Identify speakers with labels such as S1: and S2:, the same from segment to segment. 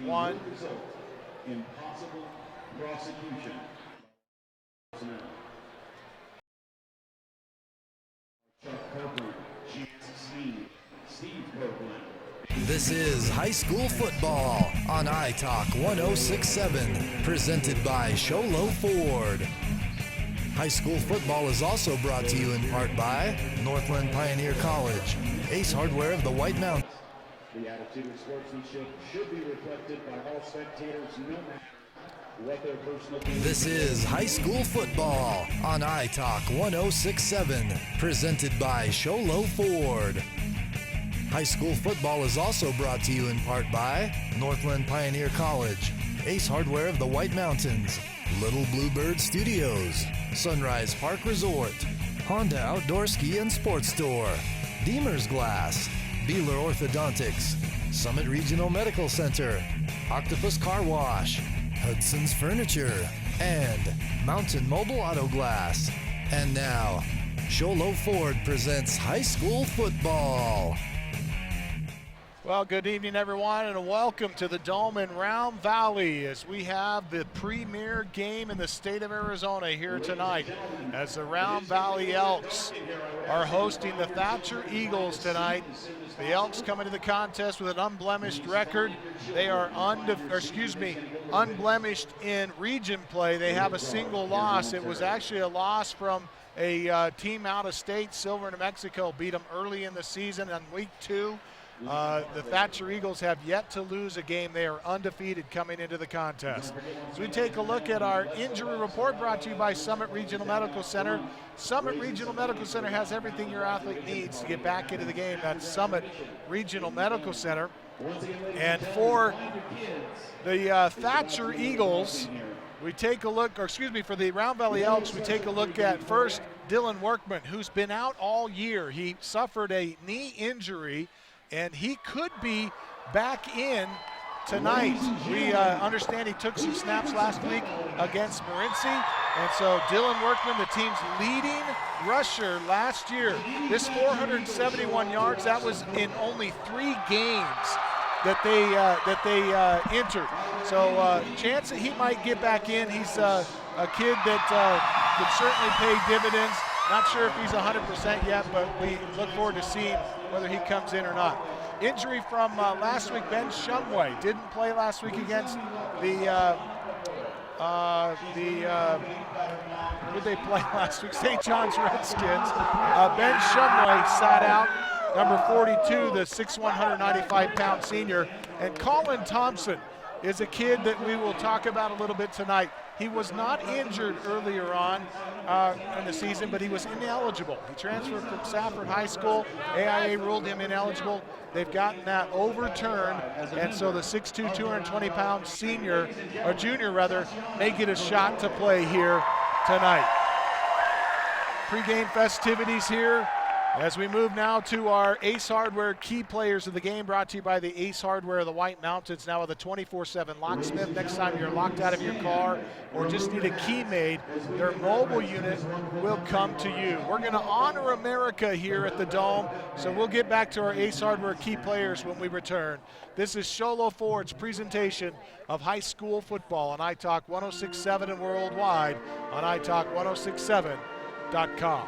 S1: 1.
S2: Impossible prosecution. Chuck Copeland, Steve Copeland.
S3: This is high school football on iTalk 106.7, presented by Sholo Ford. High school football is also brought to you in part by Northland Pioneer College, Ace Hardware of the White Mountains.
S2: The attitude of sportsmanship should be reflected by all spectators, no matter what their personal.
S3: This is high school football on iTalk 106.7, presented by Sholo Ford. High school football is also brought to you in part by Northland Pioneer College, Ace Hardware of the White Mountains, Little Bluebird Studios, Sunrise Park Resort, Honda Outdoor Ski and Sports Store, Deemer's Glass, Beeler Orthodontics, Summit Regional Medical Center, Octopus Car Wash, Hudson's Furniture, and Mountain Mobile Auto Glass. And now, Sholo Ford presents high school football.
S1: Well, good evening, everyone, and welcome to the Dome in Round Valley as we have the premier game in the state of Arizona here tonight as the Round Valley Elks are hosting the Thatcher Eagles tonight. The Elks come into the contest with an unblemished record. They are unblemished in region play. They have a single loss. It was actually a loss from a team out of state. Silver, New Mexico beat them early in the season on week 2. The Thatcher Eagles have yet to lose a game. They are undefeated coming into the contest. As we take a look at our injury report brought to you by Summit Regional Medical Center. Summit Regional Medical Center has everything your athlete needs to get back into the game. That's Summit Regional Medical Center. And for the Thatcher Eagles, we take a look, for the Round Valley Elks, we take a look at first Dylan Workman, who's been out all year. He suffered a knee injury, and he could be back in tonight. We understand he took some snaps last week against Morenci, and so Dylan Workman, the team's leading rusher last year. This 471 yards, that was in only 3 games that they entered. So chance that he might get back in. He's a kid that could certainly pay dividends. Not sure if he's 100% yet, but we look forward to seeing whether he comes in or not. Injury from last week, Ben Shumway didn't play last week against who did they play last week? St. John's Redskins. Ben Shumway sat out, number 42, the 6'1", 195-pound senior. And Colin Thompson is a kid that we will talk about a little bit tonight. He was not injured earlier on in the season, but he was ineligible. He transferred from Safford High School. AIA ruled him ineligible. They've gotten that overturned, and so the 6'2", 220-pound junior may get a shot to play here tonight. Pre-game festivities here as we move now to our Ace Hardware key players of the game, brought to you by the Ace Hardware of the White Mountains, now with a 24/7 locksmith. Next time you're locked out of your car or just need a key made, their mobile unit will come to you. We're going to honor America here at the Dome, so we'll get back to our Ace Hardware key players when we return. This is Sholo Ford's presentation of high school football on iTalk 106.7 and worldwide on iTalk1067.com.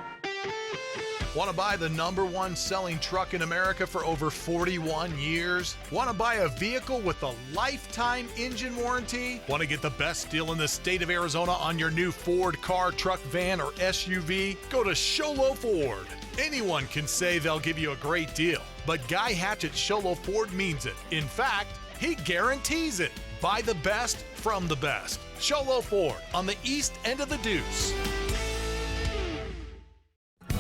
S4: Want to buy the #1 selling truck in America for over 41 years? Want to buy a vehicle with a lifetime engine warranty? Want to get the best deal in the state of Arizona on your new Ford car, truck, van, or SUV? Go to Sholo Ford. Anyone can say they'll give you a great deal, but Guy Hatch at Sholo Ford means it. In fact, he guarantees it. Buy the best from the best. Sholo Ford on the east end of the Deuce.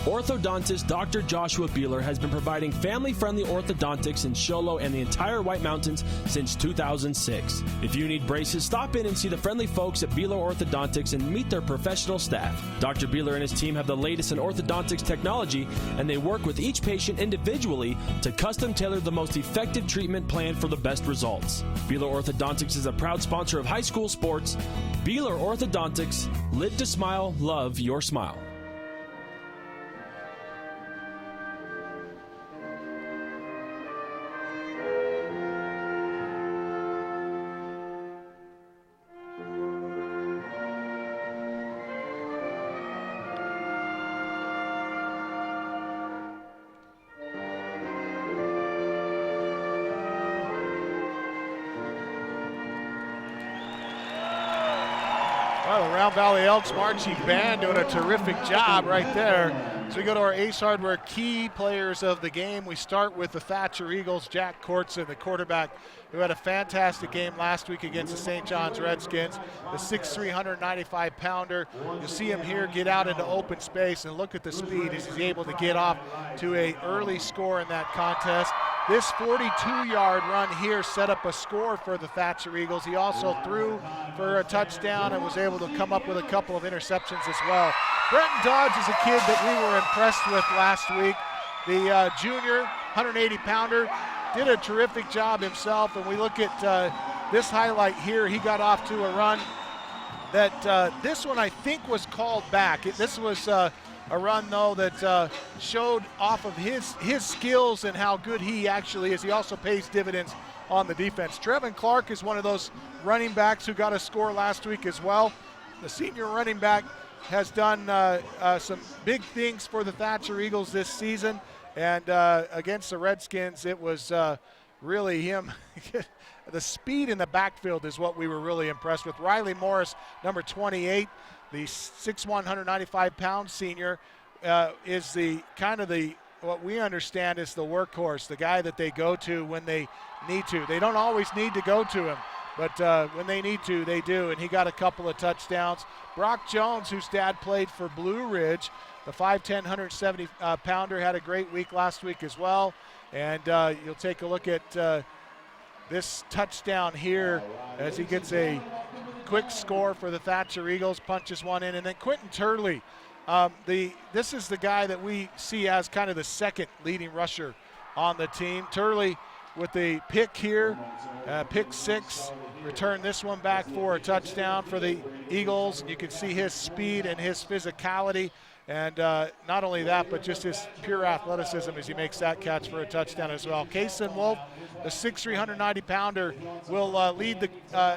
S5: Orthodontist Dr. Joshua Beeler has been providing family-friendly orthodontics in Sholo and the entire White Mountains since 2006. If you need braces, stop in and see the friendly folks at Beeler Orthodontics and meet their professional staff. Dr. Beeler and his team have the latest in orthodontics technology, and they work with each patient individually to custom tailor the most effective treatment plan for the best results. Beeler Orthodontics is a proud sponsor of high school sports. Beeler Orthodontics, live to smile, love your smile.
S1: Well, the Round Valley Elks marching band doing a terrific job right there. So we go to our Ace Hardware key players of the game. We start with the Thatcher Eagles, Jack Kortzen, the quarterback, who had a fantastic game last week against the St. John's Redskins. The 6'3", 195-pounder. You see him here get out into open space, and look at the speed as he's able to get off to an early score in that contest. This 42-yard run here set up a score for the Thatcher Eagles. He also threw for a touchdown and was able to come up with a couple of interceptions as well. Brenton Dodge is a kid that we were impressed with last week. The junior, 180-pounder, did a terrific job himself, and we look at this highlight here. He got off to a run that this one I think was called back. This was a run, though, that showed off of his skills and how good he actually is. He also pays dividends on the defense. Trevin Clark is one of those running backs who got a score last week as well. The senior running back has done some big things for the Thatcher Eagles this season, and against the Redskins, it was really him. The speed in the backfield is what we were really impressed with. Riley Morris, number 28, the 6'1", 195-pound senior, is the what we understand is the workhorse, the guy that they go to when they need to. They don't always need to go to him, but when they need to, they do, and he got a couple of touchdowns. Brock Jones, whose dad played for Blue Ridge, the 5'10", 170-pounder, had a great week last week as well. And you'll take a look at this touchdown here as he gets a quick score for the Thatcher Eagles, punches one in. And then Quentin Turley, this is the guy that we see as kind of the second leading rusher on the team. Turley with the pick here, pick 6, returned this one back for a touchdown for the Eagles. You can see his speed and his physicality, and not only that, but just his pure athleticism as he makes that catch for a touchdown as well. Kason Woolf, the 6'3", 190-pounder, will lead the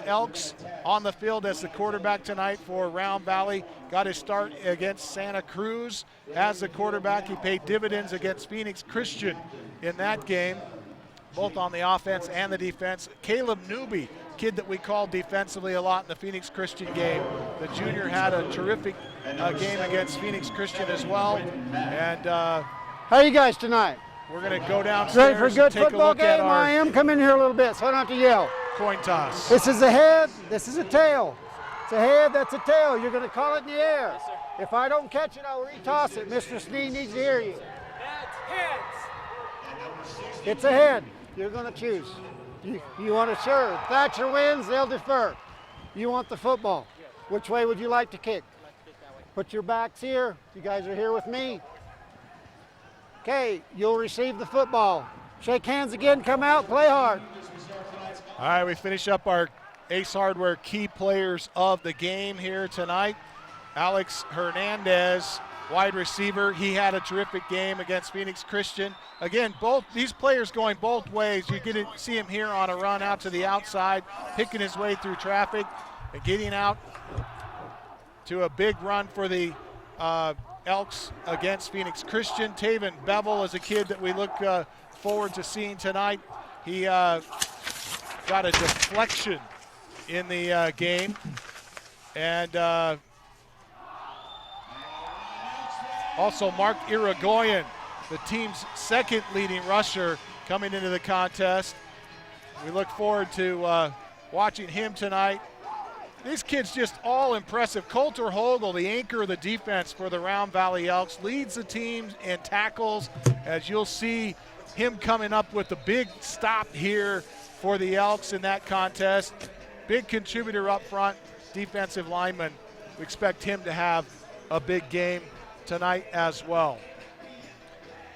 S1: Elks on the field as the quarterback tonight for Round Valley. Got his start against Santa Cruz as the quarterback. He paid dividends against Phoenix Christian in that game, both on the offense and the defense. Caleb Newby, kid that we called defensively a lot in the Phoenix Christian game. The junior had a terrific game against Phoenix Christian as well. And
S6: how are you guys tonight?
S1: We're going to go downstairs
S6: ready for a good
S1: and take a
S6: football
S1: look at
S6: game?
S1: our
S6: I am. Come in here a little bit so I don't have to yell.
S1: coin toss.
S6: This is a head. This is a tail. It's a head. That's a tail. You're going to call it in the air. Yes, sir. If I don't catch it, I'll retoss it. Mr. Sneed needs to hear you. Heads. It's a head. You're going to choose. You want to serve. Thatcher wins, they'll defer. You want the football. Which way would you like to kick? I'd like to kick that way. Put your backs here. You guys are here with me. Okay, you'll receive the football. Shake hands again, come out, play hard.
S1: All right, we finish up our Ace Hardware key players of the game here tonight. Alex Hernandez, wide receiver. He had a terrific game against Phoenix Christian. Again, both these players going both ways. You get to see him here on a run out to the outside, picking his way through traffic and getting out to a big run for the Elks against Phoenix Christian. Taven Bevel is a kid that we look forward to seeing tonight. He got a deflection in the game. And also Mark Irigoyen, the team's second leading rusher, coming into the contest. We look forward to watching him tonight. These kids just all impressive. Coulter Hogel, the anchor of the defense for the Round Valley Elks, leads the team in tackles, as you'll see him coming up with a big stop here for the Elks in that contest. Big contributor up front, defensive lineman. We expect him to have a big game tonight as well.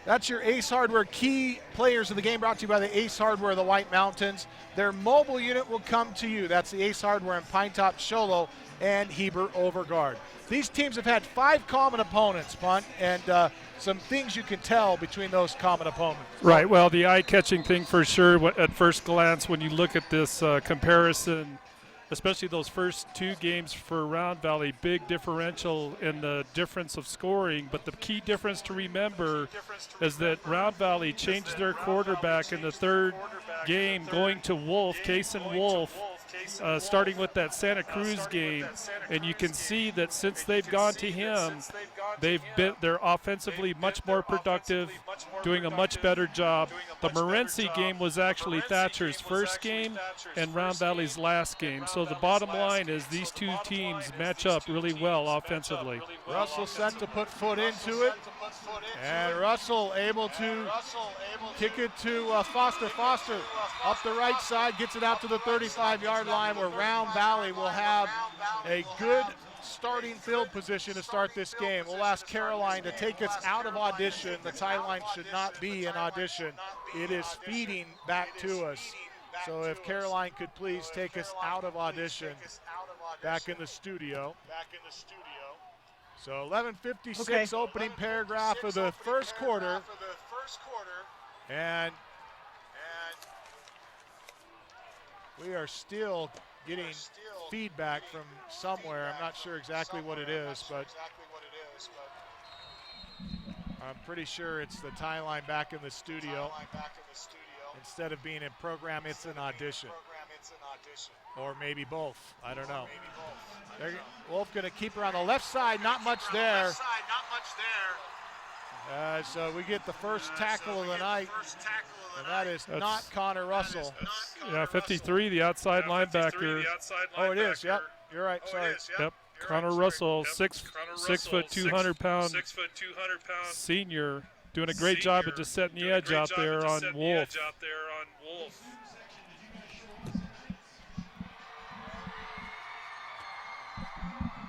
S1: That's your Ace Hardware key players of the game, brought to you by the Ace Hardware of the White Mountains. Their mobile unit will come to you. That's the Ace Hardware in Pinetop, Sholo, and Heber Overguard. These teams have had 5 common opponents, Punt, and some things you can tell between those common opponents.
S7: Right, well, the eye-catching thing for sure at first glance when you look at this comparison, especially those first 2 games for Round Valley, big differential in the difference of scoring. But the key difference to remember is that Round Valley changed their quarterback in the 3rd game, going to Wolf, Kason Woolf, starting with that Santa Cruz game, and you can see that since they've gone to him, they're offensively much more productive, doing a much better job. The Morenci game was actually Thatcher's first game and Round Valley's last game. So the bottom line is these two teams match up really well offensively.
S1: Russell set to put foot into it, and Russell able to kick it to Foster. Foster up the right side, gets it out to the 35-yard line, where Round Valley will have a good starting field position to start this game. We'll ask Caroline to take us out of audition. The tie line should not be in audition. It is feeding back to us. So if Caroline could please take us out of audition, back in the studio. So 11:56 opening paragraph of the first quarter. And we are still getting feedback from somewhere. I'm not sure exactly what it is, but I'm pretty sure it's the tie line back in the studio. Instead of being in program, it's an audition. Or maybe both. I don't know. Wolf going to keep her on the left side. Not much there. So we get the first tackle of the night, and that is not Connor Russell.
S7: Yeah, 53, the outside linebacker.
S1: Oh, it is. Yep, you're right. Sorry.
S7: Yep. Connor Russell, 6 foot 200 pound senior, doing a great job at just setting the edge out there on Wolf.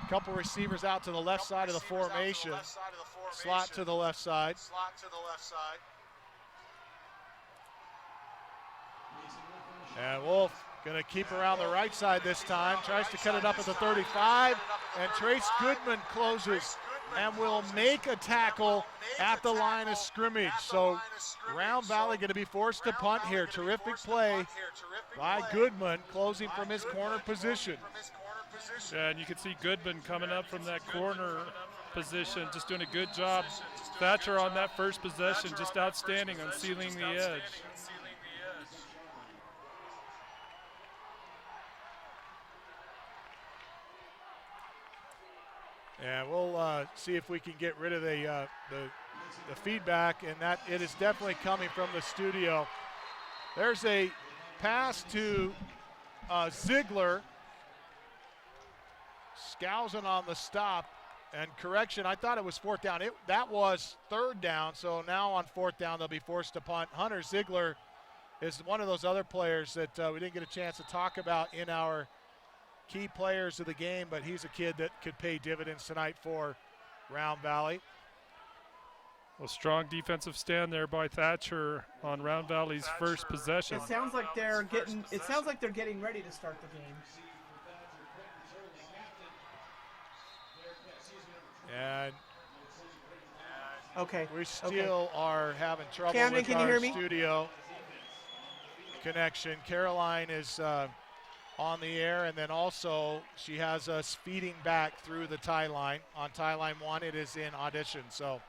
S1: Couple receivers out to the left side of the formation. Slot to the left side. And Wolf going to keep around the right side this time. Tries to cut it up at the 35. And Trace Goodman closes and will make a tackle at the line of scrimmage. So Round Valley going to be forced to punt here. Terrific play by Goodman, closing from his corner position.
S7: Yeah, and you can see Goodman coming up from that corner position, just doing a good job. Thatcher on that first possession, just outstanding on sealing the edge.
S1: And we'll see if we can get rid of the feedback, and that it is definitely coming from the studio. There's a pass to Ziegler. Skousen on the stop, and correction, I thought it was fourth down. That was third down, so now on fourth down they'll be forced to punt. Hunter Ziegler is one of those other players that we didn't get a chance to talk about in our key players of the game, but he's a kid that could pay dividends tonight for Round Valley.
S7: A strong defensive stand there by Thatcher on Round Valley's first possession.
S8: It sounds like they're getting ready to start the game.
S1: And
S8: okay,
S1: we still are having trouble
S8: Camden,
S1: with
S8: can you
S1: our
S8: hear me?
S1: studio connection. Caroline is on the air, and then also she has us feeding back through the tie line. On tie line 1, it is in audition. So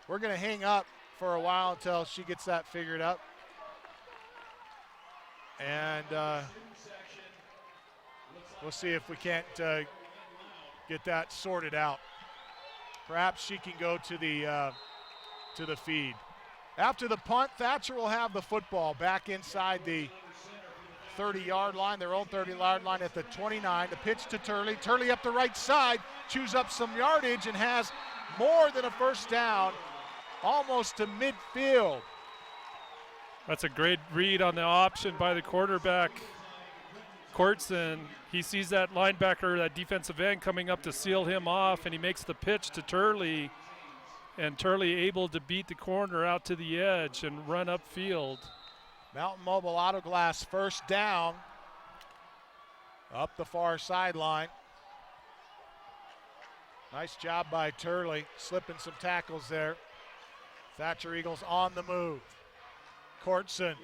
S1: we're going to hang up for a while until she gets that figured out. And we'll see if we can't get that sorted out. Perhaps she can go to the feed. After the punt, Thatcher will have the football back inside the 30-yard line, their own 30-yard line at the 29. The pitch to Turley. Turley up the right side, chews up some yardage and has more than a first down, almost to midfield.
S7: That's a great read on the option by the quarterback, Courtson. He sees that linebacker, that defensive end coming up to seal him off, and he makes the pitch to Turley, and Turley able to beat the corner out to the edge and run upfield.
S1: Mountain Mobile Auto Glass first down up the far sideline. Nice job by Turley, slipping some tackles there. Thatcher Eagles on the move. Courtson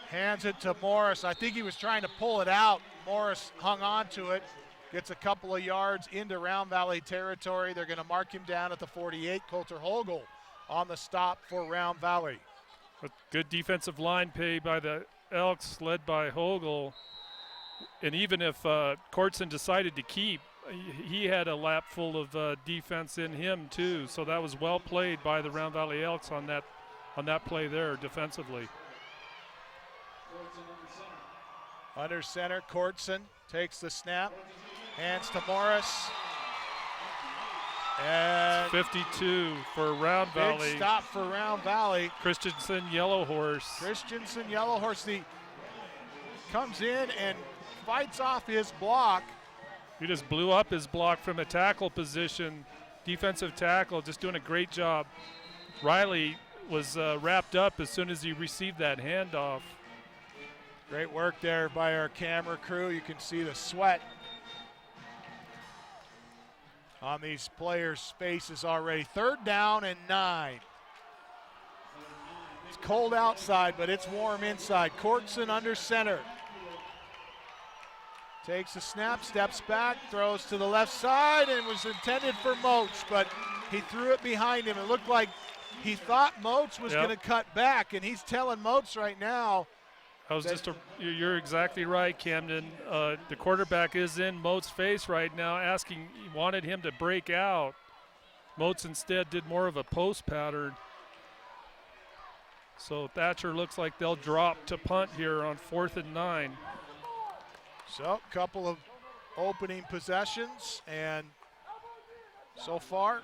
S1: hands it to Morris. I think he was trying to pull it out. Morris hung on to it, gets a couple of yards into Round Valley territory. They're going to mark him down at the 48. Coulter Hogel on the stop for Round Valley.
S7: A good defensive line play by the Elks, led by Hogel. And even if Courtson decided to keep, he had a lap full of defense in him too. So that was well played by the Round Valley Elks on that play there defensively.
S1: Under center, Courtson takes the snap, hands to Morris. And
S7: 52 for Round Valley.
S1: Big stop for Round Valley.
S7: Christensen, Yellow Horse.
S1: Christensen, Yellow Horse, comes in and fights off his block.
S7: He just blew up his block from a tackle position, defensive tackle, just doing a great job. Riley was wrapped up as soon as he received that handoff.
S1: Great work there by our camera crew. You can see the sweat on these players' faces already. 3rd down and 9. It's cold outside, but it's warm inside. Courtson under center. Takes a snap, steps back, throws to the left side, and was intended for Moach, but he threw it behind him. It looked like he thought Moach was going to cut back, and he's telling Moach right now.
S7: You're exactly right, Camden. The quarterback is in Moat's face right now, he wanted him to break out. Moats instead did more of a post pattern. So Thatcher looks like they'll drop to punt here on 4th and 9.
S1: So, a couple of opening possessions, and so far,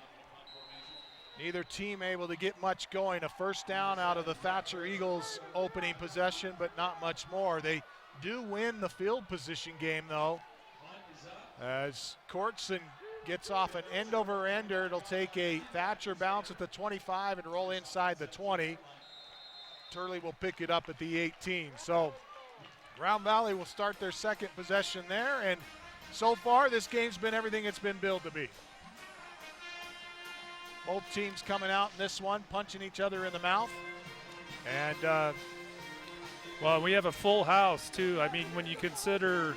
S1: neither team able to get much going. A 1st down out of the Thatcher Eagles opening possession, but not much more. They do win the field position game, though, as Courtson gets off an end-over-ender. It'll take a Thatcher bounce at the 25 and roll inside the 20. Turley will pick it up at the 18. So Round Valley will start their 2nd possession there, and so far this game's been everything it's been billed to be. Both teams coming out in this one, punching each other in the mouth. And
S7: well, we have a full house too. I mean, when you consider,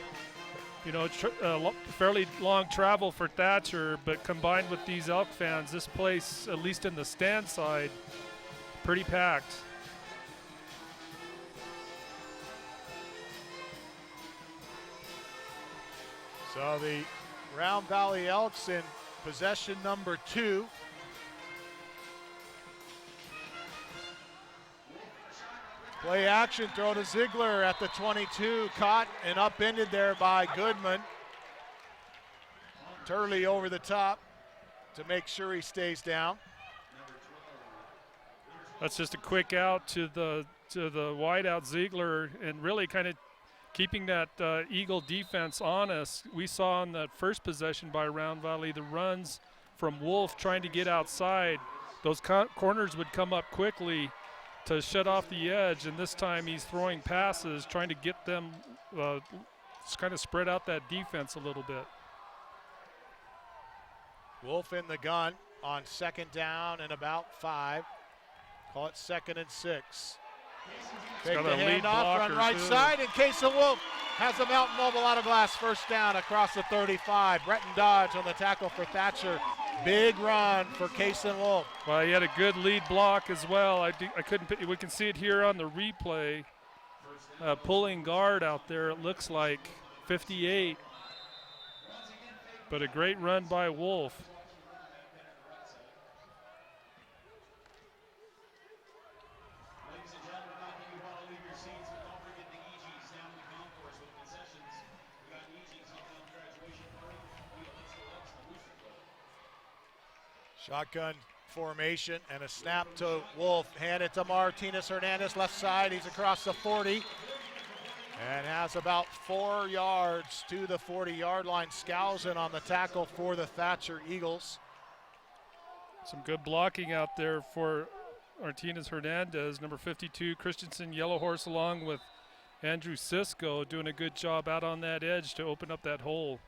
S7: fairly long travel for Thatcher, but combined with these Elk fans, this place, at least in the stand side, pretty packed.
S1: So the Round Valley Elks in possession number 2. Play action, throw to Ziegler at the 22, caught and upended there by Goodman. Turley over the top to make sure he stays down.
S7: That's just a quick out to the wideout Ziegler, and really kind of keeping that Eagle defense honest. We saw on that first possession by Round Valley the runs from Woolf trying to get outside. Those corners would come up quickly to shut off the edge, and this time he's throwing passes, trying to get them, kind of spread out that defense a little bit.
S1: Woolf in the gun on 2nd down and about 5. Call it 2nd and 6. Take the handoff on right side, and Kason Woolf has a mountain mobile out of glass. 1st down across the 35. Breton Dodge on the tackle for Thatcher. Big run for Kason Woolf.
S7: Well, he had a good lead block as well. We can see it here on the replay. Pulling guard out there, it looks like 58. But a great run by Woolf.
S1: Shotgun formation and a snap to Woolf. Hand it to Martinez Hernandez, left side. He's across the 40 and has about 4 yards to the 40-yard line. Skousen on the tackle for the Thatcher Eagles.
S7: Some good blocking out there for Martinez Hernandez. Number 52, Christensen, Yellow Horse, along with Andrew Sisko, doing a good job out on that edge to open up that hole.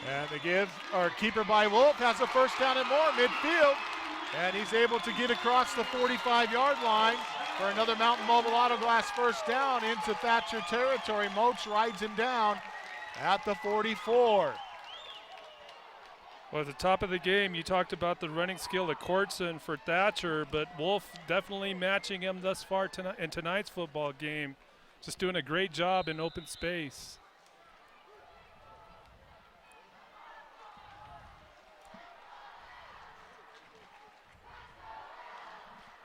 S1: And the give, or keeper by Woolf, has a 1st down and more midfield. And he's able to get across the 45-yard line for another Mountain Mobile Auto Glass first down into Thatcher territory. Moats rides him down at the 44.
S7: Well, at the top of the game, you talked about the running skill of Courtson for Thatcher, but Woolf definitely matching him thus far in tonight's football game. Just doing a great job in open space.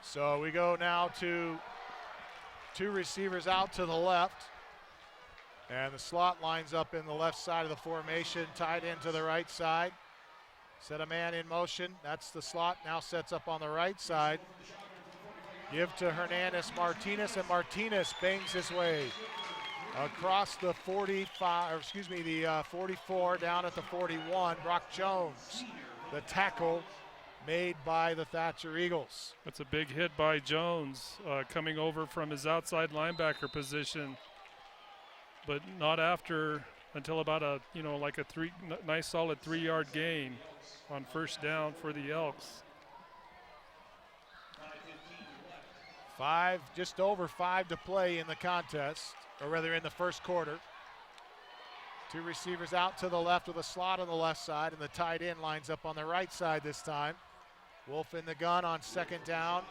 S1: So we go now to two receivers out to the left. And the slot lines up in the left side of the formation, tied into the right side. Set a man in motion. That's the slot. Now sets up on the right side. Give to Hernandez Martinez, and Martinez bangs his way across the 44 down at the 41. Brock Jones, the tackle made by the Thatcher Eagles.
S7: That's a big hit by Jones, coming over from his outside linebacker position, but not until about a nice solid 3-yard gain on first down for the Elks.
S1: Just over 5 to play in the contest, or rather in the first quarter. Two receivers out to the left with a slot on the left side, and the tight end lines up on the right side this time. Wolf in the gun on second down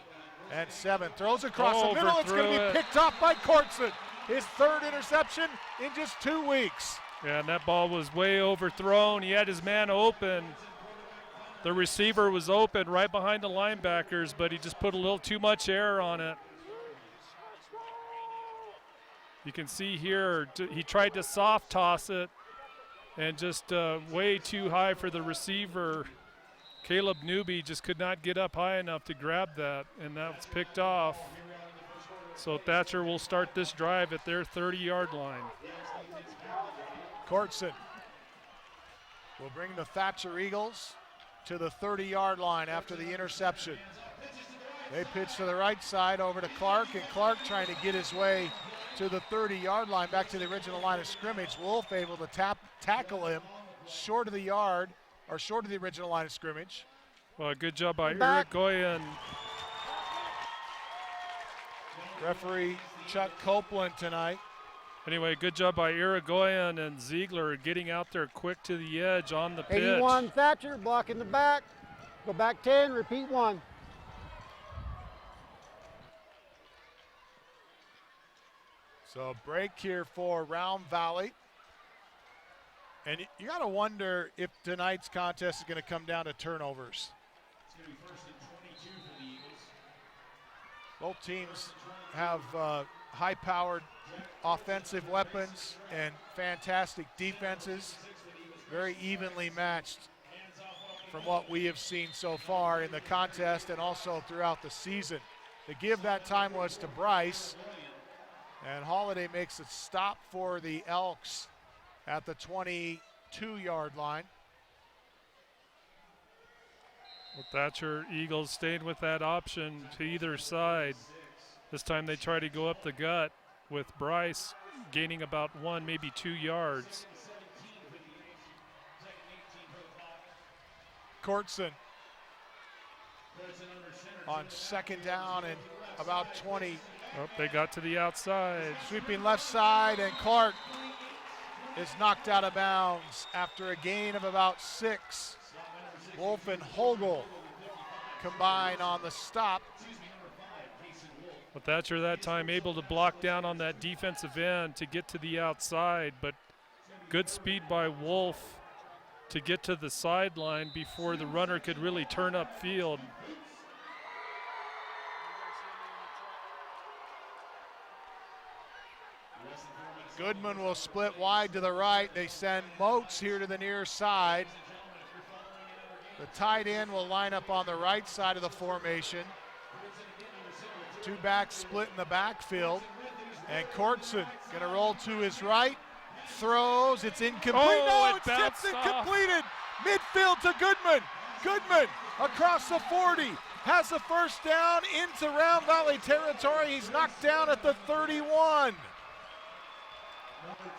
S1: and 7. Throws across the middle. It's going to be picked up by Courtson. His third interception in just 2 weeks.
S7: Yeah, and that ball was way overthrown. He had his man open. The receiver was open right behind the linebackers, but he just put a little too much air on it. You can see here, he tried to soft toss it and just way too high for the receiver. Caleb Newby just could not get up high enough to grab that, and that was picked off. So Thatcher will start this drive at their 30-yard line.
S1: Courtson will bring the Thatcher Eagles to the 30-yard line after the interception. They pitch to the right side over to Clark, and Clark trying to get his way to the 30-yard line, back to the original line of scrimmage. Wolf able to tackle him short of the original line of scrimmage.
S7: Well, good job by Irigoyen.
S1: Referee Chuck Copeland tonight.
S7: Anyway, good job by Irigoyen and Ziegler getting out there quick to the edge on the pitch.
S6: 81 Thatcher blocking the back. Go back 10, repeat 1.
S1: So a break here for Round Valley. And you got to wonder if tonight's contest is going to come down to turnovers.
S2: It's going to be 1st and 22 for the Eagles.
S1: Both teams have high-powered offensive weapons and fantastic defenses. Very evenly matched from what we have seen so far in the contest and also throughout the season. The give that time was to Bryce, and Holiday makes a stop for the Elks at the 22-yard line.
S7: Well, Thatcher Eagles stayed with that option to either side. This time they try to go up the gut with Bryce gaining about 1, maybe 2 yards.
S1: Courtson on second down and about 20.
S7: Oh, they got to the outside.
S1: Sweeping left side, and Clark is knocked out of bounds after a gain of about 6. Wolf and Hogel combine on the stop.
S7: But Thatcher that time able to block down on that defensive end to get to the outside, but good speed by Wolf to get to the sideline before the runner could really turn upfield.
S1: Goodman will split wide to the right. They send Moats here to the near side. The tight end will line up on the right side of the formation. 2 backs split in the backfield. And Courtson going to roll to his right. Throws, it's incomplete.
S7: Oh,
S1: no, it's tipped and completed. Midfield to Goodman. Goodman across the 40. Has the first down into Round Valley territory. He's knocked down at the 31.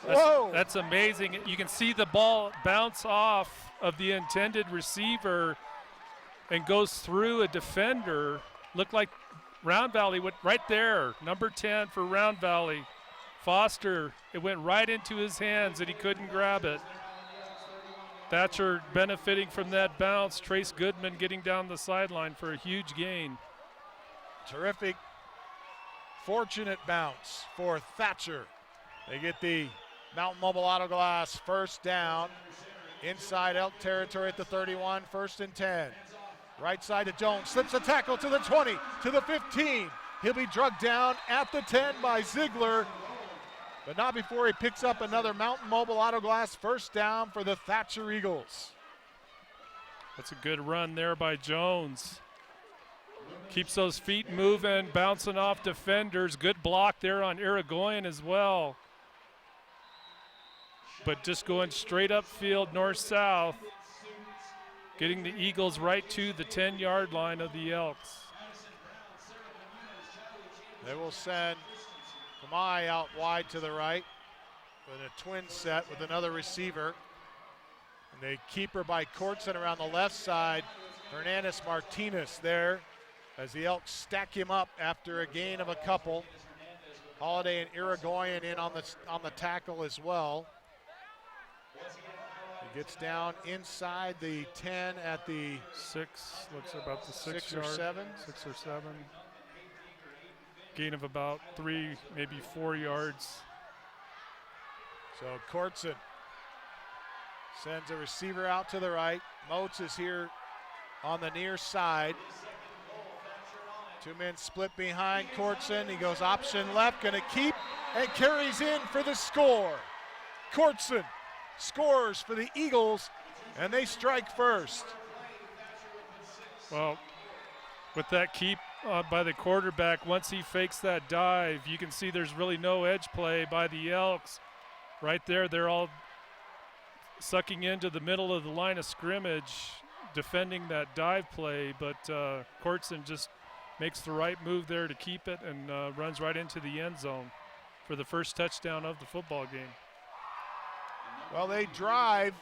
S1: Whoa.
S7: That's amazing. You can see the ball bounce off of the intended receiver and goes through a defender. Looked like Round Valley went right there. Number 10 for Round Valley. Foster, it went right into his hands and he couldn't grab it. Thatcher benefiting from that bounce. Trace Goodman getting down the sideline for a huge gain.
S1: Terrific, fortunate bounce for Thatcher. They get the Mountain Mobile Auto Glass first down. Inside Elk territory at the 31, 1st and 10. Right side to Jones, slips a tackle to the 20, to the 15. He'll be drugged down at the 10 by Ziegler, but not before he picks up another Mountain Mobile Auto Glass first down for the Thatcher Eagles.
S7: That's a good run there by Jones. Keeps those feet moving, bouncing off defenders. Good block there on Irigoyen as well. But just going straight upfield, north-south, getting the Eagles right to the 10-yard line of the Elks.
S1: They will send Kamai out wide to the right with a twin set with another receiver. And the keeper by Courtson around the left side, Hernandez Martinez there as the Elks stack him up after a gain of a couple. Holiday and Irigoyen in on the tackle as well. He gets down inside the 10 at the
S7: 6, looks about the 6
S1: or 7.
S7: 6 or 7. Gain of about 3, maybe 4 yards.
S1: So Courtson sends a receiver out to the right. Moats is here on the near side. 2 men split behind Courtson. He goes option left, gonna keep and carries in for the score. Courtson scores for the Eagles, and they strike first.
S7: Well, with that keep by the quarterback, once he fakes that dive, you can see there's really no edge play by the Elks. Right there, they're all sucking into the middle of the line of scrimmage, defending that dive play, but Courtson just makes the right move there to keep it and runs right into the end zone for the first touchdown of the football game.
S1: Well, they drive.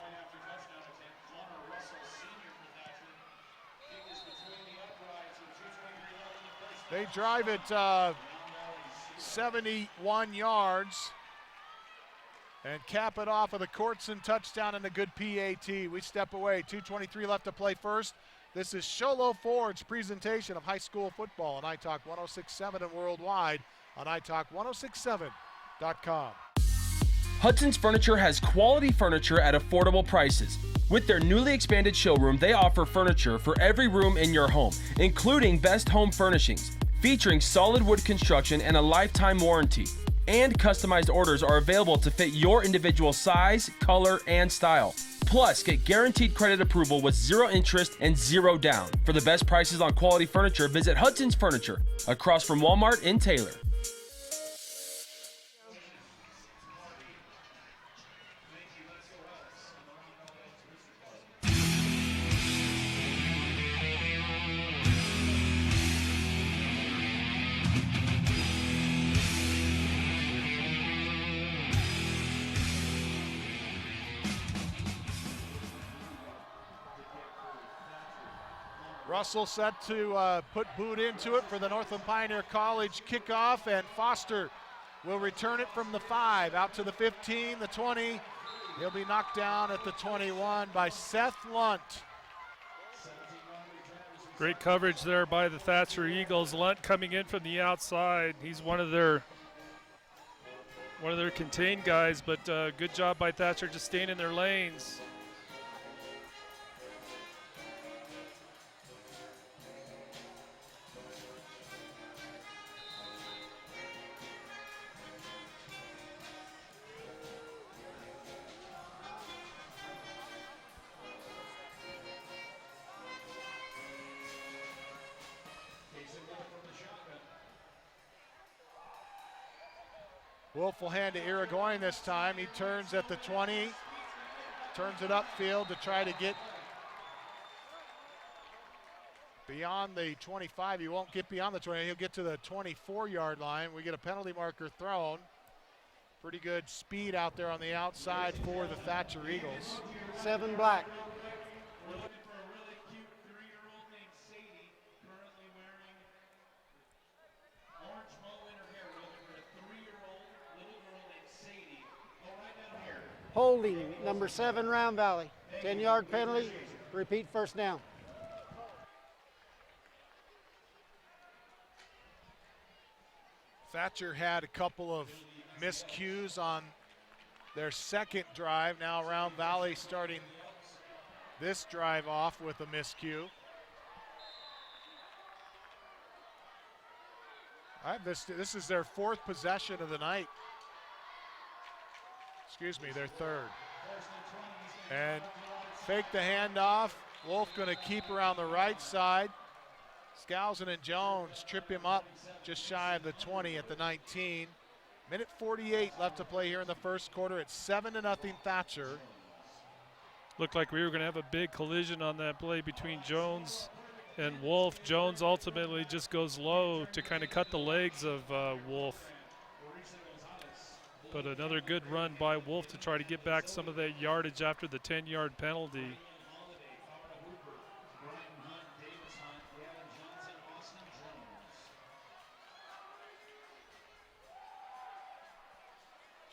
S1: They drive it 71 yards and cap it off with a Courtson touchdown and a good PAT. We step away. 2:23 left to play first. This is Sholo Ford's presentation of high school football on iTalk 106.7 and worldwide on iTalk1067.com.
S9: Hudson's Furniture has quality furniture at affordable prices. With their newly expanded showroom, they offer furniture for every room in your home, including best home furnishings, featuring solid wood construction and a lifetime warranty. And customized orders are available to fit your individual size, color, and style. Plus, get guaranteed credit approval with 0 interest and 0 down. For the best prices on quality furniture, visit Hudson's Furniture, across from Walmart in Taylor.
S1: Russell set to put boot into it for the Northland Pioneer College kickoff, and Foster will return it from the 5 out to the 15, the 20. He'll be knocked down at the 21 by Seth Lunt.
S7: Great coverage there by the Thatcher Eagles. Lunt coming in from the outside. He's one of their contained guys, but good job by Thatcher just staying in their lanes.
S1: Wolf will hand to Irigoyen this time. He turns at the 20, turns it upfield to try to get beyond the 25. He won't get beyond the 20. He'll get to the 24-yard line. We get a penalty marker thrown. Pretty good speed out there on the outside for the Thatcher Eagles.
S6: 7 black. Holding, number 7, Round Valley. 10-yard penalty, repeat first down.
S1: Thatcher had a couple of miscues on their second drive. Now Round Valley starting this drive off with a miscue. All right, this is their 4th possession of the night. Excuse me, their 3rd. And fake the handoff. Wolf going to keep around the right side. Skousen and Jones trip him up just shy of the 20 at the 19. Minute 48 left to play here in the first quarter. It's 7-0 Thatcher.
S7: Looked like we were going to have a big collision on that play between Jones and Wolf. Jones ultimately just goes low to kind of cut the legs of Wolf. But another good run by Wolf to try to get back some of that yardage after the 10-yard penalty.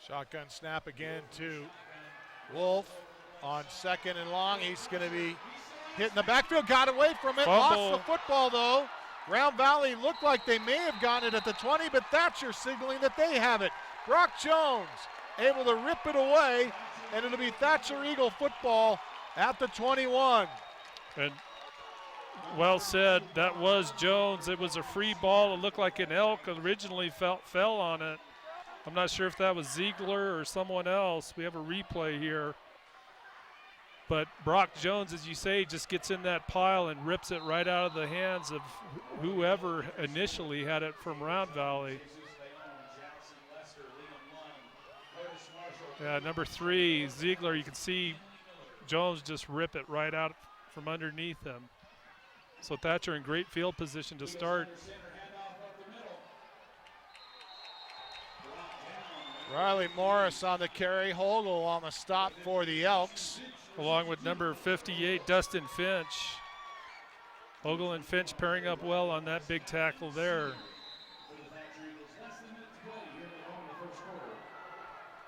S1: Shotgun snap again to Wolf on 2nd and long. He's going to be hit in the backfield, got away from it,
S7: Fumble.
S1: Lost the football though. Round Valley looked like they may have gotten it at the 20, but Thatcher signaling that they have it. Brock Jones able to rip it away, and it'll be Thatcher Eagle football at the 21.
S7: And well said, that was Jones. It was a free ball. It looked like an elk originally fell on it. I'm not sure if that was Ziegler or someone else. We have a replay here. But Brock Jones, as you say, just gets in that pile and rips it right out of the hands of whoever initially had it from Round Valley. Yeah, number 3, Ziegler, you can see Jones just rip it right out from underneath him. So Thatcher in great field position to start.
S1: Riley Morris on the carry, Hogel on the stop for the Elks.
S7: Along with number 58, Dustin Finch. Hogel and Finch pairing up well on that big tackle there.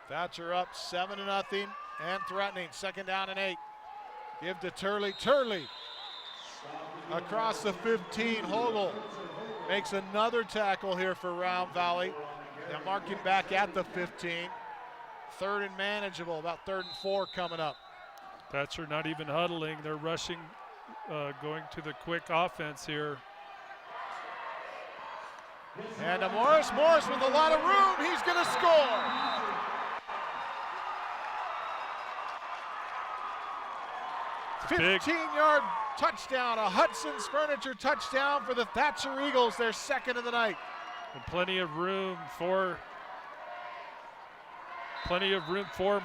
S1: Thatcher up 7-0 and threatening. 2nd down and 8. Give to Turley. Turley across the 15. Hogel makes another tackle here for Round Valley. They're marking back at the 15. 3rd and manageable, about 3rd and 4 coming up.
S7: Thatcher not even huddling. They're rushing, going to the quick offense here.
S1: And to Morris. Morris with a lot of room. He's going to score.
S7: Big
S1: 15-yard touchdown, a Hudson's Furniture touchdown for the Thatcher Eagles, their 2nd of the night.
S7: And plenty of room for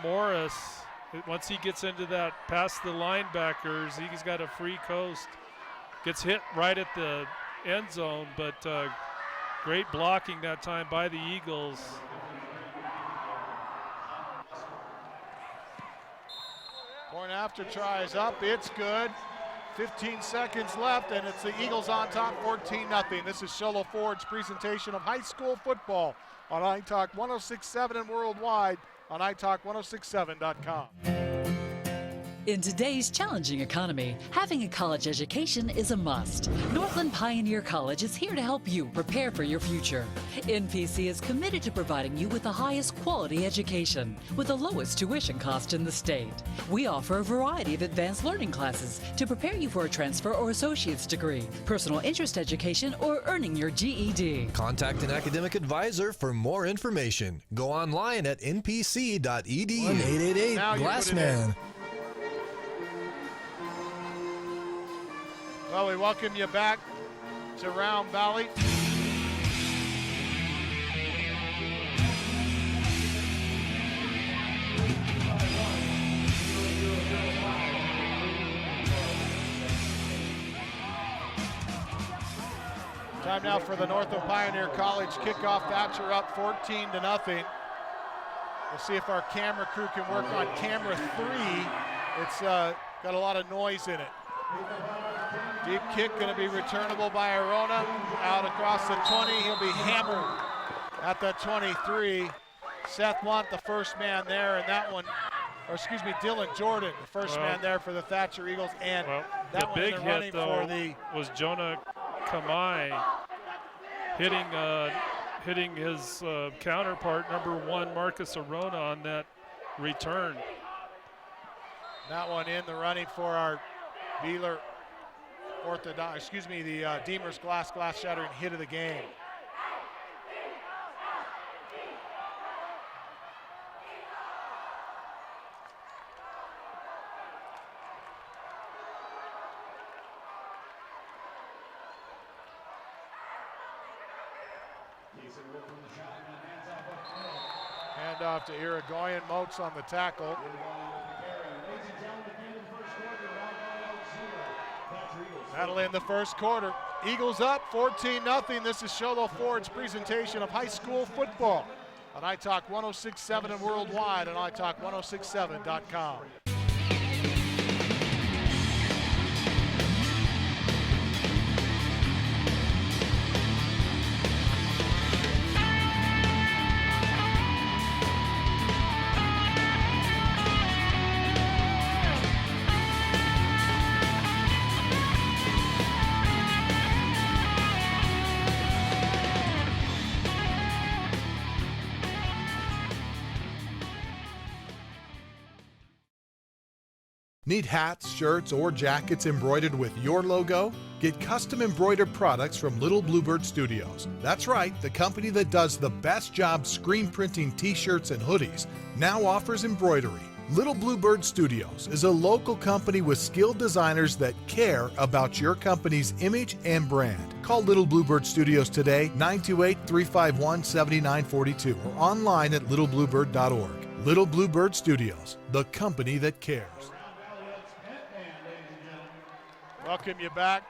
S7: Morris. Once he gets into that past the linebackers, he's got a free coast. Gets hit right at the end zone, but great blocking that time by the Eagles.
S1: Point after try is up, it's good. 15 seconds left, and it's the Eagles on top, 14-0. This is Sholo Ford's presentation of high school football on iTalk 106.7 and worldwide on iTalk1067.com.
S10: In today's challenging economy, having a college education is a must. Northland Pioneer College is here to help you prepare for your future. NPC is committed to providing you with the highest quality education with the lowest tuition cost in the state. We offer a variety of advanced learning classes to prepare you for a transfer or associate's degree, personal interest education, or earning your GED.
S3: Contact an academic advisor for more information. Go online at npc.edu. 888 Glassman.
S1: Well, we welcome you back to Round Valley. Time now for the Northland Pioneer College kickoff. Thatcher up 14-0. We'll see if our camera crew can work on camera 3. It's got a lot of noise in it. Deep kick going to be returnable by Arona. Out across the 20. He'll be hammered at the 23. Seth Lunt, the first man there, and that one Dylan Jordan, the first man there for the Thatcher Eagles. And
S7: the
S1: that
S7: big
S1: one
S7: hit, though, was Jonah Kamai hitting his counterpart, number 1, Marcus Arona, on that return.
S1: That one in the running for our Beeler Orthodox, the Demers glass shattering hit of the game. Hand off to Irigoyen. Moats on the tackle. That'll end the first quarter. Eagles up 14-0. This is Sholo Ford's presentation of high school football on iTalk 106.7 and worldwide on iTalk1067.com.
S4: Need hats, shirts, or jackets embroidered with your logo? Get custom embroidered products from Little Bluebird Studios. That's right, the company that does the best job screen printing t-shirts and hoodies now offers embroidery. Little Bluebird Studios is a local company with skilled designers that care about your company's image and brand. Call Little Bluebird Studios today, 928-351-7942, or online at littlebluebird.org. Little Bluebird Studios, the company that cares.
S1: Welcome you back.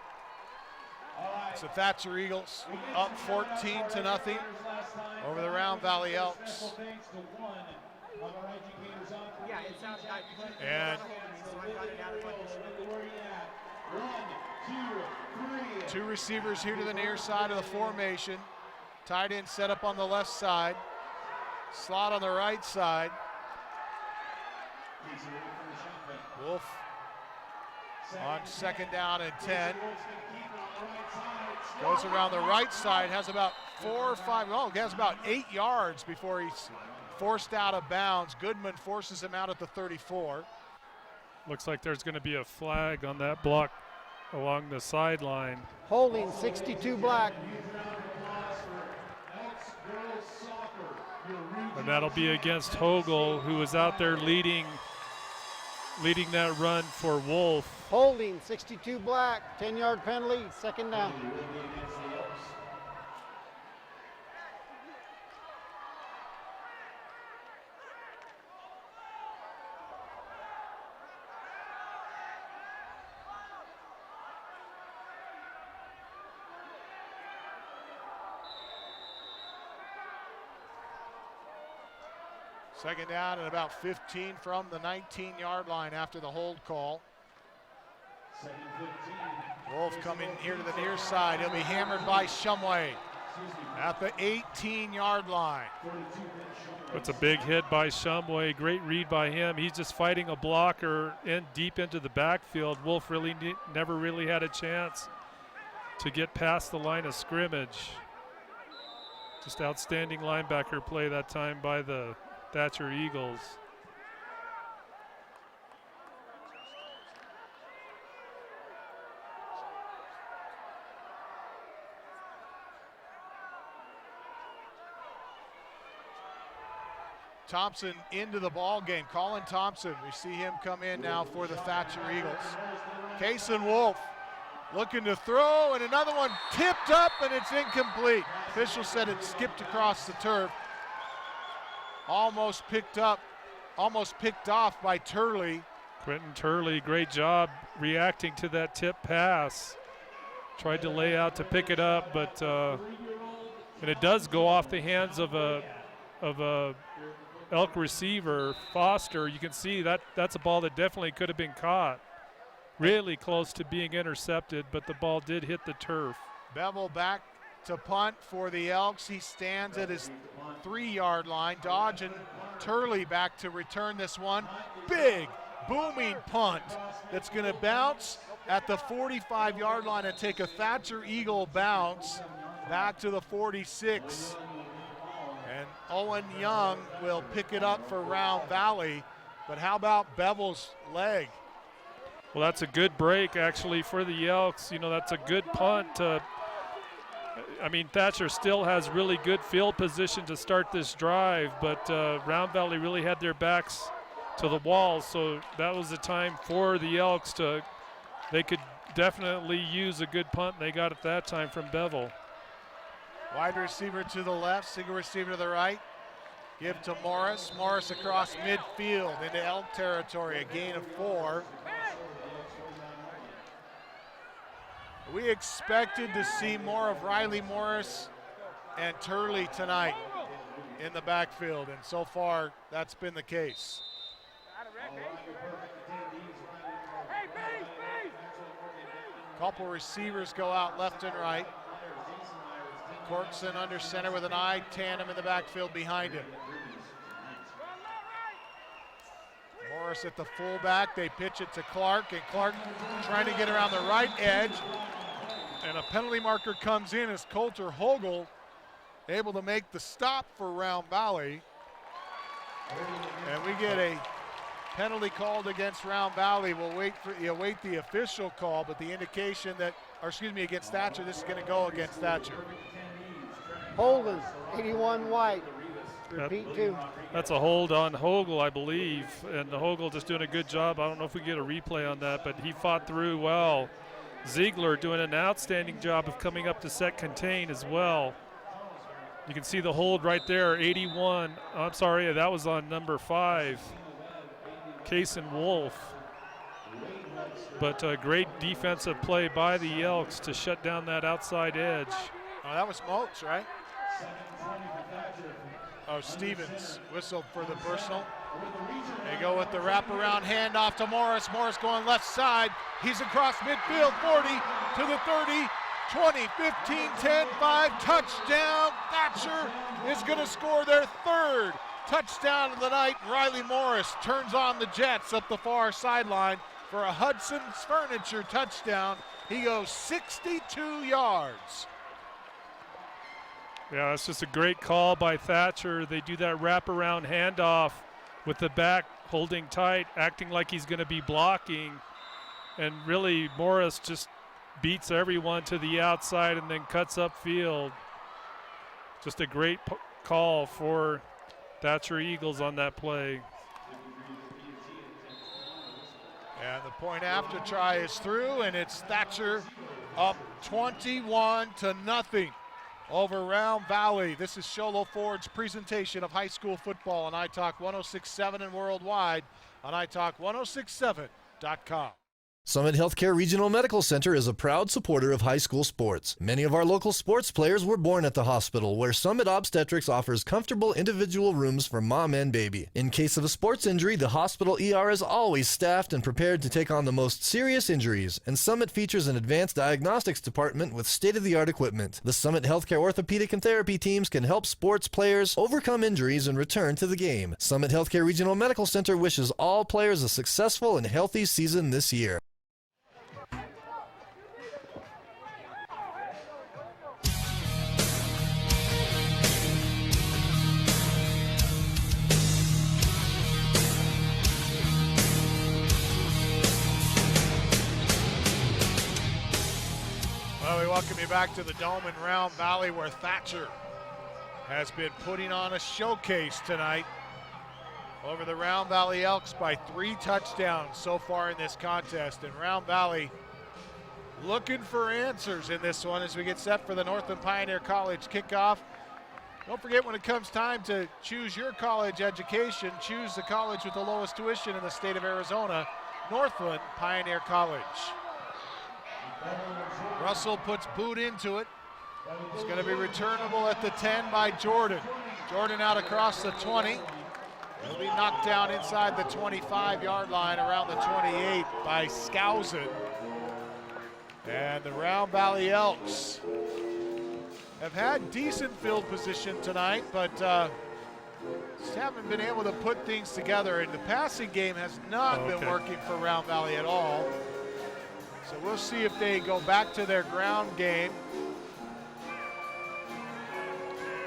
S1: It's the Thatcher Eagles up 14-0 over the Round Valley Elks. And two receivers here to the near side of the formation. Tight end set up on the left side. Slot on the right side. Wolf on second down and 10. Goes around the right side, has about 8 yards before he's forced out of bounds. Goodman forces him out at the 34.
S7: Looks like there's going to be a flag on that block along the sideline.
S6: Holding 62 black.
S7: And that'll be against Hogel, who was out there leading that run for Wolf.
S6: Holding 62 black, 10-yard penalty, second down.
S1: Second down and about 15 from the 19-yard line after the hold call. Wolf coming here to the near side. He'll be hammered by Shumway at the 18-yard line.
S7: That's a big hit by Shumway. Great read by him. He's just fighting a blocker deep into the backfield. Wolf never really had a chance to get past the line of scrimmage. Just outstanding linebacker play that time by the Thatcher Eagles.
S1: Thompson into the ball game. Colin Thompson, we see him come in now for the Thatcher Eagles. Kason Woolf looking to throw, and another one tipped up, and it's incomplete. Official said it skipped across the turf. Almost picked off by Turley.
S7: Quentin Turley, great job reacting to that tip pass. Tried to lay out to pick it up, but and it does go off the hands of a Elk receiver, Foster. You can see that's a ball that definitely could have been caught. Really close to being intercepted, but the ball did hit the turf.
S1: Bevel back to punt for the Elks. He stands at his 3-yard line, dodging Turley back to return this one. Big, booming punt that's going to bounce at the 45-yard line and take a Thatcher Eagle bounce back to the 46. And Owen Young will pick it up for Round Valley. But how about Bevel's leg?
S7: Well, that's a good break, actually, for the Elks. You know, that's a good punt. I mean, Thatcher still has really good field position to start this drive, but Round Valley really had their backs to the wall, so that was the time for the Elks to, they could definitely use a good punt, and they got it that time from Bevel.
S1: Wide receiver to the left, single receiver to the right. Give to Morris. Morris across midfield into Elk territory, a gain of 4. We expected to see more of Riley Morris and Turley tonight in the backfield, and so far that's been the case. Couple receivers go out left and right. Corkson under center with an eye tandem in the backfield behind him. Morris at the fullback, they pitch it to Clark, and Clark trying to get around the right edge, and a penalty marker comes in as Coulter Hogel able to make the stop for Round Valley. And we get a penalty called against Round Valley. We'll await the official call, but the indication that, or excuse me, against Thatcher, this is going to go against Thatcher.
S6: Holden, 81 White. Repeat 2.
S7: That's a hold on Hogel, I believe, and Hogel just doing a good job. I don't know if we get a replay on that, but he fought through well. Ziegler doing an outstanding job of coming up to set contain as well. You can see the hold right there, 81. I'm sorry, that was on number 5, Kason Woolf. But a great defensive play by the Elks to shut down that outside edge.
S1: Oh, that was Moats, right? Oh, Stevens whistled for the personal. They go with the wraparound handoff to Morris. Morris going left side. He's across midfield, 40 to the 30, 20, 15, 10, 5, touchdown. Thatcher is going to score their 3rd touchdown of the night. Riley Morris turns on the Jets up the far sideline for a Hudson's Furniture touchdown. He goes 62 yards.
S7: Yeah, it's just a great call by Thatcher. They do that wraparound handoff with the back holding tight, acting like he's going to be blocking. And really, Morris just beats everyone to the outside and then cuts upfield. Just a great call for Thatcher Eagles on that play.
S1: And the point after try is through, and it's Thatcher up 21-0 over Round Valley. This is Sholo Ford's presentation of high school football on iTalk 106.7 and worldwide on iTalk1067.com.
S3: Summit Healthcare Regional Medical Center is a proud supporter of high school sports. Many of our local sports players were born at the hospital, where Summit Obstetrics offers comfortable individual rooms for mom and baby. In case of a sports injury, the hospital ER is always staffed and prepared to take on the most serious injuries, and Summit features an advanced diagnostics department with state-of-the-art equipment. The Summit Healthcare orthopedic and therapy teams can help sports players overcome injuries and return to the game. Summit Healthcare Regional Medical Center wishes all players a successful and healthy season this year.
S1: Well, we welcome you back to the Dome in Round Valley, where Thatcher has been putting on a showcase tonight over the Round Valley Elks by 3 touchdowns so far in this contest. And Round Valley looking for answers in this one as we get set for the Northland Pioneer College kickoff. Don't forget, when it comes time to choose your college education, choose the college with the lowest tuition in the state of Arizona, Northland Pioneer College. Russell puts boot into it. It's going to be returnable at the 10 by Jordan. Jordan out across the 20. He'll be knocked down inside the 25-yard line around the 28 by Skousen. And the Round Valley Elks have had decent field position tonight, but just haven't been able to put things together, and the passing game has not been working for Round Valley at all. So we'll see if they go back to their ground game.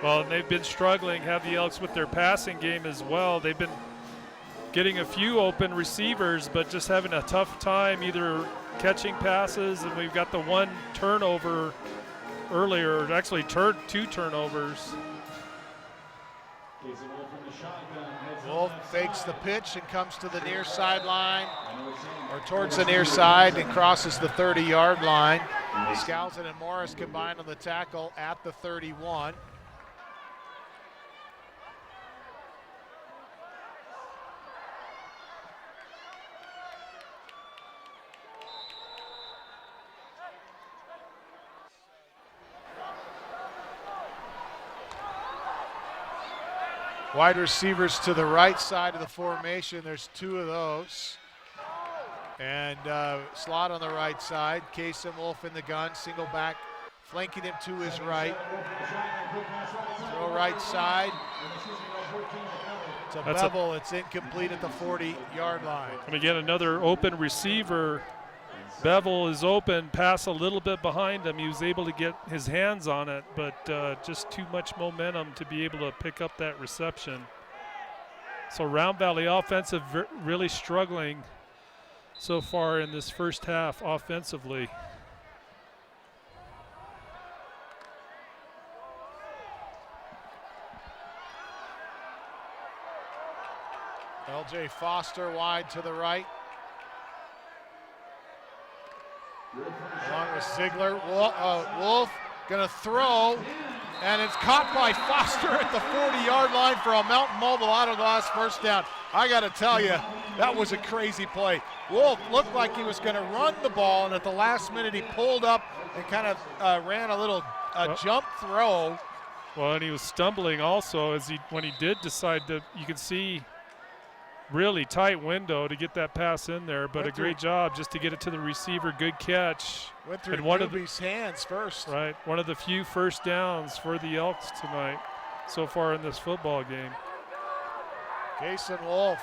S7: Well, and they've been struggling, have the Elks, with their passing game as well. They've been getting a few open receivers, but just having a tough time either catching passes, and we've got the one turnover earlier, actually two turnovers.
S1: Woolf fakes the pitch and comes to the near sideline, or towards the near side, and crosses the 30-yard line. Skousen and Morris combined on the tackle at the 31. Wide receivers to the right side of the formation. There's two of those. And slot on the right side. Kason Woolf in the gun, single back, flanking him to his right. Throw right side. To Bevel, it's incomplete at the 40-yard line.
S7: And again, another open receiver. Bevel is open, pass a little bit behind him. He was able to get his hands on it, but just too much momentum to be able to pick up that reception. So Round Valley offensive really struggling so far in this first half offensively.
S1: LJ Foster wide to the right. Along with Ziegler. Woolf gonna throw, and it's caught by Foster at the 40-yard line for a Mountain Mobile Auto Glass first down. I gotta tell you, that was a crazy play. Woolf looked like he was gonna run the ball, and at the last minute he pulled up and kind of ran a little jump throw.
S7: Well, and he was stumbling also when he did decide to, you can see really tight window to get that pass in there, but a great job just to get it to the receiver. Good catch.
S1: Went through Newby's hands first.
S7: Right, one of the few first downs for the Elks tonight so far in this football game.
S1: Kason Woolf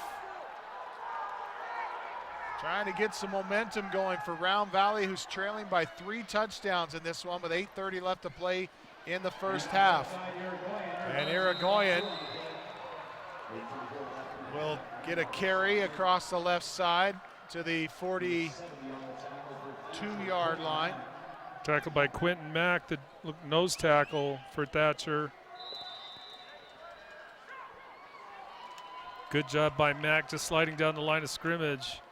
S1: trying to get some momentum going for Round Valley, who's trailing by 3 touchdowns in this one with 8:30 left to play in the first half. And Irigoyen will get a carry across the left side to the 42-yard line.
S7: Tackled by Quentin Mack, the nose tackle for Thatcher. Good job by Mack just sliding down the line of scrimmage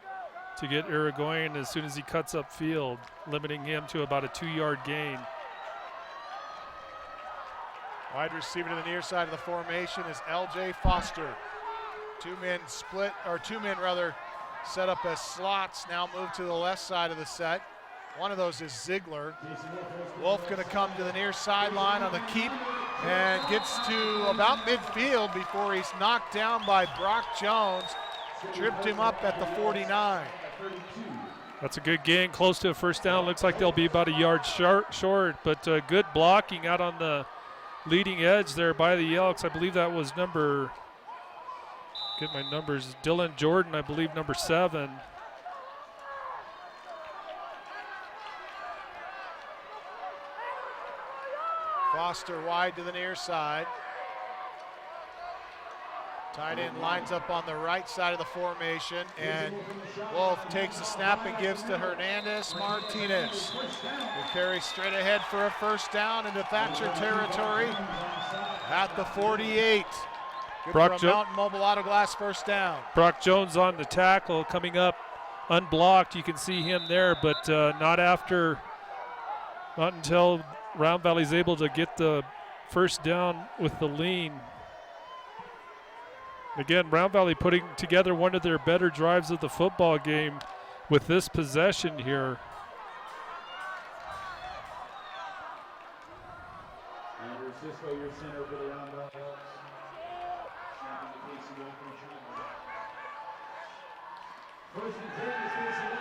S7: to get Irigoyen as soon as he cuts up field, limiting him to about a 2-yard gain.
S1: Wide receiver to the near side of the formation is LJ Foster. Two men set up as slots, now move to the left side of the set. One of those is Ziegler. Wolf gonna come to the near sideline on the keep and gets to about midfield before he's knocked down by Brock Jones. Tripped him up at the 49.
S7: That's a good gain, close to a first down. Looks like they'll be about a yard short, but good blocking out on the leading edge there by the Elks. I believe that was get my numbers, Dylan Jordan, I believe number 7.
S1: Foster wide to the near side. Tight end lines up on the right side of the formation, and Wolf takes the snap and gives to Hernandez Martinez, who carries straight ahead for a first down into Thatcher territory at the 48. Good for a Mountain Mobile Auto Glass first down.
S7: Brock Jones on the tackle, coming up unblocked. You can see him there, but not until Round Valley's able to get the first down with the lean. Again, Round Valley putting together one of their better drives of the football game with this possession here.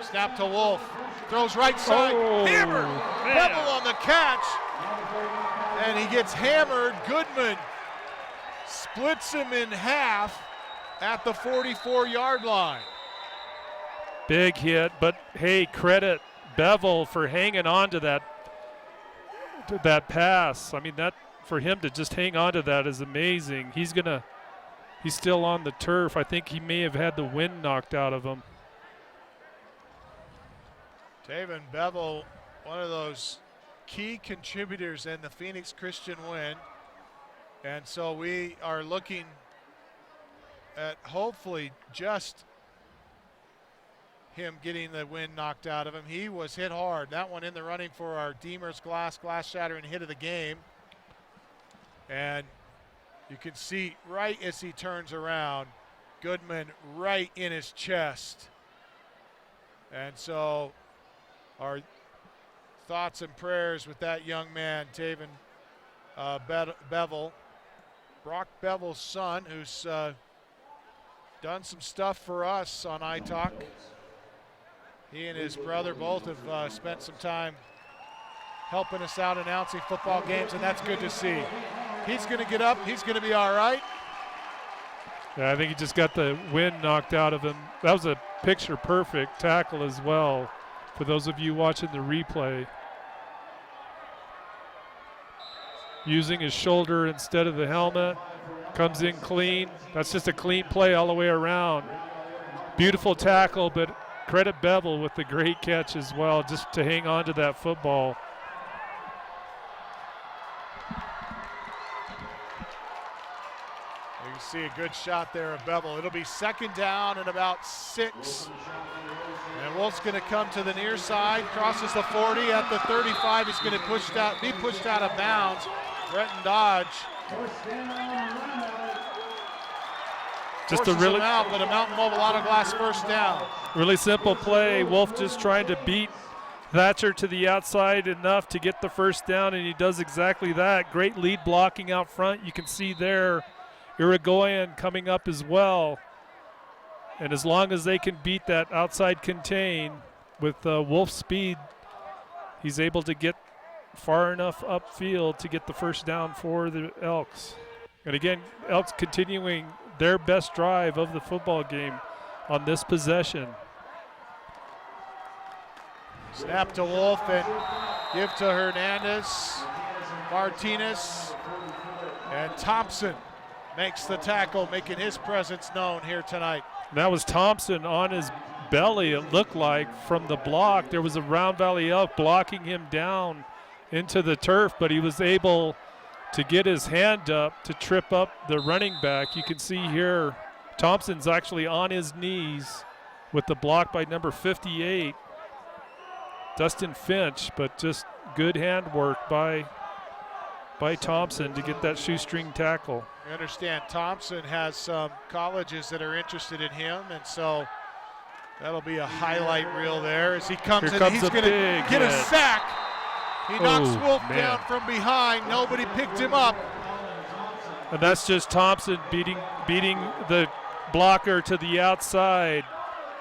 S1: Snap to Wolf. Throws right side. Hammered. Bevel on the catch. And he gets hammered. Goodman splits him in half at the 44-yard line.
S7: Big hit, but hey, credit Bevel for hanging on to that pass. I mean, that for him to just hang on to that is amazing. He's still on the turf. I think he may have had the wind knocked out of him.
S1: Taven Bevel, one of those key contributors in the Phoenix Christian win. And so we are looking at hopefully just him getting the wind knocked out of him. He was hit hard. That one in the running for our Deemers glass shattering hit of the game. And you can see right as he turns around, Goodman right in his chest. And so our thoughts and prayers with that young man, Taven Bevel. Brock Bevel's son, who's done some stuff for us on iTalk. He and his brother both have spent some time helping us out announcing football games, and that's good to see. He's going to get up. He's going to be all right.
S7: Yeah, I think he just got the wind knocked out of him. That was a picture-perfect tackle as well for those of you watching the replay. Using his shoulder instead of the helmet. Comes in clean. That's just a clean play all the way around. Beautiful tackle, but credit Bevel with the great catch as well, just to hang on to that football.
S1: You can see a good shot there of Bevel. It'll be second down and about 6. And Wolf's going to come to the near side, crosses the 40 at the 35. He's going to be pushed out of bounds. Bretton Dodge.
S7: Just a really
S1: out, but a Mountain Mobile Auto Glass first down.
S7: Really simple play. Wolf just trying to beat Thatcher to the outside enough to get the first down, and he does exactly that. Great lead blocking out front. You can see there Irigoyen coming up as well. And as long as they can beat that outside contain with Wolf's speed, he's able to get far enough upfield to get the first down for the Elks. And again, Elks continuing their best drive of the football game on this possession.
S1: Snap to Wolf and give to Hernandez, Martinez, and Thompson makes the tackle, making his presence known here tonight.
S7: That was Thompson on his belly, it looked like, from the block. There was a Round Valley Elk blocking him down into the turf, but he was able to get his hand up to trip up the running back. You can see here Thompson's actually on his knees with the block by number 58, Dustin Finch, but just good handwork by Thompson to get that shoestring tackle.
S1: I understand Thompson has some colleges that are interested in him, and so that'll be a highlight reel there as he comes in. He's going to get a sack. He knocks Wolf down from behind. Nobody picked him up.
S7: And that's just Thompson beating the blocker to the outside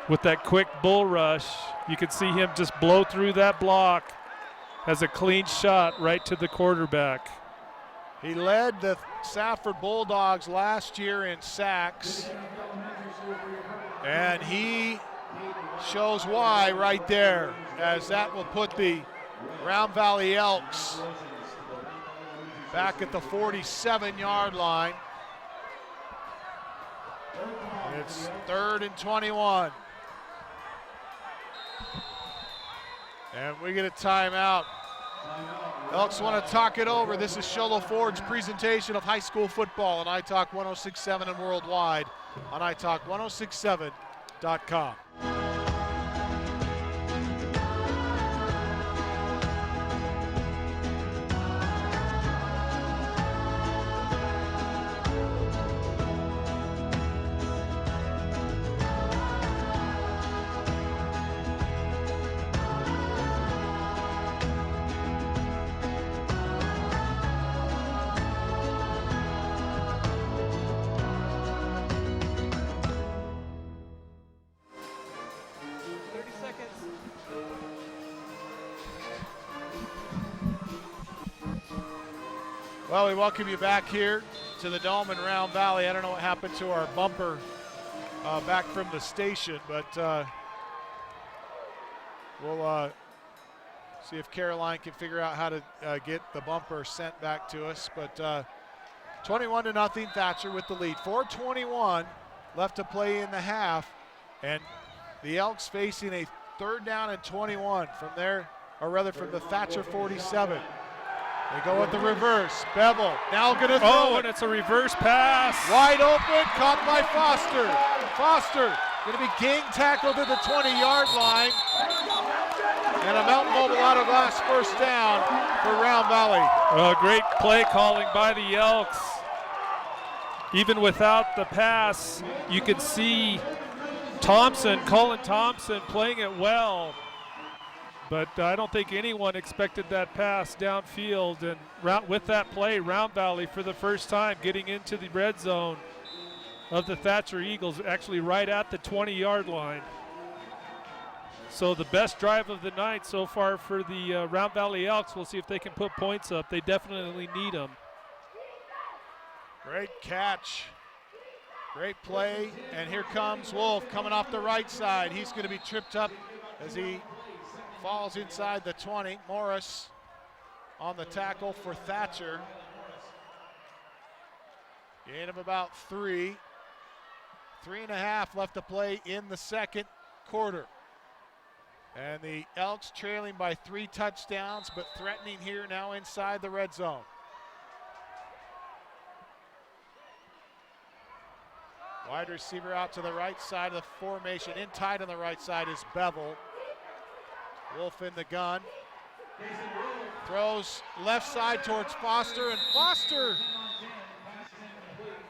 S7: with that quick bull rush. You can see him just blow through that block as a clean shot right to the quarterback.
S1: He led the Safford Bulldogs last year in sacks, and he shows why right there, as that will put the Round Valley Elks back at the 47-yard line. It's 3rd and 21. And we get a timeout. Elks want to talk it over. This is Sholo Ford's presentation of high school football on iTalk 106.7 and worldwide on iTalk1067.com. Well, we welcome you back here to the Dome in Round Valley. I don't know what happened to our bumper back from the station, but we'll see if Caroline can figure out how to get the bumper sent back to us. But 21-0 Thatcher with the lead. 4:21 left to play in the half, and the Elks facing a 3rd down and 21 from there, or rather from the Thatcher 47. They go with the reverse. Bevel now going to throw
S7: Oh,
S1: it.
S7: and it's a reverse pass.
S1: Wide open, caught by Foster. Foster going to be gang tackled at the 20-yard line. And a Mountain Mobile out of last first down for Round Valley.
S7: Great play calling by the Elks. Even without the pass, you could see Colin Thompson playing it well. But I don't think anyone expected that pass downfield. And with that play, Round Valley for the first time getting into the red zone of the Thatcher Eagles, actually right at the 20-yard line. So the best drive of the night so far for the Round Valley Elks. We'll see if they can put points up. They definitely need them.
S1: Great catch. Great play. And here comes Wolf coming off the right side. He's going to be tripped up as he falls inside the 20. Morris on the tackle for Thatcher. Gain of about 3. 3.5 left to play in the second quarter. And the Elks trailing by 3 touchdowns, but threatening here now inside the red zone. Wide receiver out to the right side of the formation. In tight on the right side is Bevel. Wolf in the gun. Throws left side towards Foster, and Foster,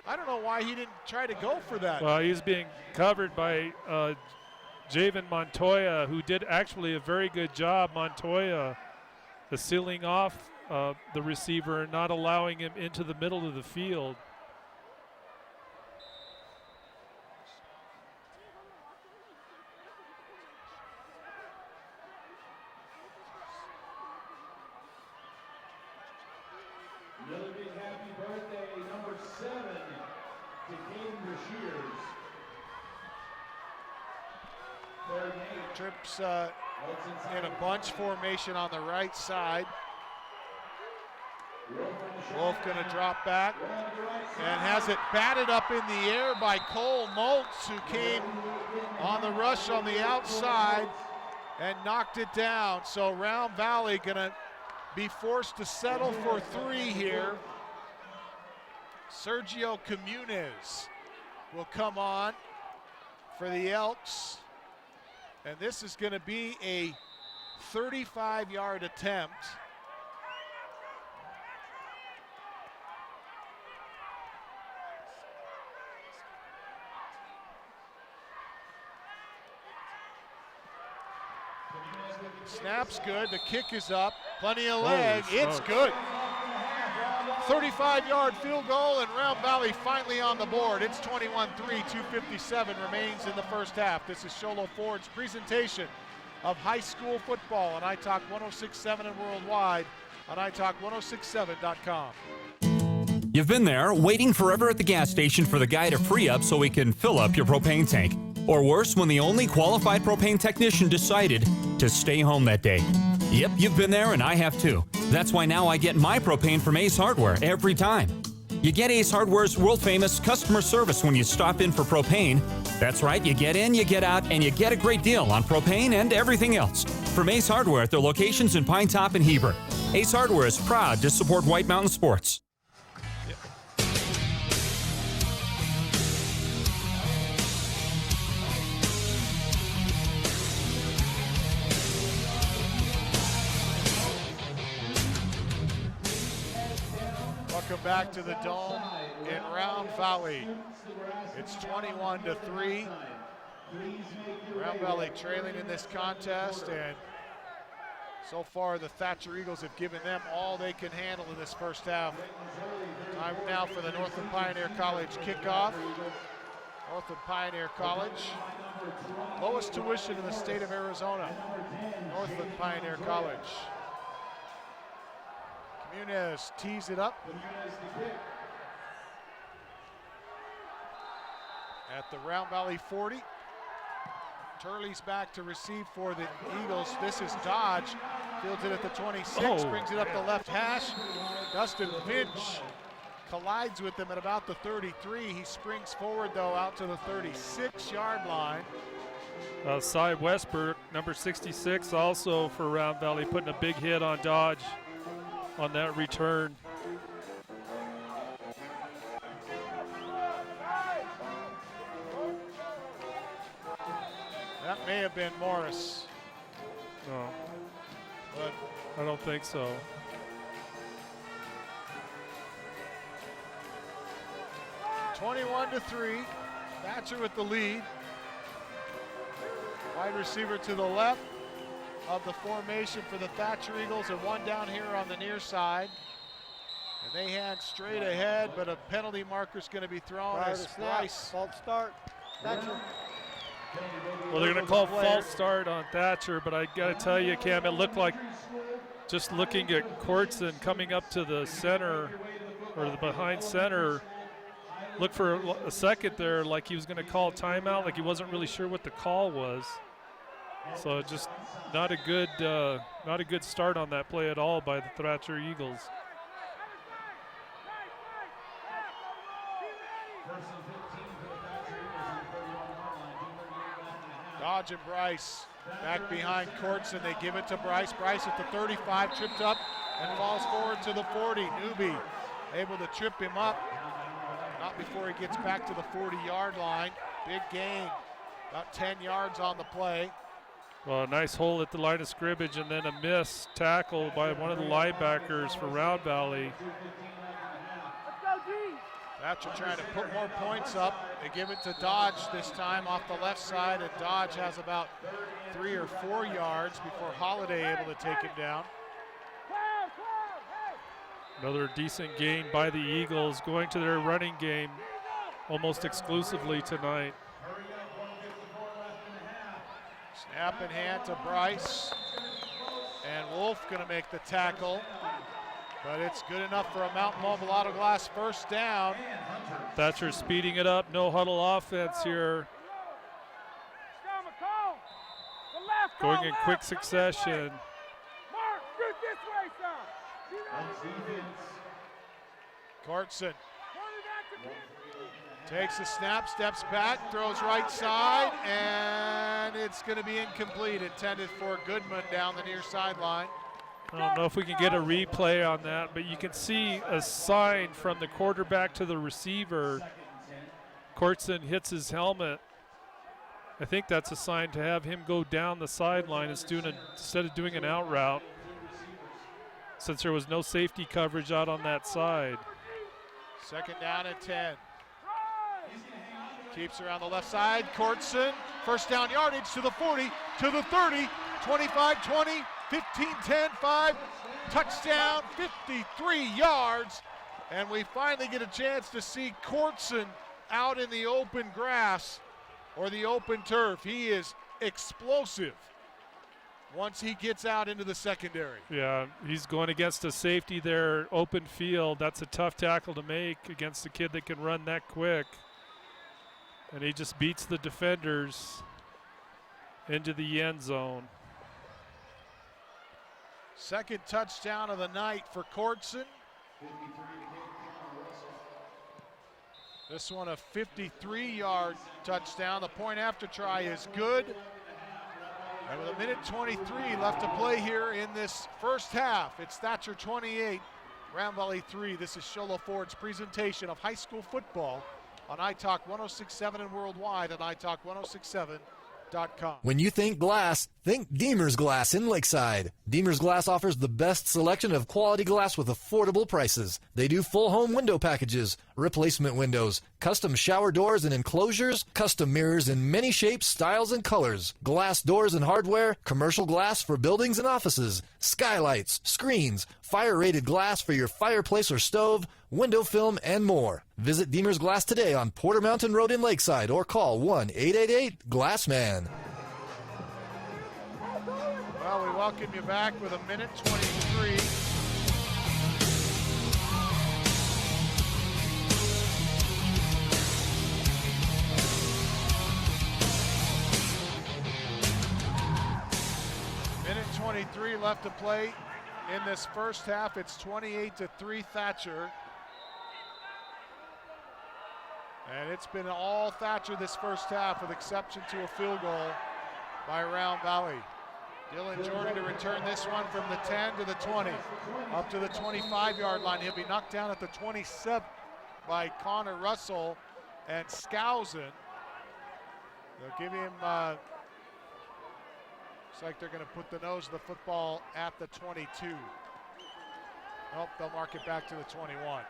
S1: I don't know why he didn't try to go for that.
S7: Well, he's being covered by Javen Montoya, who did actually a very good job. Montoya sealing off the receiver and not allowing him into the middle of the field.
S2: Another big happy birthday, number 7, to Caden Shears.
S1: Trips in a bunch formation on the right side. Wolf going to drop back and has it batted up in the air by Cole Moltz, who came on the rush on the outside and knocked it down. So Round Valley going to be forced to settle for 3 here. Sergio Comunes will come on for the Elks. And this is going to be a 35-yard attempt. Snap's good, the kick is up, plenty of leg, it's good. 35-yard field goal, and Round Valley finally on the board. It's 21-3, 2:57 remains in the first half. This is Sholo Ford's presentation of high school football on iTalk 106.7 and worldwide on iTalk1067.com.
S11: You've been there, waiting forever at the gas station for the guy to free up so he can fill up your propane tank. Or worse, when the only qualified propane technician decided to stay home that day. Yep, you've been there and I have too. That's why now I get my propane from Ace Hardware every time. You get Ace Hardware's world-famous customer service when you stop in for propane. That's right, you get in, you get out, and you get a great deal on propane and everything else. From Ace Hardware at their locations in Pine Top and Heber. Ace Hardware is proud to support White Mountain Sports.
S1: Welcome back to the Dome in Round Valley. It's 21-3. Round Valley trailing in this contest, and so far the Thatcher Eagles have given them all they can handle in this first half. Time now for the Northland Pioneer College kickoff. Northland Pioneer College, lowest tuition in the state of Arizona. Northland Pioneer College. Munez tees it up. At the Round Valley 40. Turley's back to receive for the Eagles. This is Dodge. Fields it at the 26, brings it up the left hash. Dustin Finch collides with him at about the 33. He springs forward, though, out to the 36-yard line.
S7: Cy Westbrook, number 66, also for Round Valley, putting a big hit on Dodge on that return.
S1: That may have been Morris.
S7: No,
S1: but
S7: I don't think so.
S1: (21-3). Thatcher with the lead. Wide receiver to the left of the formation for the Thatcher Eagles, and one down here on the near side. And they hand straight ahead, but a penalty marker is going to be thrown as Bryce.
S6: False start. Thatcher.
S7: Well, they're going to call false start on Thatcher, but I got to tell you, Cam, it looked like, just looking at Courtson coming up to the center, or the behind center, looked for a second there like he was going to call timeout, like he wasn't really sure what the call was. So just not a good start on that play at all by the Thatcher Eagles.
S1: Dodge and Bryce back behind Courtson. They give it to Bryce. Bryce at the 35, tripped up and falls forward to the 40. Newby able to trip him up. Not before he gets back to the 40-yard line. Big gain, about 10 yards on the play.
S7: Well, a nice hole at the line of scrimmage, and then a missed tackle by one of the linebackers for Round Valley.
S1: Thatcher trying to put more points up. They give it to Dodge this time off the left side, and Dodge has about 3 or 4 yards before Holiday able to take him down.
S7: Another decent gain by the Eagles, going to their running game almost exclusively tonight.
S1: Snap in hand to Bryce, and Wolf going to make the tackle, but it's good enough for a Mountain Mobile Auto Glass first down.
S7: Thatcher speeding it up, no huddle offense here. Going in quick succession.
S1: Courtson takes a snap, steps back, throws right side, and it's going to be incomplete. Intended for Goodman down the near sideline.
S7: I don't know if we can get a replay on that, but you can see a sign from the quarterback to the receiver. Courtson hits his helmet. I think that's a sign to have him go down the sideline instead of doing an out route, since there was no safety coverage out on that side.
S1: Second down and 10. Keeps around the left side. Courtson, first down yardage to the 40, to the 30, 25, 20, 15, 10, 5, touchdown, 53 yards. And we finally get a chance to see Courtson out in the open grass or the open turf. He is explosive once he gets out into the secondary.
S7: Yeah, he's going against a safety there, open field. That's a tough tackle to make against a kid that can run that quick. And he just beats the defenders into the end zone.
S1: Second touchdown of the night for Courtson. This one a 53-yard touchdown. The point after try is good. And with a minute 23 left to play here in this first half, it's Thatcher 28, Round Valley 3. This is Sholo Ford's presentation of high school football on iTalk 106.7 and worldwide at iTalk1067.com.
S3: When you think glass, think Deemer's Glass in Lakeside. Deemer's Glass offers the best selection of quality glass with affordable prices. They do full home window packages, replacement windows, custom shower doors and enclosures, custom mirrors in many shapes, styles, and colors, glass doors and hardware, commercial glass for buildings and offices, skylights, screens, fire-rated glass for your fireplace or stove, window film, and more. Visit Deemer's Glass today on Porter Mountain Road in Lakeside or call 1-888-GLASSMAN.
S1: Well, we welcome you back with a minute 23 2:23 left to play in this first half. It's 28-3 Thatcher. And it's been all Thatcher this first half, with exception to a field goal by Round Valley. Dylan Jordan to return this one from the 10 to the 20, up to the 25-yard line. He'll be knocked down at the 27 by Connor Russell and Skousen. They'll give him, looks like they're going to put the nose of the football at the 22. Nope, they'll mark it back to the 21.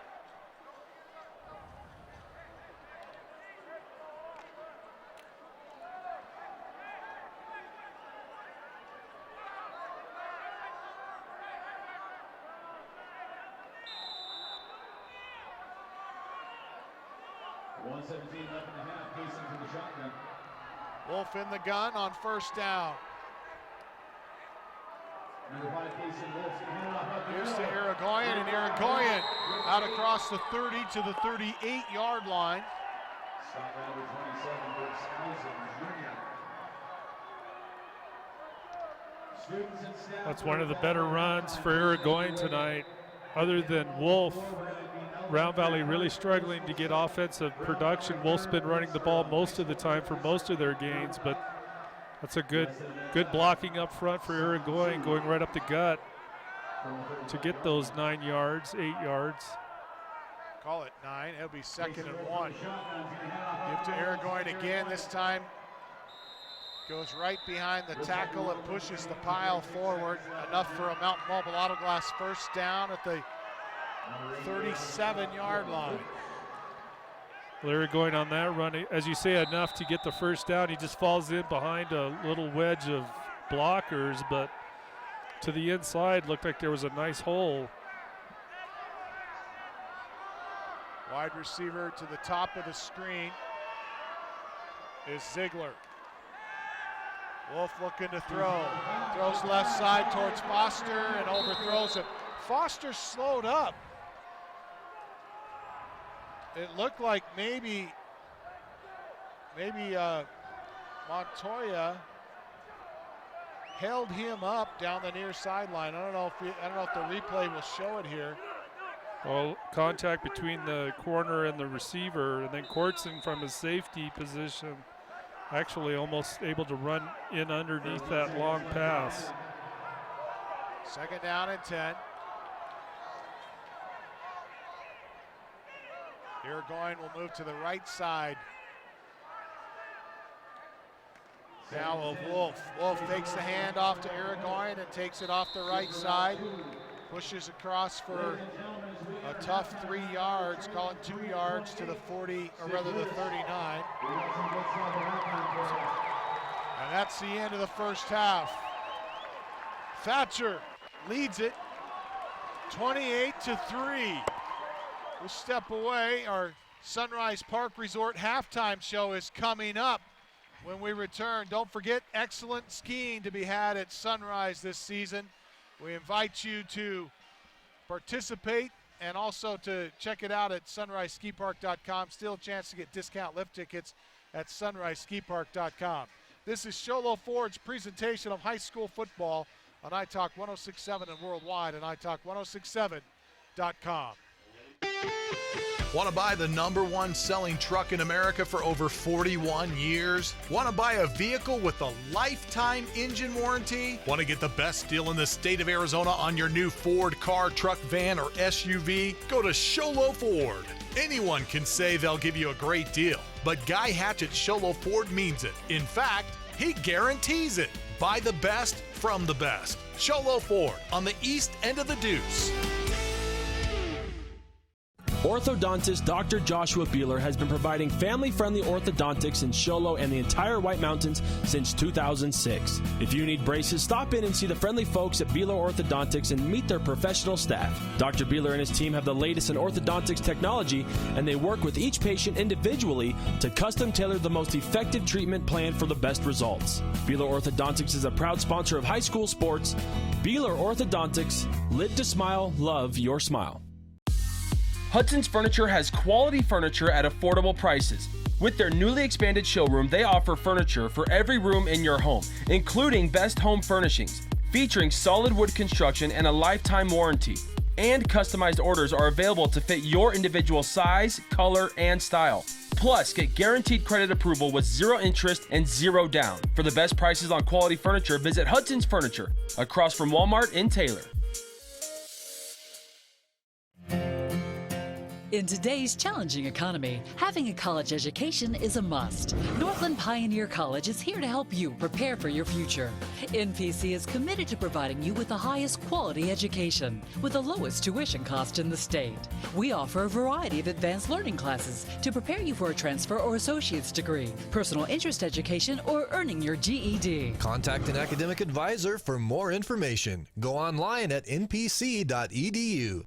S1: Wolf in the gun on first down. Here's to Irigoyen, and Irigoyen out across the 30 to the 38-yard line.
S7: That's one of the better runs for Irigoyen tonight. Other than Wolf, Round Valley really struggling to get offensive production. Wolf's been running the ball most of the time for most of their gains, but that's a good blocking up front for Irigoyen, going right up the gut to get those 9 yards, 8 yards.
S1: Call it 9. It'll be 2nd and 1. Give to Irigoyen again. This time goes right behind the tackle and pushes the pile forward. Enough for a Mountain Mobile Auto Glass first down at the 37-yard line.
S7: Larry going on that run, as you say, enough to get the first down. He just falls in behind a little wedge of blockers, but to the inside looked like there was a nice hole.
S1: Wide receiver to the top of the screen is Ziegler. Wolf looking to throw. Throws left side towards Foster and overthrows it. Foster slowed up. It looked like maybe Montoya held him up down the near sideline. I don't know if the replay will show it here.
S7: Well, contact between the corner and the receiver, and then Kortson from his safety position actually almost able to run in underneath that long pass.
S1: 2nd down and 10. Irigoyen will move to the right side. Now of Wolf. Wolf takes the hand off to Irigoyen and takes it off the right side. Pushes across for a tough 3 yards, call it 2 yards to the 40, or rather the 39. And that's the end of the first half. Thatcher leads it 28-3. We'll step away. Our Sunrise Park Resort halftime show is coming up when we return. Don't forget, excellent skiing to be had at Sunrise this season. We invite you to participate and also to check it out at sunriseskipark.com. Still a chance to get discount lift tickets at sunriseskipark.com. This is Sholo Ford's presentation of high school football on iTalk 106.7 and worldwide at iTalk1067.com.
S4: Want to buy the #1 selling truck in America for over 41 years? Want to buy a vehicle with a lifetime engine warranty? Want to get the best deal in the state of Arizona on your new Ford car, truck, van, or SUV? Go to Sholo Ford. Anyone can say they'll give you a great deal, but Guy Hatch at Sholo Ford means it. In fact, he guarantees it. Buy the best from the best. Sholo Ford on the east end of the Deuce.
S5: Orthodontist Dr. Joshua Beeler has been providing family-friendly orthodontics in Show Low and the entire White Mountains since 2006. If you need braces, stop in and see the friendly folks at Beeler Orthodontics and meet their professional staff. Dr. Beeler and his team have the latest in orthodontics technology, and they work with each patient individually to custom tailor the most effective treatment plan for the best results. Beeler Orthodontics is a proud sponsor of high school sports. Beeler Orthodontics, lit to smile, love your smile.
S9: Hudson's Furniture has quality furniture at affordable prices. With their newly expanded showroom, they offer furniture for every room in your home, including best home furnishings, featuring solid wood construction and a lifetime warranty. And customized orders are available to fit your individual size, color, and style. Plus, get guaranteed credit approval with 0 interest and 0 down. For the best prices on quality furniture, visit Hudson's Furniture, across from Walmart in Taylor.
S10: In today's challenging economy, having a college education is a must. Northland Pioneer College is here to help you prepare for your future. NPC is committed to providing you with the highest quality education with the lowest tuition cost in the state. We offer a variety of advanced learning classes to prepare you for a transfer or associate's degree, personal interest education, or earning your GED.
S3: Contact an academic advisor for more information. Go online at npc.edu.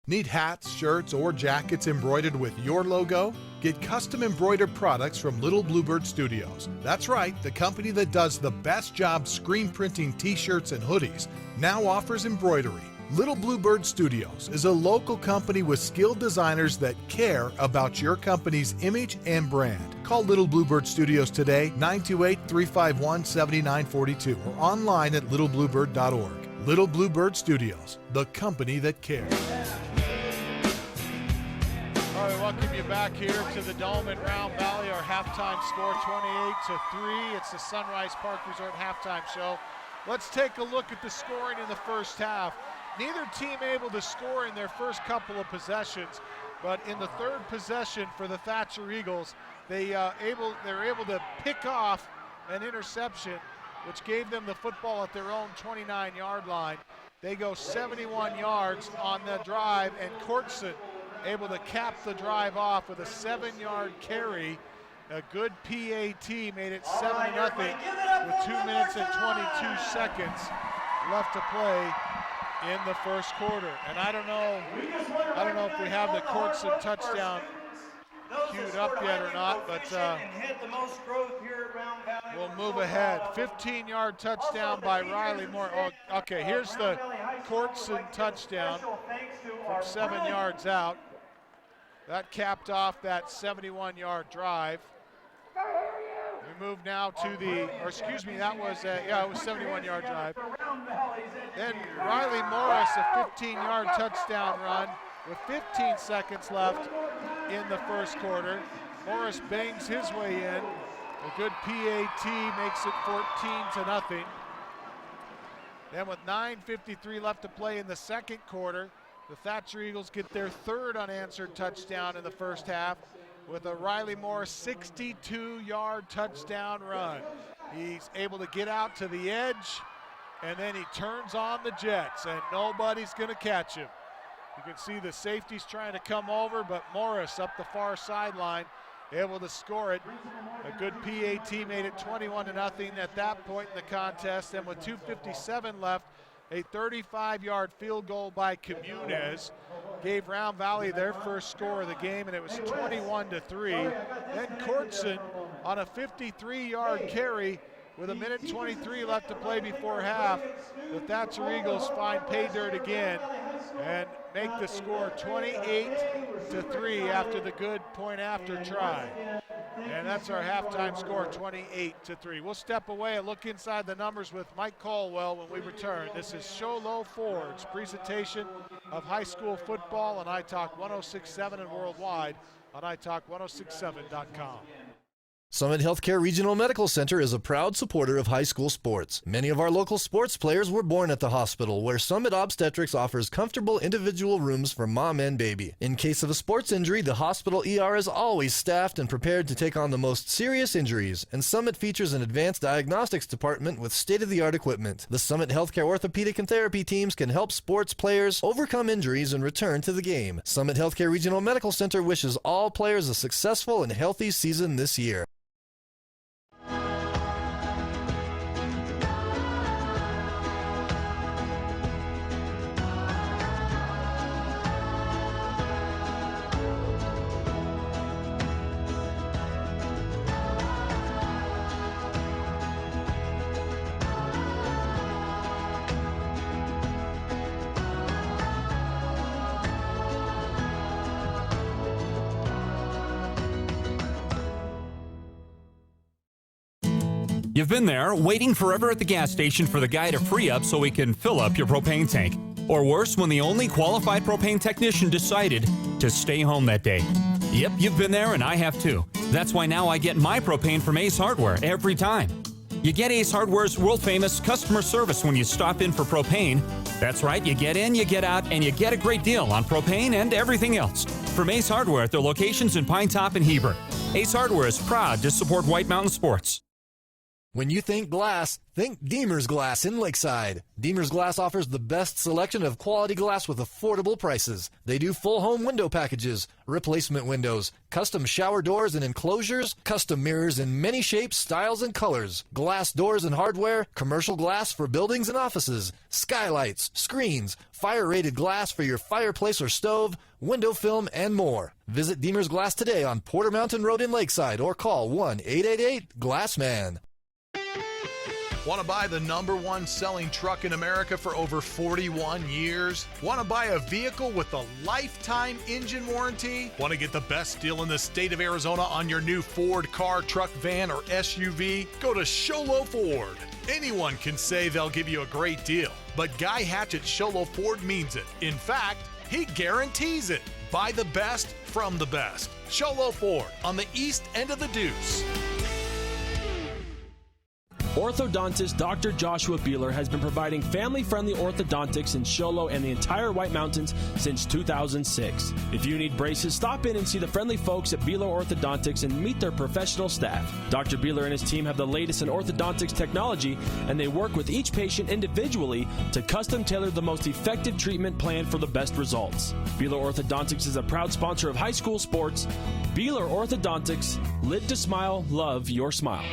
S4: Need hats, shirts, or jackets embroidered with your logo? Get custom embroidered products from Little Bluebird Studios. That's right, the company that does the best job screen printing t-shirts and hoodies now offers embroidery. Little Bluebird Studios is a local company with skilled designers that care about your company's image and brand. Call Little Bluebird Studios today, 928-351-7942, or online at littlebluebird.org. Little Bluebird Studios, the company that cares.
S1: All right, welcome you back here to the Dome in Round Valley. Our halftime score 28-3. It's the Sunrise Park Resort halftime show. Let's take a look at the scoring in the first half. Neither team able to score in their first couple of possessions, but in the third possession for the Thatcher Eagles, they're able to pick off an interception, which gave them the football at their own 29-yard line. They go 71 yards on the drive, and Courtson able to cap the drive off with a 7-yard carry. A good PAT made it 7-0 with 2 minutes and 22 seconds left to play in the first quarter. And I don't know if we have the Courtson touchdown queued up yet or not, but we'll move ahead. 15-yard touchdown by Riley Moore. Oh, okay, here's the Courtson touchdown from 7 yards out. That capped off that 71-yard drive. We move now to it was a 71-yard drive. Then Riley Morris, a 15-yard touchdown run with 15 seconds left in the first quarter. Morris bangs his way in. A good PAT makes it 14-0. Then with 9:53 left to play in the second quarter, the Thatcher Eagles get their third unanswered touchdown in the first half with a Riley Moore 62-yard touchdown run. He's able to get out to the edge, and then he turns on the jets, and nobody's going to catch him. You can see the safeties trying to come over, but Morris up the far sideline, able to score it. A good PAT made it 21-0 at that point in the contest, and with 2:57 left, a 35-yard field goal by Comunes gave Round Valley their first score of the game, and it was 21-3. Then Courtson on a 53-yard carry with 1:23 left to play before half. The Thatcher Eagles find pay dirt again and make the score 28-3 after the good point after try. And that's our halftime score, 28-3. We'll step away and look inside the numbers with Mike Caldwell when we return. This is Sholo Ford's presentation of high school football on iTalk 106.7 and worldwide on iTalk1067.com.
S3: Summit Healthcare Regional Medical Center is a proud supporter of high school sports. Many of our local sports players were born at the hospital, where Summit Obstetrics offers comfortable individual rooms for mom and baby. In case of a sports injury, the hospital ER is always staffed and prepared to take on the most serious injuries, and Summit features an advanced diagnostics department with state-of-the-art equipment. The Summit Healthcare orthopedic and therapy teams can help sports players overcome injuries and return to the game. Summit Healthcare Regional Medical Center wishes all players a successful and healthy season this year.
S11: You've been there, waiting forever at the gas station for the guy to free up so he can fill up your propane tank. Or worse, when the only qualified propane technician decided to stay home that day. Yep, you've been there and I have too. That's why now I get my propane from Ace Hardware every time. You get Ace Hardware's world-famous customer service when you stop in for propane. That's right, you get in, you get out, and you get a great deal on propane and everything else. From Ace Hardware at their locations in Pine Top and Heber. Ace Hardware is proud to support White Mountain Sports.
S3: When you think glass, think Deemer's Glass in Lakeside. Deemer's Glass offers the best selection of quality glass with affordable prices. They do full home window packages, replacement windows, custom shower doors and enclosures, custom mirrors in many shapes, styles, and colors, glass doors and hardware, commercial glass for buildings and offices, skylights, screens, fire-rated glass for your fireplace or stove, window film, and more. Visit Deemer's Glass today on Porter Mountain Road in Lakeside or call 1-888-GLASSMAN.
S4: Want to buy the #1 selling truck in America for over 41 years? Want to buy a vehicle with a lifetime engine warranty? Want to get the best deal in the state of Arizona on your new Ford car, truck, van, or SUV? Go to Sholo Ford. Anyone can say they'll give you a great deal, but Guy Hatch at Sholo Ford means it. In fact, he guarantees it. Buy the best from the best. Sholo Ford on the east end of the Deuce.
S5: Orthodontist Dr. Joshua Beeler has been providing family-friendly orthodontics in Show Low and the entire White Mountains since 2006. If you need braces, stop in and see the friendly folks at Beeler Orthodontics and meet their professional staff. Dr. Beeler and his team have the latest in orthodontics technology, and they work with each patient individually to custom tailor the most effective treatment plan for the best results. Beeler Orthodontics is a proud sponsor of high school sports. Beeler Orthodontics, live to smile, love your smile.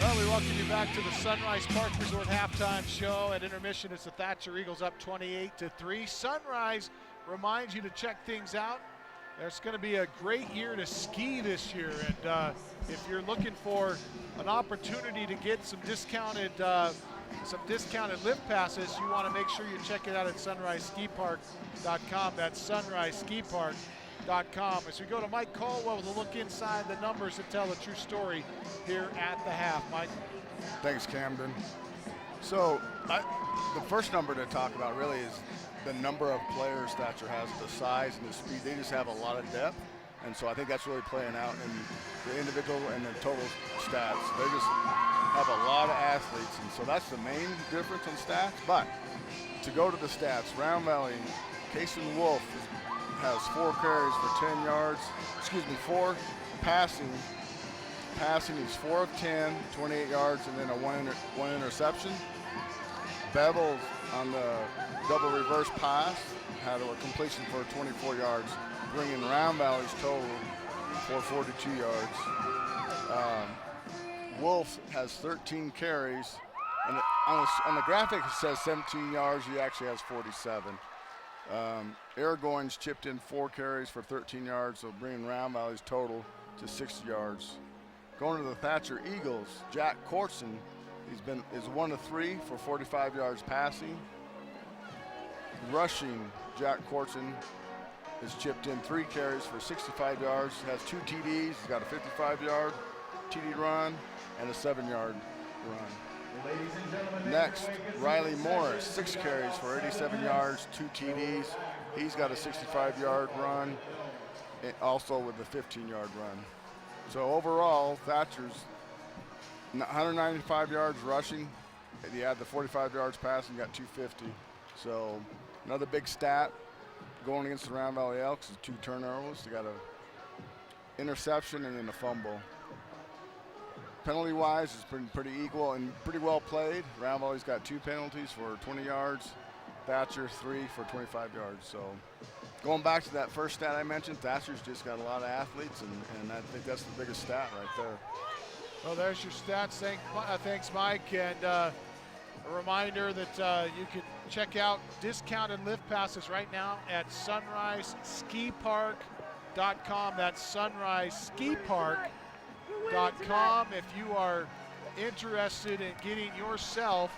S1: Well, we welcome you back to the Sunrise Park Resort halftime show. At intermission, it's the Thatcher Eagles up 28-3. Sunrise reminds you to check things out. There's going to be a great year to ski this year, and if you're looking for an opportunity to get some discounted lift passes, you want to make sure you check it out at sunriseskipark.com. That's sunriseskipark.com. As we go to Mike Caldwell with a look inside the numbers that tell a true story here at the half. Mike.
S12: Thanks, Camden. So the first number to talk about really is the number of players Thatcher has, the size and the speed. They just have a lot of depth, and so I think that's really playing out in the individual and the total stats. They just have a lot of athletes, and so that's the main difference in stats. But to go to the stats, Round Valley, Kason Woolf has 4 carries for 10 yards. 4 passing. He's 4 of 10, 28 yards, and then one interception. Bevel on the double reverse pass had a completion for 24 yards, bringing Round Valley's total for 42 yards. Wolf has 13 carries, and on the graphic it says 17 yards. He actually has 47. Aragorn's chipped in 4 carries for 13 yards, so bringing Round Valley's total to 60 yards. Going to the Thatcher Eagles, Jack Corson is 1 of 3 for 45 yards passing. Rushing, Jack Corson has chipped in 3 carries for 65 yards, has 2 TDs, he's got a 55-yard TD run and a 7-yard run. Next, Riley Morris, 6 carries for 87 yards, 2 TDs. He's got a 65-yard run, also with a 15-yard run. So overall, Thatcher's 195 yards rushing. He had the 45 yards passing, got 250. So another big stat going against the Round Valley Elks is 2 turnovers. They got an interception and then a fumble. Penalty-wise, it's been pretty equal and pretty well played. Round Valley's got 2 penalties for 20 yards. Thatcher 3 for 25 yards. So going back to that first stat I mentioned, Thatcher's just got a lot of athletes, and I think that's the biggest stat right there.
S1: Well, there's your stats. Thanks, Mike. And a reminder that you can check out discounted lift passes right now at sunriseskipark.com. That's sunriseskipark.com. If you are interested in getting yourself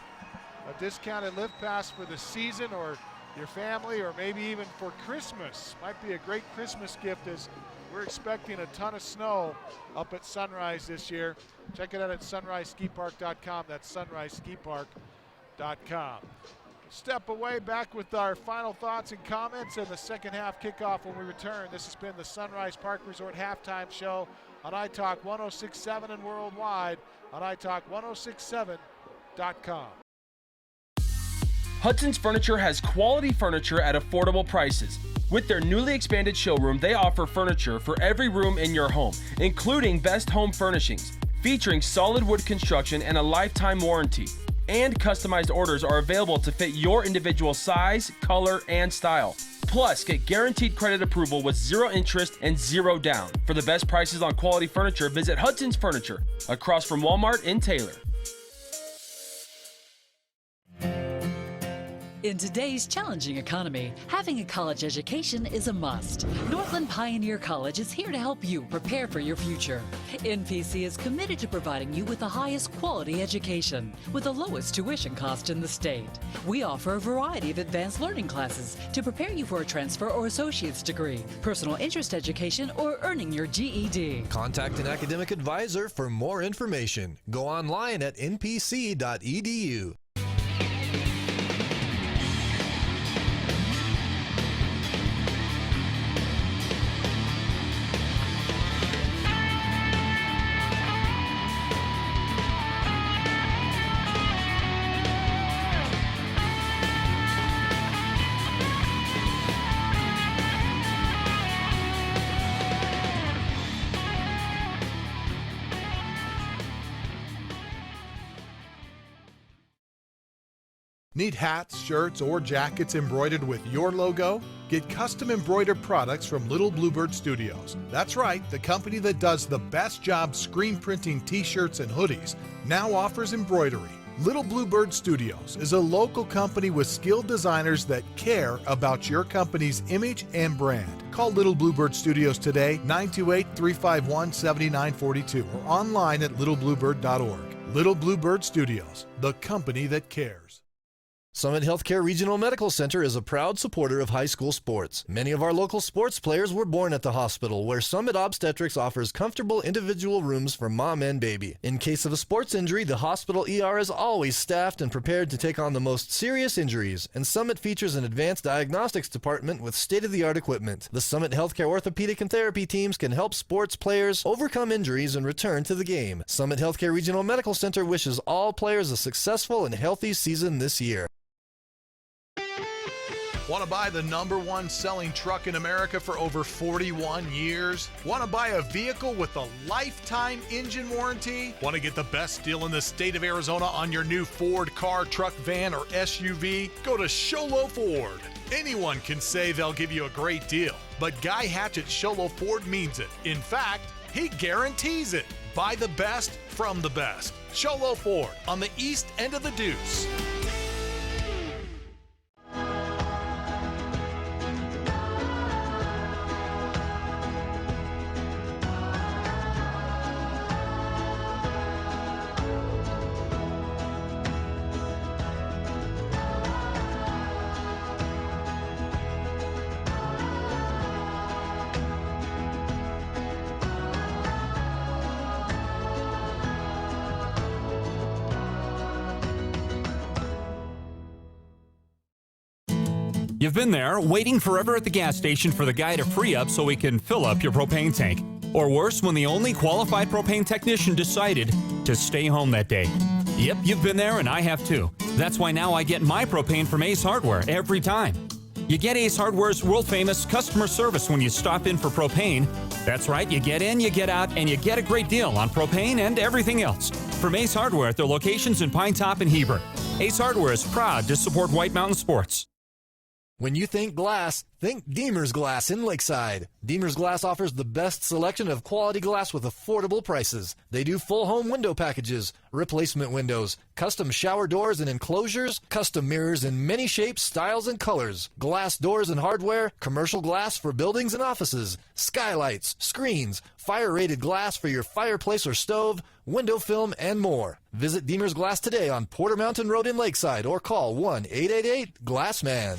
S1: a discounted lift pass for the season, or your family, or maybe even for Christmas. Might be a great Christmas gift, as we're expecting a ton of snow up at Sunrise this year. Check it out at sunriseskipark.com. That's sunriseskipark.com. Step away, back with our final thoughts and comments in the second half kickoff when we return. This has been the Sunrise Park Resort Halftime Show on iTalk 106.7 and worldwide on iTalk1067.com.
S9: Hudson's Furniture has quality furniture at affordable prices. With their newly expanded showroom, they offer furniture for every room in your home, including best home furnishings, featuring solid wood construction and a lifetime warranty. And customized orders are available to fit your individual size, color, and style. Plus, get guaranteed credit approval with 0 interest and 0 down. For the best prices on quality furniture, visit Hudson's Furniture, across from Walmart in Taylor.
S10: In today's challenging economy, having a college education is a must. Northland Pioneer College is here to help you prepare for your future. NPC is committed to providing you with the highest quality education with the lowest tuition cost in the state. We offer a variety of advanced learning classes to prepare you for a transfer or associate's degree, personal interest education, or earning your GED.
S3: Contact an academic advisor for more information. Go online at npc.edu.
S4: Need hats, shirts, or jackets embroidered with your logo? Get custom embroidered products from Little Bluebird Studios. That's right, the company that does the best job screen printing t-shirts and hoodies now offers embroidery. Little Bluebird Studios is a local company with skilled designers that care about your company's image and brand. Call Little Bluebird Studios today, 928-351-7942, or online at littlebluebird.org. Little Bluebird Studios, the company that cares.
S3: Summit Healthcare Regional Medical Center is a proud supporter of high school sports. Many of our local sports players were born at the hospital, where Summit Obstetrics offers comfortable individual rooms for mom and baby. In case of a sports injury, the hospital ER is always staffed and prepared to take on the most serious injuries, and Summit features an advanced diagnostics department with state-of-the-art equipment. The Summit Healthcare orthopedic and therapy teams can help sports players overcome injuries and return to the game. Summit Healthcare Regional Medical Center wishes all players a successful and healthy season this year.
S4: Want to buy the #1 selling truck in America for over 41 years? Want to buy a vehicle with a lifetime engine warranty? Want to get the best deal in the state of Arizona on your new Ford car, truck, van, or SUV? Go to Sholo Ford. Anyone can say they'll give you a great deal, but Guy Hatch at Sholo Ford means it. In fact, he guarantees it. Buy the best from the best. Sholo Ford on the east end of the Deuce.
S11: You've been there, waiting forever at the gas station for the guy to free up so he can fill up your propane tank. Or worse, when the only qualified propane technician decided to stay home that day. Yep, you've been there, and I have too. That's why now I get my propane from Ace Hardware every time. You get Ace Hardware's world-famous customer service when you stop in for propane. That's right, you get in, you get out, and you get a great deal on propane and everything else. From Ace Hardware at their locations in Pine Top and Heber. Ace Hardware is proud to support White Mountain Sports.
S3: When you think glass, think Deemer's Glass in Lakeside. Deemer's Glass offers the best selection of quality glass with affordable prices. They do full home window packages, replacement windows, custom shower doors and enclosures, custom mirrors in many shapes, styles, and colors, glass doors and hardware, commercial glass for buildings and offices, skylights, screens, fire-rated glass for your fireplace or stove, window film, and more. Visit Deemer's Glass today on Porter Mountain Road in Lakeside or call 1-888-GLASSMAN.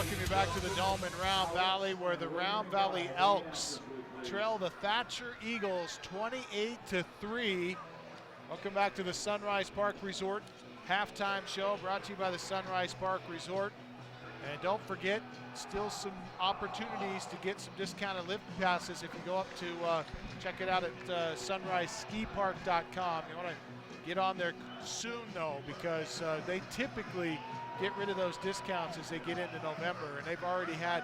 S1: welcome you back to the Dome in Round Valley, where the Round Valley Elks trail the Thatcher Eagles 28-3. Welcome back to the Sunrise Park Resort halftime show, brought to you by the Sunrise Park Resort. And don't forget, still some opportunities to get some discounted lift passes if you go up to check it out at sunriseskipark.com. You want to get on there soon, though, because they typically get rid of those discounts as they get into November, and they've already had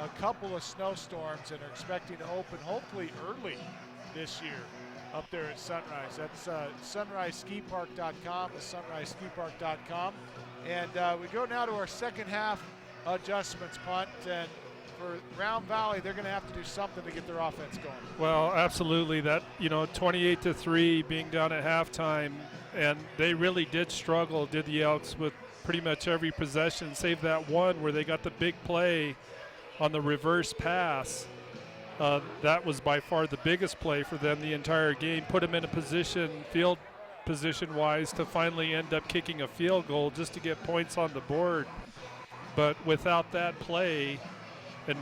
S1: a couple of snowstorms and are expecting to open hopefully early this year up there at Sunrise. That's sunriseskipark.com, sunriseskipark.com. And we go now to our second half adjustments, Punt, and for Round Valley, they're going to have to do something to get their offense going.
S7: Well, absolutely. That, 28-3 being down at halftime, and they really did struggle, did the Elks, with pretty much every possession, save that one where they got the big play on the reverse pass. That was by far the biggest play for them the entire game. Put them in a position, field position-wise, to finally end up kicking a field goal just to get points on the board. But without that play and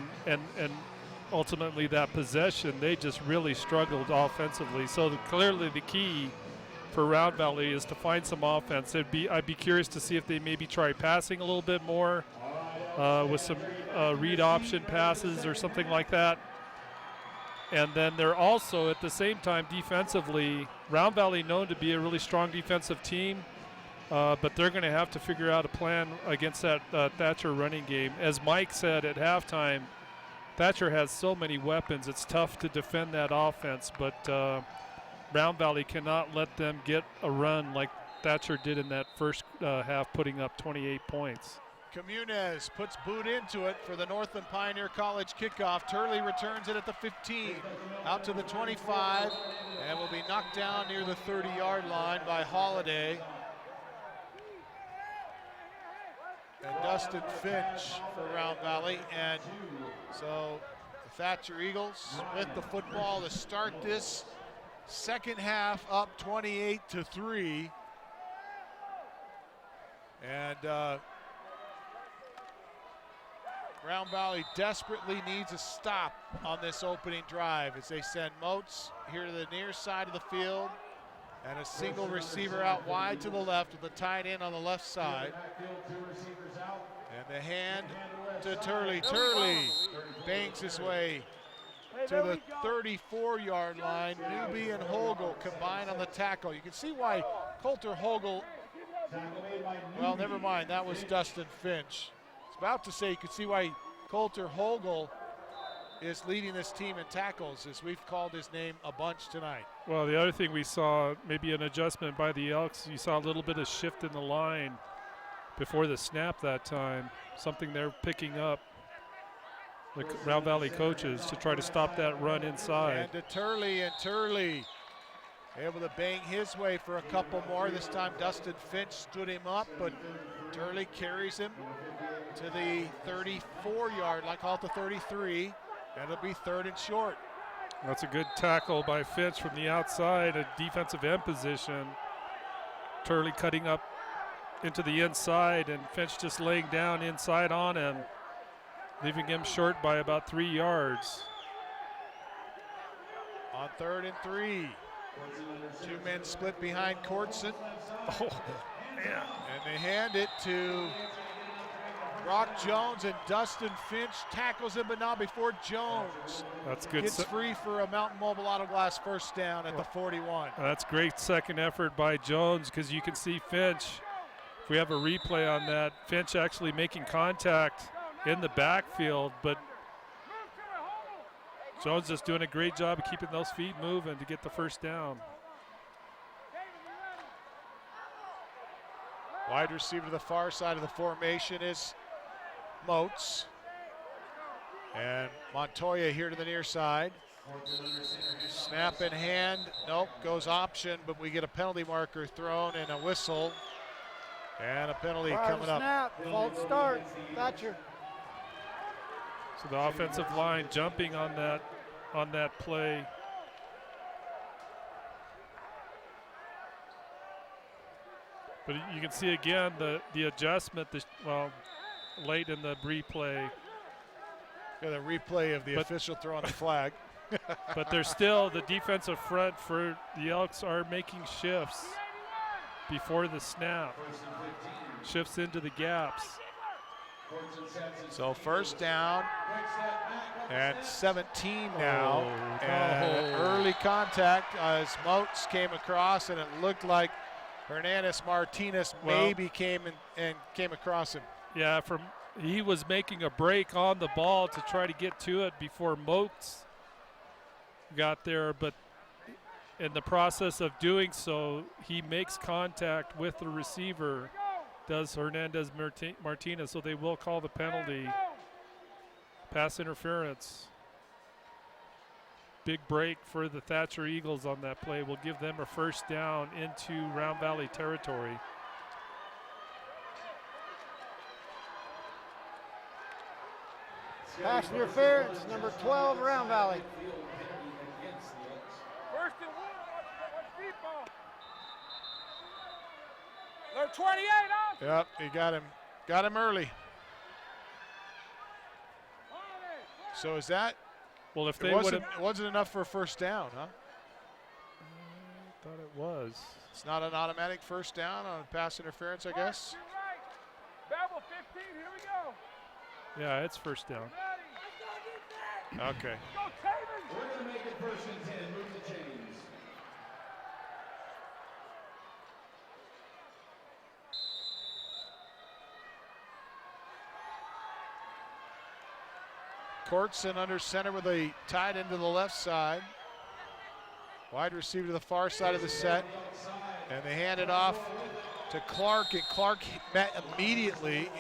S7: ultimately that possession, they just really struggled offensively. So clearly the key for Round Valley is to find some offense. I'd be curious to see if they maybe try passing a little bit more with some read option passes or something like that. And then they're also at the same time defensively, Round Valley known to be a really strong defensive team. But they're going to have to figure out a plan against that Thatcher running game. As Mike said at halftime, Thatcher has so many weapons, it's tough to defend that offense, but Round Valley cannot let them get a run like Thatcher did in that first half, putting up 28 points.
S1: Comunez puts boot into it for the Northland Pioneer College kickoff. Turley returns it at the 15, out to the 25, and will be knocked down near the 30-yard line by Holiday. And Dustin Finch for Round Valley. And so the Thatcher Eagles with the football to start this second half, up 28-3. And Round Valley desperately needs a stop on this opening drive as they send Moats here to the near side of the field, and a single receiver out wide to the left with a tight end on the left side. And the hand to Turley. Turley bangs his way to the 34-yard line. Newby and Hogel combine on the tackle. You can see why Coulter Hogel, well, never mind, that was Dustin Finch. I was about to say you could see why Coulter Hogel is leading this team in tackles, as we've called his name a bunch tonight.
S7: Well, the other thing we saw, maybe an adjustment by the Elks, you saw a little bit of shift in the line before the snap that time, something they're picking up, the Round Valley coaches, to try to stop that run inside.
S1: And to Turley, and Turley able to bang his way for a couple more. This time Dustin Finch stood him up, but Turley carries him to the 34-yard line, call it the 33. And it'll be third and short.
S7: That's a good tackle by Finch from the outside, a defensive end position. Turley cutting up into the inside, and Finch just laying down inside on him, leaving him short by about 3 yards.
S1: On 3rd and 3. Two men split behind Courtson.
S7: Oh, man.
S1: And they hand it to Brock Jones, and Dustin Finch tackles him, but not before Jones
S7: That's good.
S1: Gets free for a Mountain Mobile Auto Glass first down at the 41.
S7: That's great second effort by Jones, because you can see Finch, if we have a replay on that, Finch actually making contact in the backfield, but Jones just doing a great job of keeping those feet moving to get the first down.
S1: Wide receiver to the far side of the formation is Moats. And Montoya here to the near side. Snap in hand, nope, goes option, but we get a penalty marker thrown and a whistle. And a penalty coming up.
S6: Snap, false start, Thatcher.
S7: So the offensive line jumping on that play. But you can see again the adjustment, late in the replay.
S1: Got a replay of the official throwing a flag.
S7: But there's still the defensive front for the Elks are making shifts before the snap. Shifts into the gaps.
S1: So first down and 17 now. And early contact as Moats came across, and it looked like Hernandez Martinez maybe came across him.
S7: Yeah, he was making a break on the ball to try to get to it before Moats got there, but in the process of doing so, he makes contact with the receiver, does Hernandez Martinez, so they will call the penalty. Pass interference. Big break for the Thatcher Eagles on that play. Will give them a first down into Round Valley territory.
S6: Pass interference, number 12, Round Valley.
S13: First and one, deep ball. Number 28 up.
S1: Yep, he got him early. So is that?
S7: Well, if they
S1: it wasn't enough for a first down, huh?
S7: I thought it was.
S1: It's not an automatic first down on pass interference, I guess.
S13: Babel 15, here we go.
S7: Yeah, it's first down.
S1: Okay.
S2: We're going to make it first and 10. Move the chains.
S1: Courtson under center with a tight end to the left side. Wide receiver to the far side of the set. And they hand it off to Clark, and Clark met immediately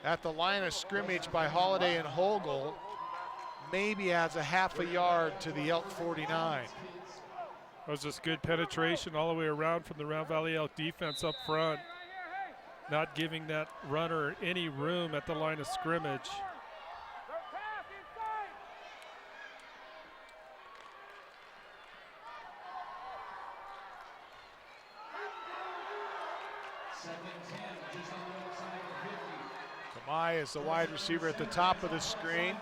S1: at the line of scrimmage by Holiday and Hogel. Maybe adds a half a yard to the Elk 49.
S7: That was just good penetration all the way around from the Round Valley Elk defense up front. Not giving that runner any room at the line of scrimmage.
S1: Kamai is the wide receiver at the top of the screen.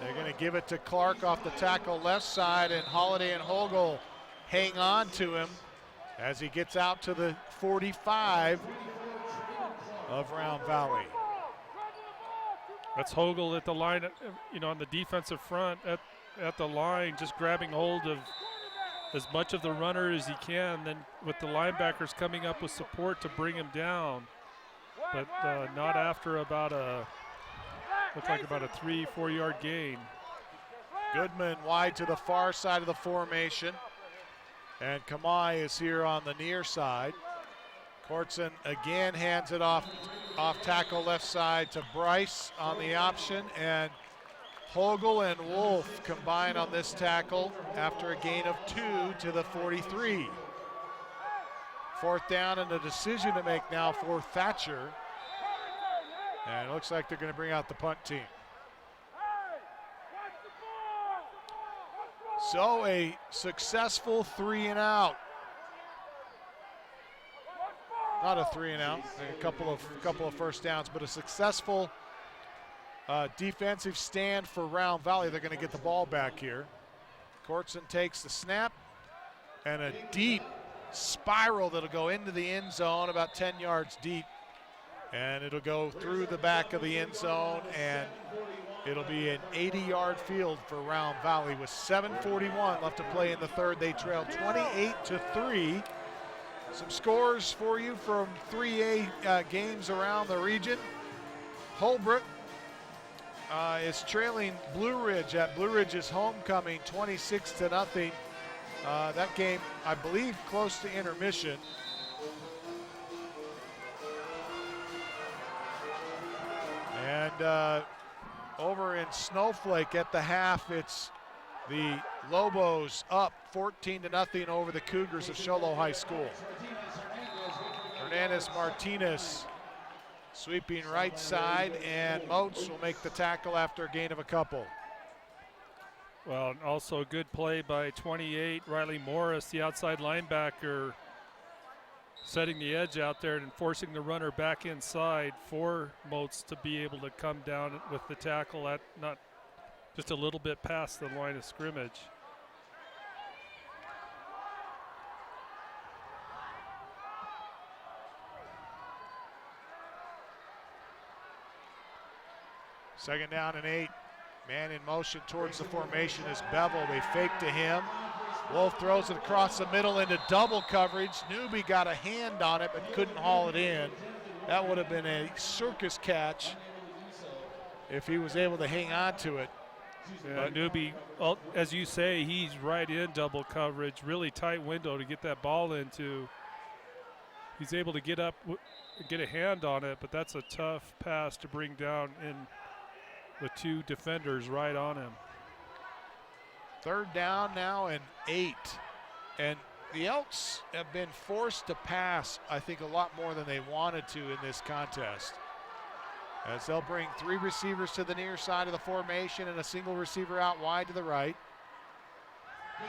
S1: They're going to give it to Clark off the tackle left side, and Holiday and Hogel hang on to him as he gets out to the 45 of Round Valley.
S7: That's Hogel at the line, on the defensive front at the line, just grabbing hold of as much of the runner as he can, then with the linebackers coming up with support to bring him down. But not after looks like about a 3-4 yard gain.
S1: Goodman wide to the far side of the formation. And Kamai is here on the near side. Courtson again hands it off tackle left side to Bryce on the option. And Hogel and Wolf combine on this tackle after a gain of 2 to the 43. Fourth down and a decision to make now for Thatcher. And it looks like they're going to bring out the punt team. So a successful 3 and out. Not a 3 and out, a couple of first downs, but a successful defensive stand for Round Valley. They're going to get the ball back here. Courtson takes the snap and a deep spiral that'll go into the end zone about 10 yards deep. And it'll go through the back of the end zone, and it'll be an 80-yard field for Round Valley with 7:41 left to play in the third. They trail 28-3. Some scores for you from 3A games around the region. Holbrook is trailing Blue Ridge at Blue Ridge's homecoming 26-0. That game, I believe, close to intermission. And over in Snowflake at the half, it's the Lobos up 14-0 over the Cougars of Show Low High School. Hernandez Martinez sweeping right side, and Moats will make the tackle after a gain of a couple.
S7: Well, and also a good play by 28, Riley Morris, the outside linebacker, setting the edge out there and forcing the runner back inside for Moats to be able to come down with the tackle at not just a little bit past the line of scrimmage.
S1: Second down and 8. Man in motion towards the formation is Bevel. They fake to him. Wolf throws it across the middle into double coverage. Newby got a hand on it but couldn't haul it in. That would have been a circus catch if he was able to hang on to it.
S7: Yeah, Newby, as you say, he's right in double coverage. Really tight window to get that ball into. He's able to get up, get a hand on it, but that's a tough pass to bring down in the two defenders right on him.
S1: Third down now and 8. And the Elks have been forced to pass, I think, a lot more than they wanted to in this contest. As they'll bring 3 receivers to the near side of the formation and a single receiver out wide to the right.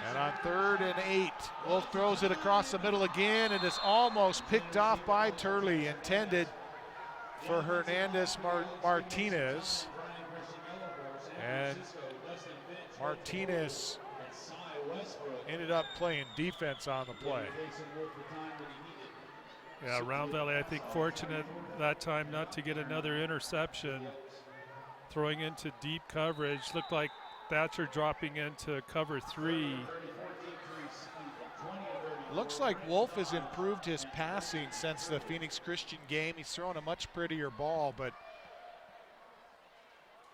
S1: And on 3rd and 8, Wolf throws it across the middle again and is almost picked off by Turley, intended for Hernandez Martinez. And Martinez ended up playing defense on the play.
S7: Yeah, Round Valley, I think, fortunate that time not to get another interception. Throwing into deep coverage. Looked like Thatcher dropping into cover 3.
S1: Looks like Wolf has improved his passing since the Phoenix Christian game. He's throwing a much prettier ball, but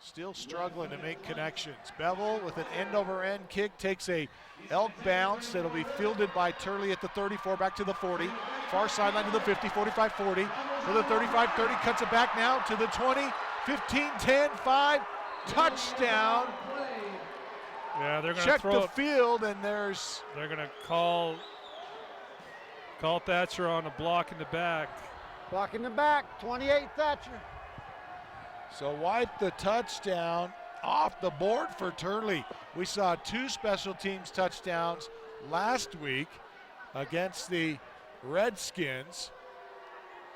S1: still struggling to make connections. Bevel with an end-over-end kick takes a Elk bounce that'll be fielded by Turley at the 34, back to the 40. Far sideline to the 50, 45, 40. To the 35, 30, cuts it back now to the 20, 15, 10, 5. Touchdown.
S7: Yeah, they're going to
S1: check the field, and they're
S7: going to call Thatcher on a block in the back.
S6: Block in the back, 28 Thatcher.
S1: So wipe the touchdown off the board for Turley. We saw 2 special teams touchdowns last week against the Redskins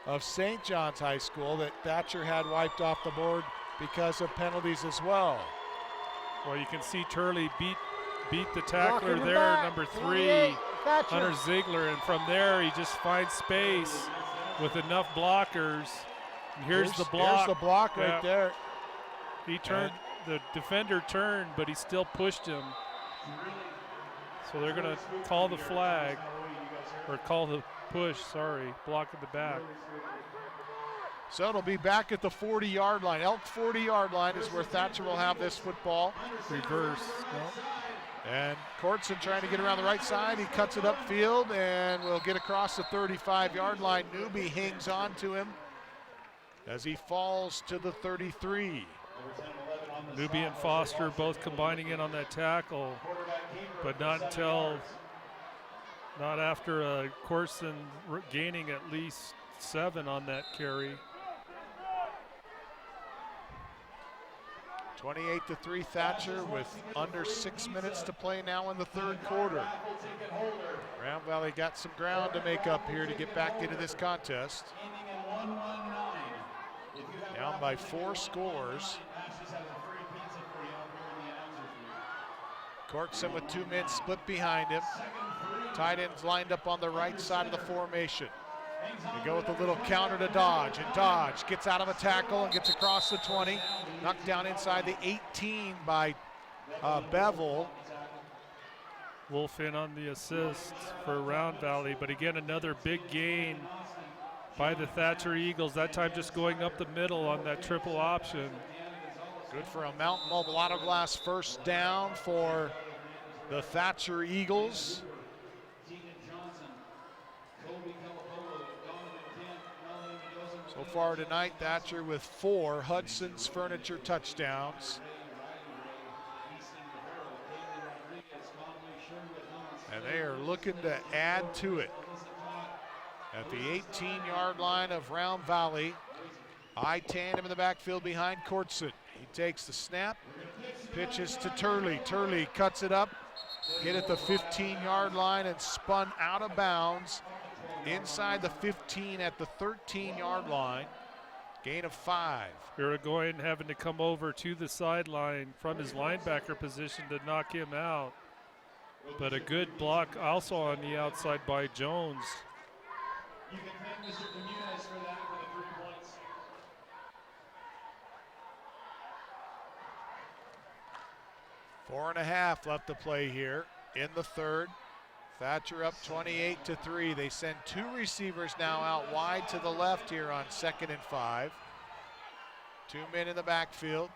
S1: of St. John's High School that Thatcher had wiped off the board because of penalties as well.
S7: Well, you can see Turley beat the tackler there,
S6: back.
S7: number 3,
S6: Thatcher.
S7: Hunter Ziegler, and from there he just finds space with enough blockers. And here's the block.
S1: Here's the block right there.
S7: He turned, the defender turned, but he still pushed him. So they're going to call the flag, or call the push, sorry, block at the back.
S1: So it'll be back at the 40-yard line. Elk 40-yard line is where Thatcher will have this football.
S7: Reverse. No.
S1: And Courtson trying to get around the right side. He cuts it upfield and will get across the 35-yard line. Newby hangs on to him as he falls to the 33.
S7: Newby and Foster both combining in on that tackle, but not after Courtson gaining at least 7 on that carry.
S1: 28-3 Thatcher with under 6 minutes to play now in the 3rd quarter. Round Valley got some ground to make up here to get back into this contest. Down by 4 scores. Courtson with 2 men split behind him. Tight ends lined up on the right side of the formation. They go with a little counter to Dodge, and Dodge gets out of a tackle and gets across the 20. Knocked down inside the 18 by Bevel.
S7: Wolf in on the assist for Round Valley, but again, another big gain by the Thatcher Eagles, that time just going up the middle on that triple option.
S1: Good for a Mountain Mobile Auto Glass first down for the Thatcher Eagles. So far tonight, Thatcher with 4 Hudson's Furniture touchdowns. And they are looking to add to it. At the 18-yard line of Round Valley, high tandem in the backfield behind Courtson. He takes the snap, pitches to Turley. Turley cuts it up, hit at the 15-yard line and spun out of bounds inside the 15 at the 13-yard line. Gain of 5.
S7: Irigoyen having to come over to the sideline from his linebacker position to knock him out. But a good block also on the outside by Jones.
S2: You can thank Mr. Quinones for that for the 3 points.
S1: Four and a half left to play here in the third. Thatcher up 28-3. They send 2 receivers now out wide to the left here on 2nd and 5. 2 men in the backfield.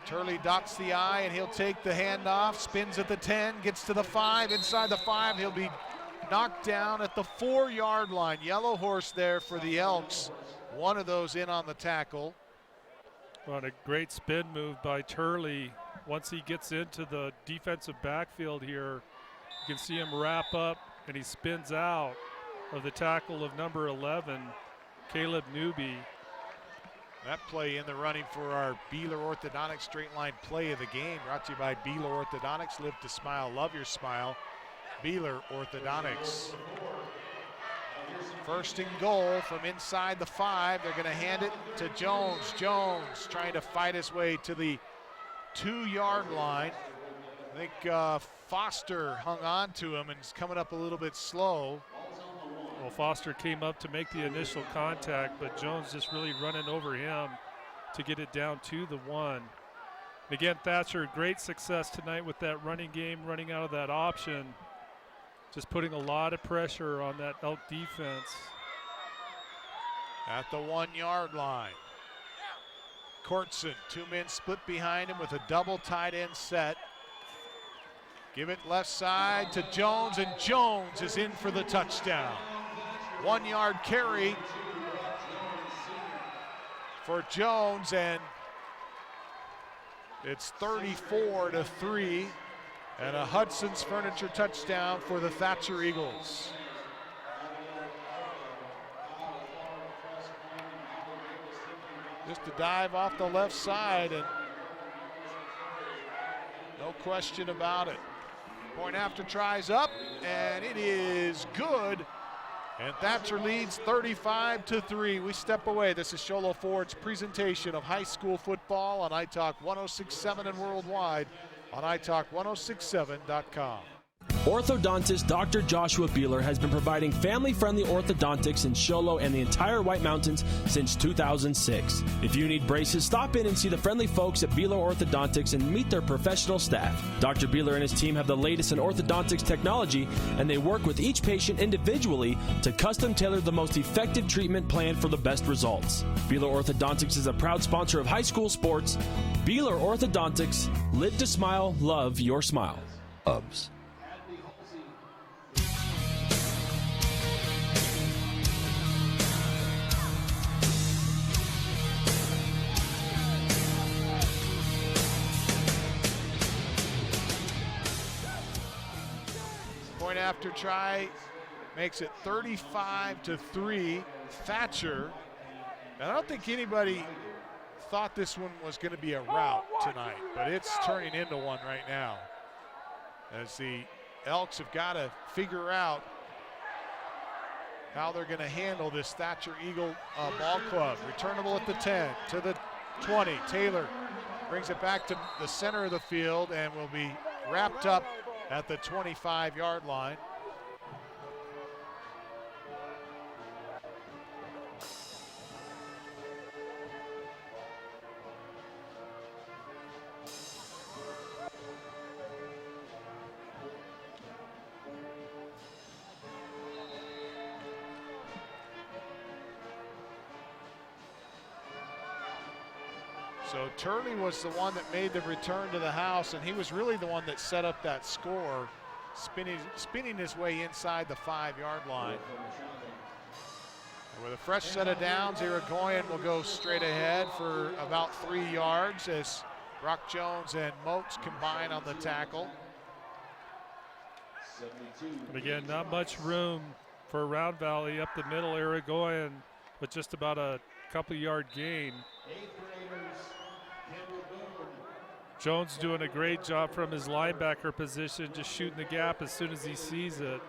S1: Turley dots the I, and he'll take the handoff, spins at the 10, gets to the 5. Inside the 5, he'll be knocked down at the 4-yard line. Yellow horse there for the Elks. One of those in on the tackle.
S7: What a great spin move by Turley. Once he gets into the defensive backfield here, you can see him wrap up, and he spins out of the tackle of number 11, Caleb Newby.
S1: That play in the running for our Beeler Orthodontics straight line play of the game, brought to you by Beeler Orthodontics. Live to smile, love your smile. Beeler Orthodontics. First and goal from inside the 5. They're going to hand it to Jones. Jones trying to fight his way to the 2-yard line. I think Foster hung on to him and is coming up a little bit slow.
S7: Well, Foster came up to make the initial contact, but Jones just really running over him to get it down to the 1. And again, Thatcher, great success tonight with that running game, running out of that option, just putting a lot of pressure on that Elk defense.
S1: At the 1-yard line. Courtson, 2 men split behind him with a double tight end set. Give it left side to Jones, and Jones is in for the touchdown. 1-yard carry for Jones, and it's 34-3, and a Hudson's Furniture touchdown for the Thatcher Eagles. Just a dive off the left side, and no question about it. Point after tries up, and it is good. And Thatcher leads 35-3. We step away. This is Sholo Ford's presentation of high school football on iTalk 106.7 and worldwide on iTalk1067.com.
S5: Orthodontist Dr. Joshua Beeler has been providing family-friendly orthodontics in Show Low and the entire White Mountains since 2006. If you need braces, stop in and see the friendly folks at Beeler Orthodontics and meet their professional staff. Dr. Beeler and his team have the latest in orthodontics technology, and they work with each patient individually to custom tailor the most effective treatment plan for the best results. Beeler Orthodontics is a proud sponsor of high school sports. Beeler Orthodontics, live to smile, love your smile.
S14: Ubs.
S1: Point after try makes it 35-3. Thatcher. And I don't think anybody thought this one was going to be a rout tonight, but it's turning into one right now, as the Elks have got to figure out how they're going to handle this Thatcher Eagle ball club. Returnable at the 10 to the 20. Taylor brings it back to the center of the field and will be wrapped up at the 25-yard line. So Turley was the one that made the return to the house, and he was really the one that set up that score, spinning his way inside the 5-yard line. And with a fresh set of downs, Irigoyen will go straight ahead for about 3 yards as Brock Jones and Moats combine on the tackle.
S7: And again, not much room for Round Valley up the middle. Irigoyen with just about a couple-yard gain. Jones doing a great job from his linebacker position, just shooting the gap as soon as he sees it.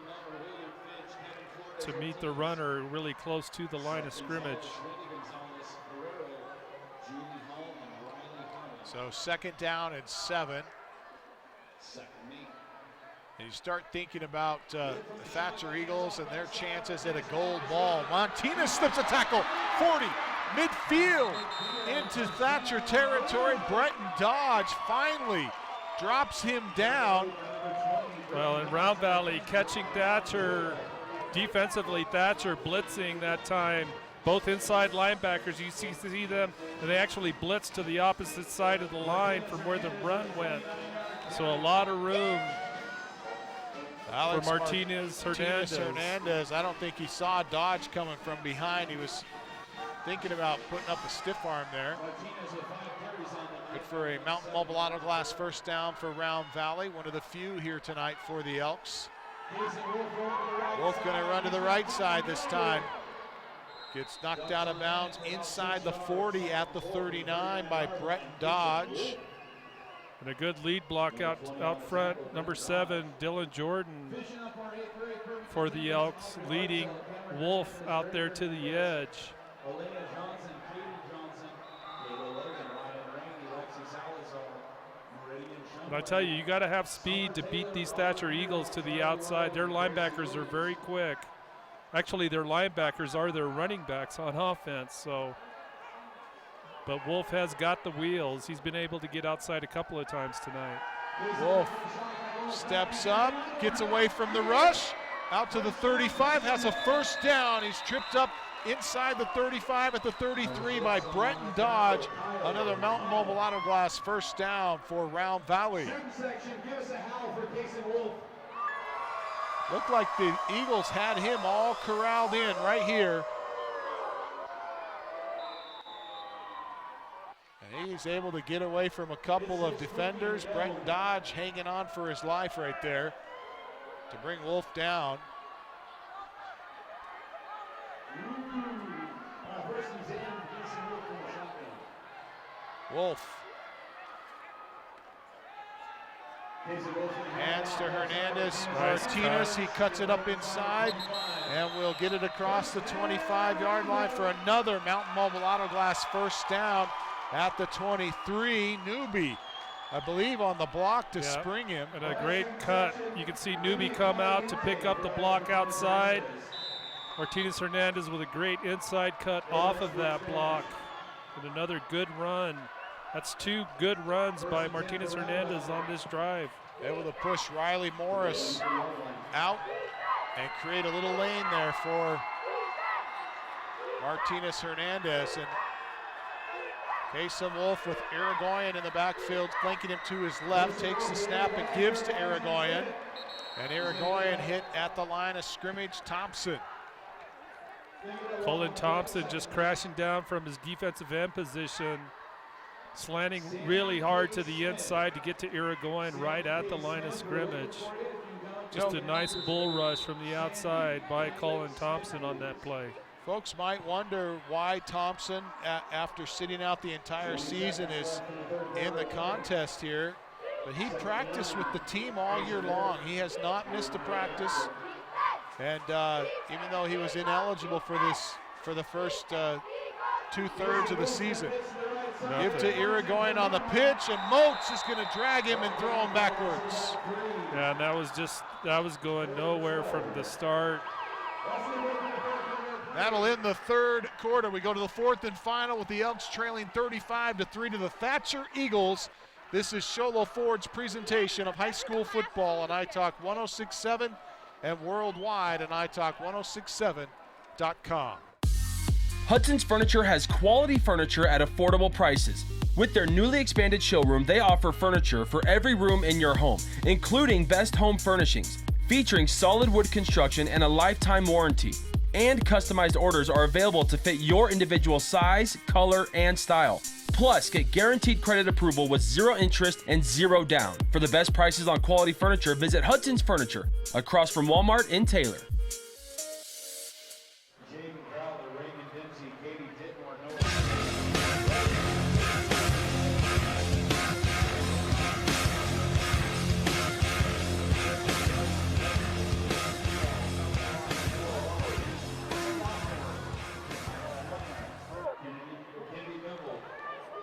S7: to meet the runner really close to the line of scrimmage.
S1: So 2nd down and 7. And you start thinking about the Thatcher Eagles and their chances at a gold ball. Martinez slips a tackle, 40, midfield into Thatcher territory. Breton Dodge finally drops him down.
S7: Well, in Round Valley, catching Thatcher, defensively Thatcher blitzing that time. Both inside linebackers, you see them, and they actually blitzed to the opposite side of the line from where the run went. So a lot of room for Martinez Hernandez. I don't think he saw Dodge coming from behind. He was thinking about putting up a stiff arm there. Good for a Mountain Mobile Auto Glass first down for Round Valley, one of the few here tonight for the Elks. Wolf going to run to the right side this time. Gets knocked out of bounds inside the 40 at the 39 by Breton Dodge. And a good lead block out front, number 7, Dylan Jordan for the Elks, leading Wolf out there to the edge. And I tell you, you got to have speed to beat these Thatcher Eagles to the outside. Their linebackers are very quick. Actually, their linebackers are their running backs on offense. But Wolf has got the wheels. He's been able to get outside a couple of times tonight.
S1: Wolf steps up, gets away from the rush, out to the 35, has a first down. He's tripped up inside the 35 at the 33 by Breton Dodge. Another Mountain Mobile Auto Glass first down for Round Valley. Looked like the Eagles had him all corralled in right here. And he's able to get away from a couple of defenders. Breton Dodge hanging on for his life right there to bring Wolf down. Wolf. Hands to Hernandez. Martinez, he cuts it up inside and will get it across the 25-yard line for another Mountain Mobile Auto Glass first down at the 23. Newby, I believe, on the block to spring him.
S7: And a great cut. You can see Newby come out to pick up the block outside. Martinez Hernandez with a great inside cut off of that block. And another good run. That's 2 good runs by Martinez Hernandez on this drive.
S1: Able to push Riley Morris out and create a little lane there for Martinez Hernandez. And Kason Woolf with Irigoyen in the backfield, flanking him to his left, takes the snap and gives to Irigoyen. And Irigoyen hit at the line of scrimmage. Thompson.
S7: Colin Thompson just crashing down from his defensive end position, slanting really hard to the inside to get to Irigoyen right at the line of scrimmage. Just a nice bull rush from the outside by Colin Thompson on that play.
S1: Folks might wonder why Thompson, after sitting out the entire season, is in the contest here. But he practiced with the team all year long. He has not missed a practice. And even though he was ineligible for the first 2/3 of the season. Give to Irigoyen on the pitch, and Moats is going to drag him and throw him backwards.
S7: Yeah, and that was going nowhere from the start.
S1: That'll end the 3rd quarter. We go to the 4th and final with the Elks trailing 35-3 to the Thatcher Eagles. This is Sholo Ford's presentation of high school football on iTalk 106.7 and worldwide on iTalk1067.com.
S9: Hudson's Furniture has quality furniture at affordable prices. With their newly expanded showroom, they offer furniture for every room in your home, including best home furnishings, featuring solid wood construction and a lifetime warranty. And customized orders are available to fit your individual size, color, and style. Plus, get guaranteed credit approval with 0 interest and 0 down. For the best prices on quality furniture, visit Hudson's Furniture, across from Walmart in Taylor.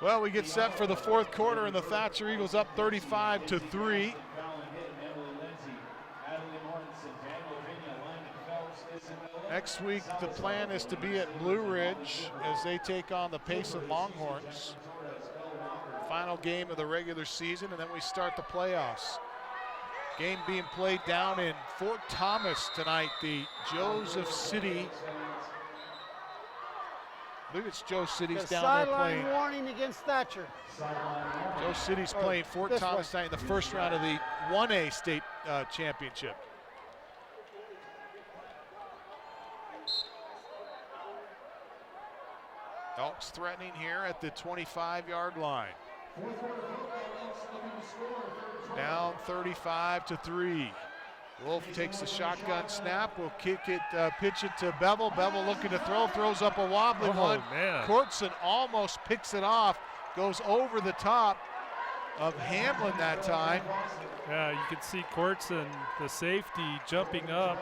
S1: Well, we get set for the fourth quarter, and the Thatcher Eagles up 35-3. Next week, the plan is to be at Blue Ridge as they take on the Payson Longhorns. Final game of the regular season, and then we start the playoffs. Game being played down in Fort Thomas tonight, the Joseph City. I believe it's Joe City's down there playing.
S6: Sideline warning against Thatcher.
S1: Joe City's playing Fort Thomas tonight in the first round of the 1A state championship. Elks threatening here at the 25-yard line. Down 35-3. Wolf takes the shotgun snap, will kick it, pitch it to Bevel. Bevel looking to throw, throws up a wobbly one.
S7: Man.
S1: Courtson almost picks it off, goes over the top of Hamlin that time.
S7: Yeah, you can see Courtson, the safety, jumping up.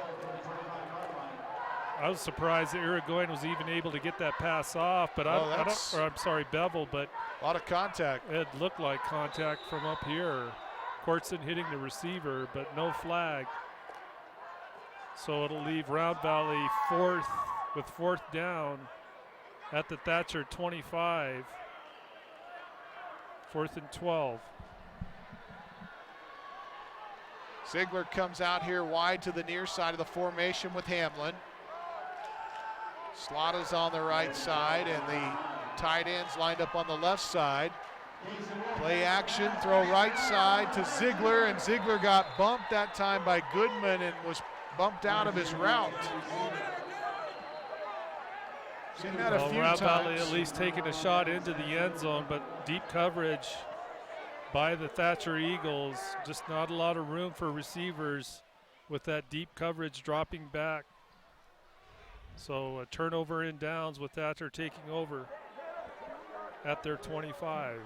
S7: I was surprised that Irigoyen was even able to get that pass off, but I'm sorry, Bevel, but
S1: a lot of contact.
S7: It looked like contact from up here. Courtson hitting the receiver, but no flag. So it'll leave Round Valley fourth down at the Thatcher 25. 4th and 12.
S1: Ziegler comes out here wide to the near side of the formation with Hamlin. Slotta's on the right side, and the tight ends lined up on the left side. Play action, throw right side to Ziegler, and Ziegler got bumped that time by Goodman and was bumped out of his route. Seen that a few
S7: Round
S1: times.
S7: Valley at least taking a shot into the end zone, but deep coverage by the Thatcher Eagles. Just not a lot of room for receivers with that deep coverage dropping back. So a turnover in downs with Thatcher taking over at their 25.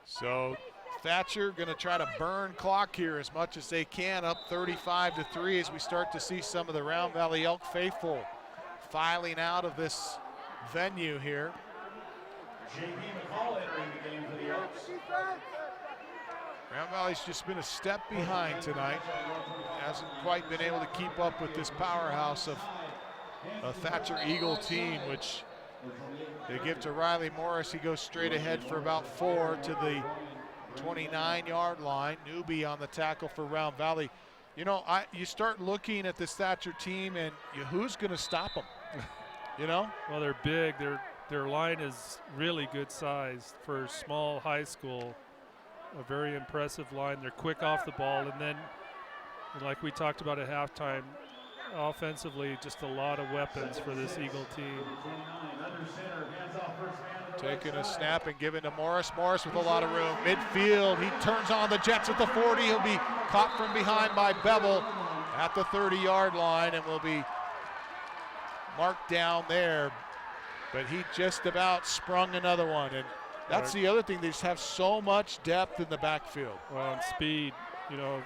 S1: So Thatcher going to try to burn clock here as much as they can, up 35-3 as we start to see some of the Round Valley Elk faithful filing out of this venue here. Round Valley's just been a step behind tonight. Hasn't quite been able to keep up with this powerhouse of a Thatcher Eagle team, which they give to Riley Morris. He goes straight ahead for about 4 to the 29-yard line. Newby on the tackle for Round Valley. You know, you start looking at this Thatcher team, and who's going to stop them? You know?
S7: Well, they're big. Their line is really good size for small high school. A very impressive line. They're quick off the ball, and then, like we talked about at halftime, offensively, just a lot of weapons for this Eagle team.
S1: Taking a snap and giving to Morris. Morris with a lot of room. Midfield, he turns on the Jets at the 40. He'll be caught from behind by Bevel at the 30-yard line and will be marked down there. But he just about sprung another one. And that's the other thing. They just have so much depth in the backfield.
S7: Well, and speed, you know,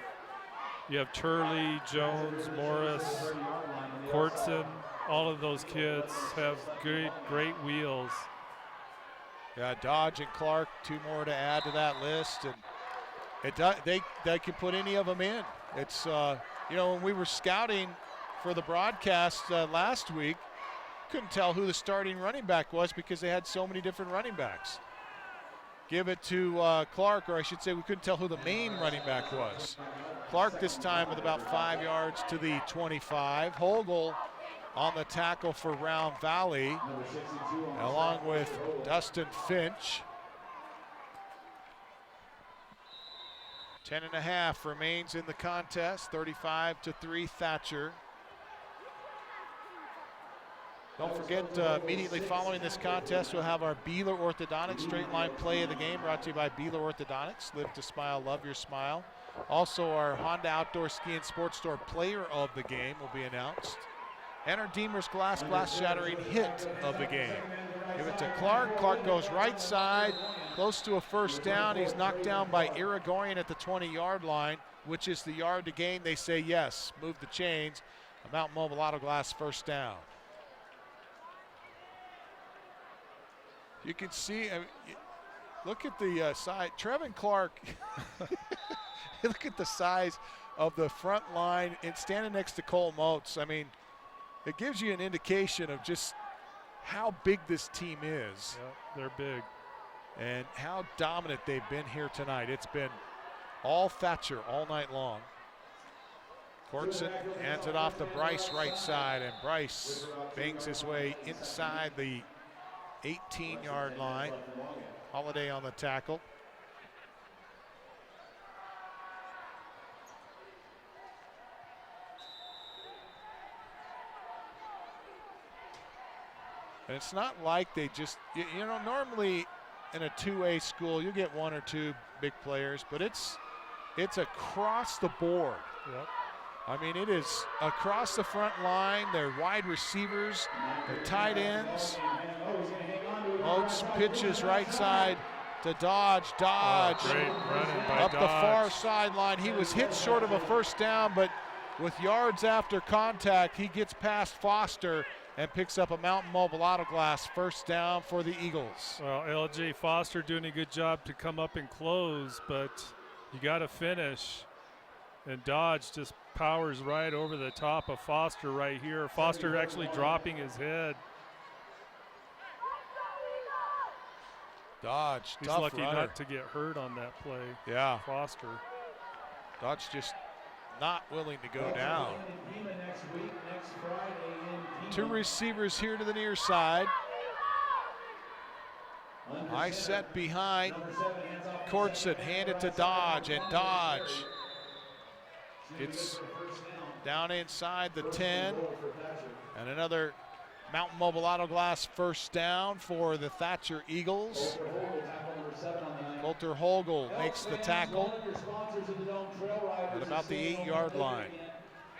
S7: you have Turley, Jones, Morris, Courtson. All of those kids have great wheels.
S1: Yeah, Dodge and Clark, 2 more to add to that list, and they can put any of them in. It's you know, when we were scouting for the broadcast last week, couldn't tell who the starting running back was because they had so many different running backs. Give it to Clark, or I should say we couldn't tell who the main running back was. Clark this time with about 5 yards to the 25. Hogel on the tackle for Round Valley, along with Dustin Finch. 10.5 remains in the contest, 35-3 Thatcher. Don't forget, immediately following this contest, we'll have our Beeler Orthodontics straight line play of the game, brought to you by Beeler Orthodontics. Live to smile, love your smile. Also, our Honda Outdoor Ski and Sports Store player of the game will be announced. And our Deemer's glass shattering hit of the game. Give it to Clark. Clark goes right side, close to a first down. He's knocked down by Irigoyen at the 20-yard line, which is the yard to gain. They say yes, move the chains. A Mount Mobile Auto Glass first down. You can see, I mean, look at the side. Trevin Clark, look at the size of the front line and standing next to Cole Motes. I mean, it gives you an indication of just how big this team is.
S7: Yep, they're big.
S1: And how dominant they've been here tonight. It's been all Thatcher all night long. Courtson hands it off to Bryce right side, and Bryce bangs his way inside the 18-yard line. Holiday on the tackle. And it's not like they just, you know, normally in a 2A school you get one or two big players, but it's across the board.
S7: Yep.
S1: I mean, it is across the front line. They're wide receivers, they're tight ends. Oates pitches right side to Dodge. Dodge
S7: great running by
S1: up
S7: Dodge.
S1: the far sideline. He was hit short of a first down, but with yards after contact, he gets past Foster and picks up a Mountain Mobile Auto Glass first down for the Eagles.
S7: Well, LJ Foster doing a good job to come up and close, but you got to finish. And Dodge just powers right over the top of Foster right here. Foster actually dropping his head.
S1: Dodge,
S7: he's
S1: tough
S7: lucky
S1: runner.
S7: not to get hurt on that play.
S1: Yeah.
S7: Foster.
S1: Dodge just not willing to go down. Two receivers here to the near side. High set behind. Courtson, hand it to Dodge, and Dodge gets down inside the 10. And another Mountain Mobile Auto Glass first down for the Thatcher Eagles. Coulter Hogel makes the tackle at about the 8-yard line.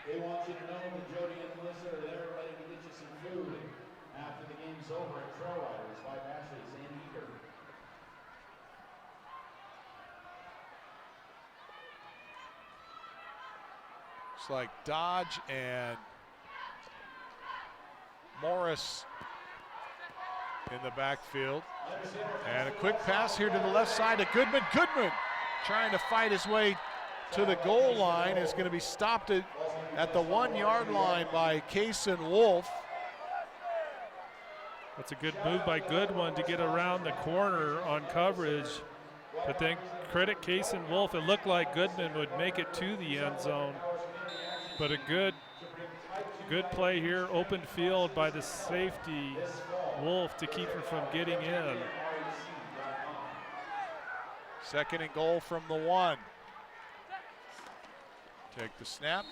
S2: They want you to know that Jody and Melissa are there ready to get you some food after the game's over at Trail Riders by Ashley Sandeker.
S1: Looks like Dodge and Morris in the backfield. And a quick pass here to the left side to Goodman. Goodman trying to fight his way to the goal line is going to be stopped at the 1-yard line by Kason Woolf.
S7: That's a good move by Goodwin to get around the corner on coverage. But then credit Kason Woolf. It looked like Goodman would make it to the end zone. But a good play here, open field by the safety, Wolf, to keep him from getting in.
S1: Second and goal from the 1. Take the snap.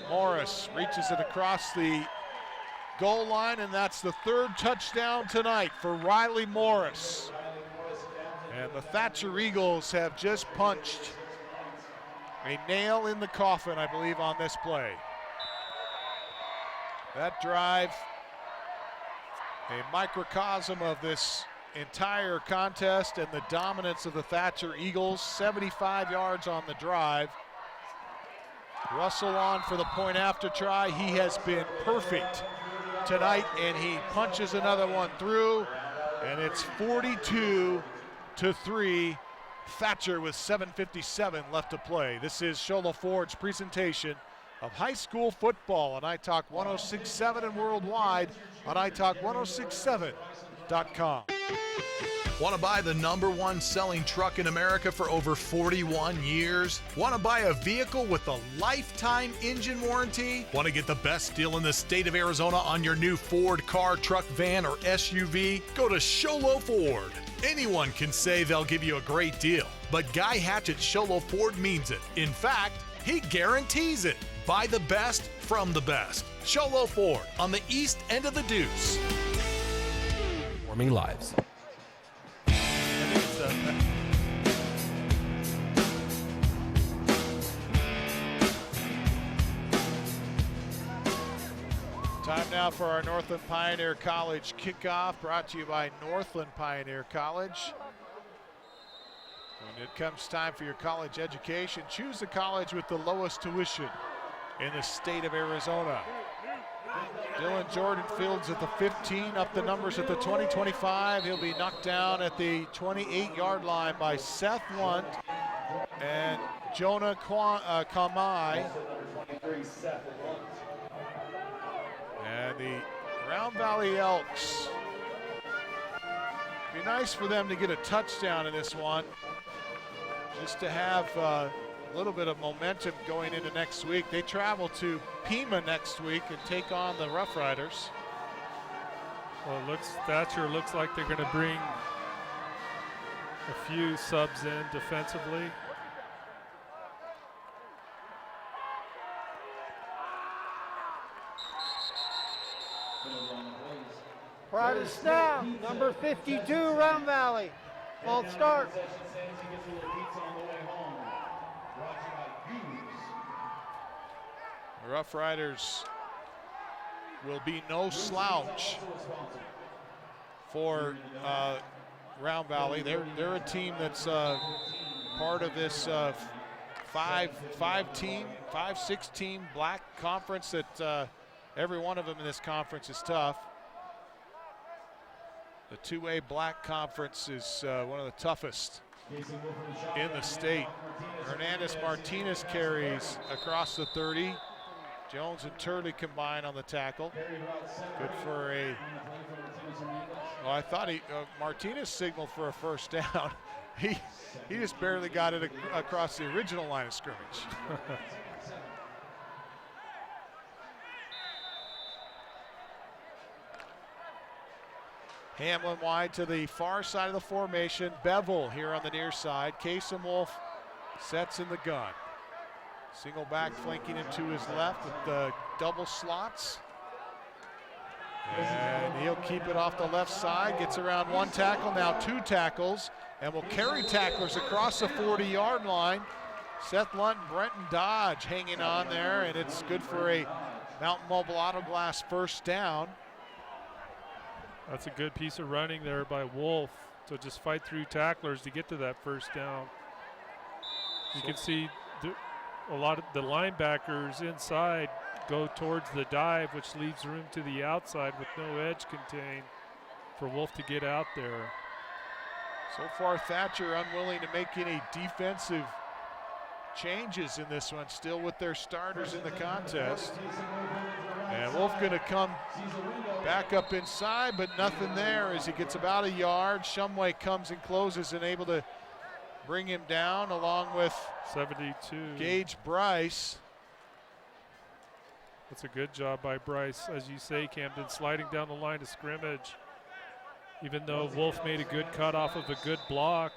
S1: Morris reaches it across the goal line, and that's the 3rd touchdown tonight for Riley Morris. And the Thatcher Eagles have just punched a nail in the coffin, I believe, on this play. That drive, a microcosm of this entire contest and the dominance of the Thatcher Eagles. 75 yards on the drive. Russell on for the point after try. He has been perfect tonight, and he punches another one through, and it's 42-3. Thatcher with 7:57 left to play. This is Sholo Ford's presentation of high school football on iTalk 106.7 and worldwide on iTalk1067.com.
S4: Want to buy the #1 selling truck in America for over 41 years? Want to buy a vehicle with a lifetime engine warranty? Want to get the best deal in the state of Arizona on your new Ford car, truck, van, or SUV? Go to Sholo Ford. Anyone can say they'll give you a great deal, but Guy Hatch at Sholo Ford means it. In fact, he guarantees it. Buy the best from the best. Sholo Ford on the east end of the Deuce.
S9: Warming lives.
S1: Time now for our Northland Pioneer College kickoff, brought to you by Northland Pioneer College. When it comes time for your college education, choose the college with the lowest tuition in the state of Arizona. Dylan Jordan fields at the 15, up the numbers at the 20-25. He'll be knocked down at the 28-yard line by Seth Lunt and Jonah Kamai. And the Round Valley Elks. Be nice for them to get a touchdown in this one, just to have a little bit of momentum going into next week. They travel to Pima next week and take on the Rough Riders.
S7: Well, Thatcher looks like they're going to bring a few subs in defensively.
S6: Pride snap, number 52, Round Valley. False start.
S1: The Rough Riders will be no slouch for Round Valley. They're a team that's part of this 5-6-team black conference that every one of them in this conference is tough. The 2A black conference is one of the toughest in the state. Hernandez Martinez carries across the 30. Jones and Turley combine on the tackle. Good for a, well, I thought Martinez signaled for a first down. He just barely got it across the original line of scrimmage. Hamlin wide to the far side of the formation. Bevel here on the near side. Kason Woolf sets in the gun. Single back flanking him to his left with the double slots. And he'll keep it off the left side. Gets around one tackle, now two tackles, and will carry tacklers across the 40-yard line. Seth Lunt and Brenton Dodge hanging on there, and it's good for a Mountain Mobile Auto Glass first down.
S7: That's a good piece of running there by Wolf to just fight through tacklers to get to that first down. You can see a lot of the linebackers inside go towards the dive, which leaves room to the outside with no edge contained for Wolf to get out there.
S1: So far, Thatcher unwilling to make any defensive changes in this one, still with their starters in the contest. And Wolf going to come back up inside, but nothing there as he gets about a yard. Shumway comes and closes and able to bring him down along with
S7: 72.
S1: Gage Bryce.
S7: That's a good job by Bryce, as you say, Camden, sliding down the line of scrimmage. Even though Wolf made a good cut off of a good block,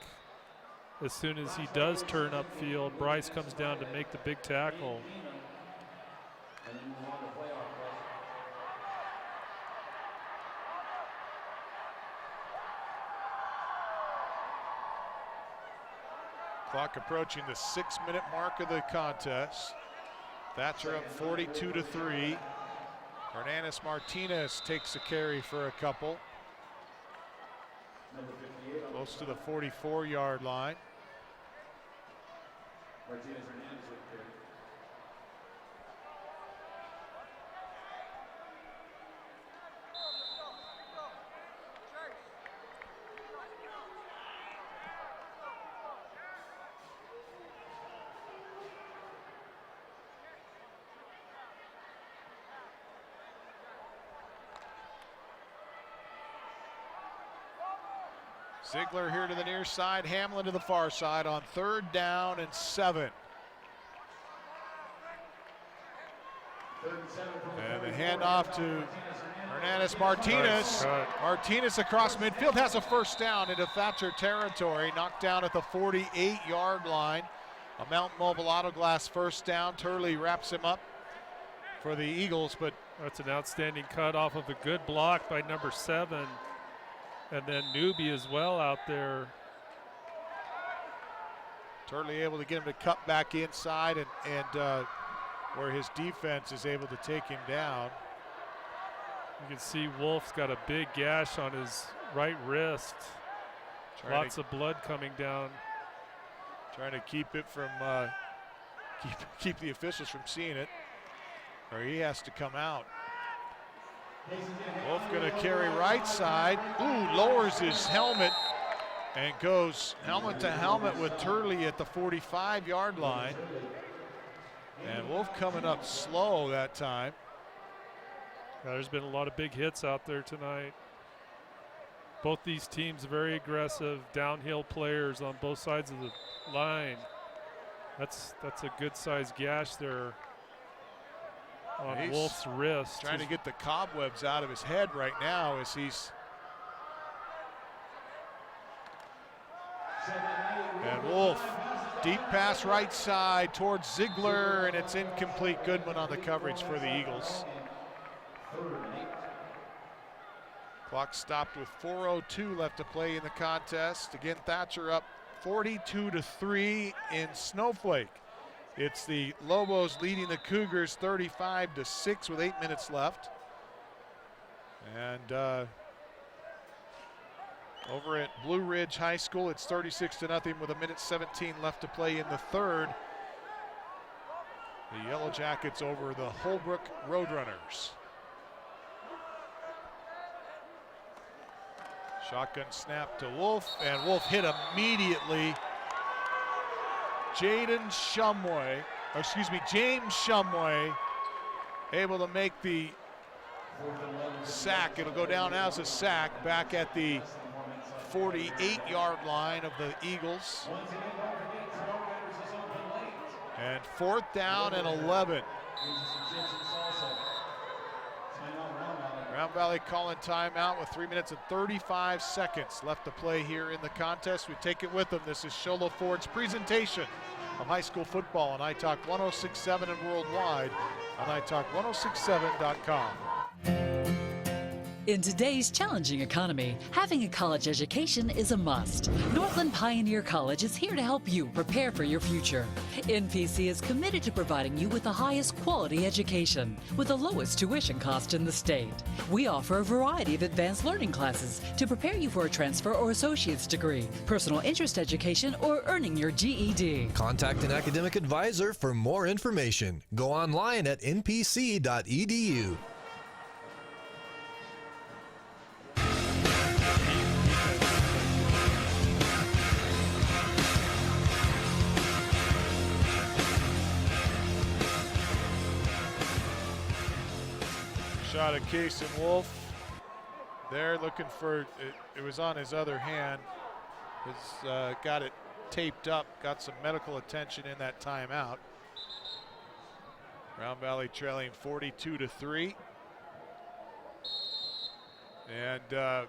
S7: as soon as he does turn upfield, Bryce comes down to make the big tackle.
S1: Clock approaching the 6-minute mark of the contest. Thatcher up 42-3. Hernandez Martinez takes a carry for a couple. Close to the 44-yard line. Ziegler here to the near side, Hamlin to the far side on 3rd down and 7. And the handoff to Hernandez Martinez.
S7: Nice.
S1: Martinez across midfield has a first down into Thatcher territory, knocked down at the 48-yard line. A Mountain Mobile Auto Glass first down. Turley wraps him up for the Eagles, but
S7: that's an outstanding cut off of a good block by number 7. And then Newby as well out there.
S1: Turley able to get him to cut back inside and where his defense is able to take him down.
S7: You can see Wolf's got a big gash on his right wrist. Lots of blood coming down.
S1: Trying to keep it from, keep the officials from seeing it. or he has to come out. Wolf going to carry right side. Ooh, lowers his helmet and goes helmet to helmet with Turley at the 45-yard line. And Wolf coming up slow that time.
S7: There's been a lot of big hits out there tonight. Both these teams very aggressive, downhill players on both sides of the line. That's a good-sized gash there on Wolf's wrist.
S1: Trying to get the cobwebs out of his head right now as he's. And Wolf, deep pass right side towards Ziegler, and it's incomplete. Goodman on the coverage for the Eagles. Clock stopped with 4:02 left to play in the contest. Again, Thatcher up 42-3 in Snowflake. It's the Lobos leading the Cougars 35-6 with 8 minutes left. And over at Blue Ridge High School, it's 36-0 with 1:17 left to play in the third. The Yellow Jackets over the Holbrook Roadrunners. Shotgun snap to Wolf, and Wolf hit immediately. James Shumway able to make the sack. It'll go down as a sack back at the 48-yard line of the Eagles. And 4th down and 11. Round Valley calling timeout with 3 minutes and 35 seconds left to play here in the contest. We take it with them. This is Sholo Ford's presentation of high school football on iTalk 106.7 and worldwide on iTalk1067.com.
S10: In today's challenging economy, having a college education is a must. Northland Pioneer College is here to help you prepare for your future. NPC is committed to providing you with the highest quality education with the lowest tuition cost in the state. We offer a variety of advanced learning classes to prepare you for a transfer or associate's degree, personal interest education, or earning your GED.
S3: Contact an academic advisor for more information. Go online at npc.edu.
S1: Shot of Kason Woolf. There looking for, it was on his other hand. Has got it taped up, got some medical attention in that timeout. Round Valley trailing 42-3. And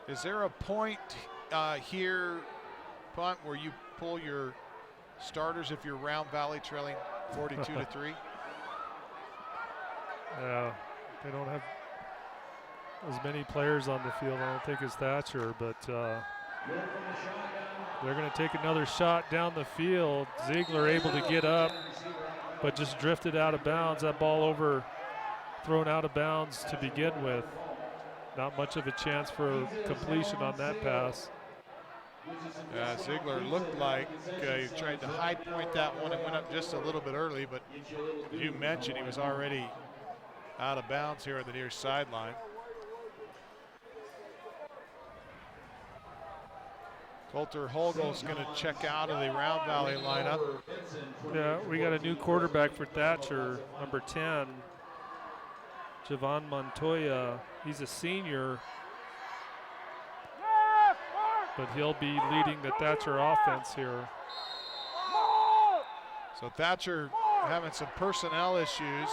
S1: is there a point here, Punt, where you pull your starters if you're Round Valley trailing 42-3?
S7: Yeah, they don't have as many players on the field, I don't think, as Thatcher, but they're going to take another shot down the field. Ziegler able to get up, but just drifted out of bounds. That ball thrown out of bounds to begin with. Not much of a chance for completion on that pass.
S1: Ziegler looked like he tried to high point that one and went up just a little bit early, but as you mentioned, he was already out of bounds here at the near sideline. Coulter Holgel's going to check out of the Round Valley lineup.
S7: Yeah, we got a new quarterback for Thatcher, number 10, Javon Montoya. He's a senior, but he'll be leading the Thatcher offense here.
S1: So Thatcher having some personnel issues.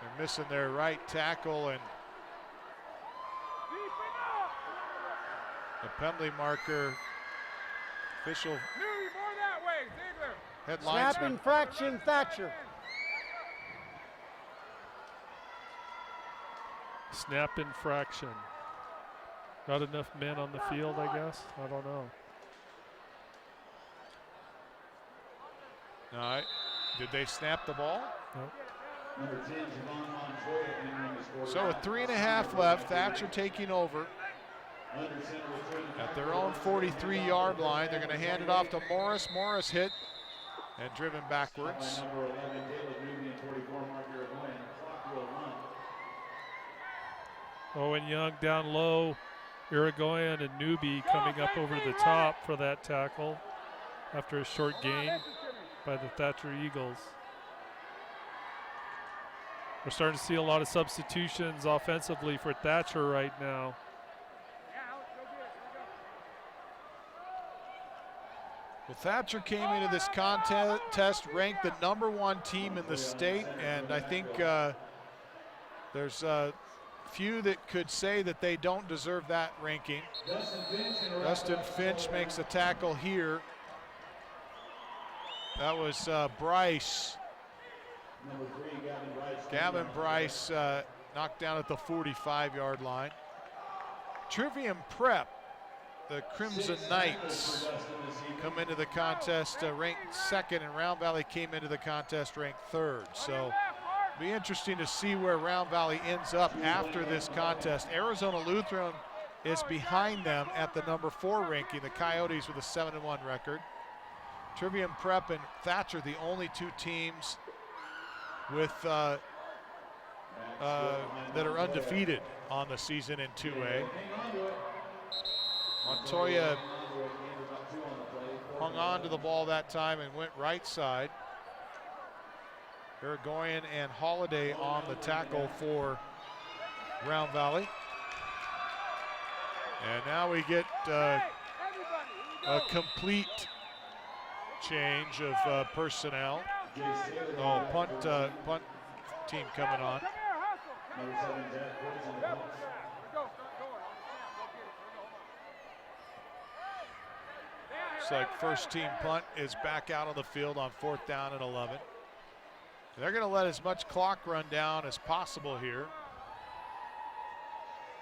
S1: They're missing their right tackle, and the penalty marker official headlines.
S6: Snap infraction, Thatcher.
S7: Snap infraction. Not enough men on the field, I guess. I don't know.
S1: All right. Did they snap the ball?
S7: Nope.
S1: So with 3.5 left, Thatcher taking over. At their own 43-yard line, they're going to hand it off to Morris. Morris hit and driven backwards.
S7: Owen Young down low. Irigoyen and Newby coming up over the top for that tackle after a short gain by the Thatcher Eagles. We're starting to see a lot of substitutions offensively for Thatcher right now.
S1: Well, Thatcher came into this contest ranked the #1 team in the state, and I think there's few that could say that they don't deserve that ranking. Dustin Finch makes a tackle here. That was Bryce. Gavin Bryce knocked down at the 45-yard line. Trivium Prep, the Crimson Knights, come into the contest ranked 2nd, and Round Valley came into the contest ranked 3rd. So be interesting to see where Round Valley ends up after this contest. Arizona Lutheran is behind them at the #4 ranking, the Coyotes with a 7-1 record. Trivium Prep and Thatcher, the only 2 teams with that are undefeated on the season in 2A. Montoya hung on to the ball that time and went right side. Irigoyen and Holiday on the tackle for Round Valley. And now we get a complete change of personnel. Oh, punt team coming on. Looks like first team punt is back out on the field on 4th down and 11. They're going to let as much clock run down as possible here,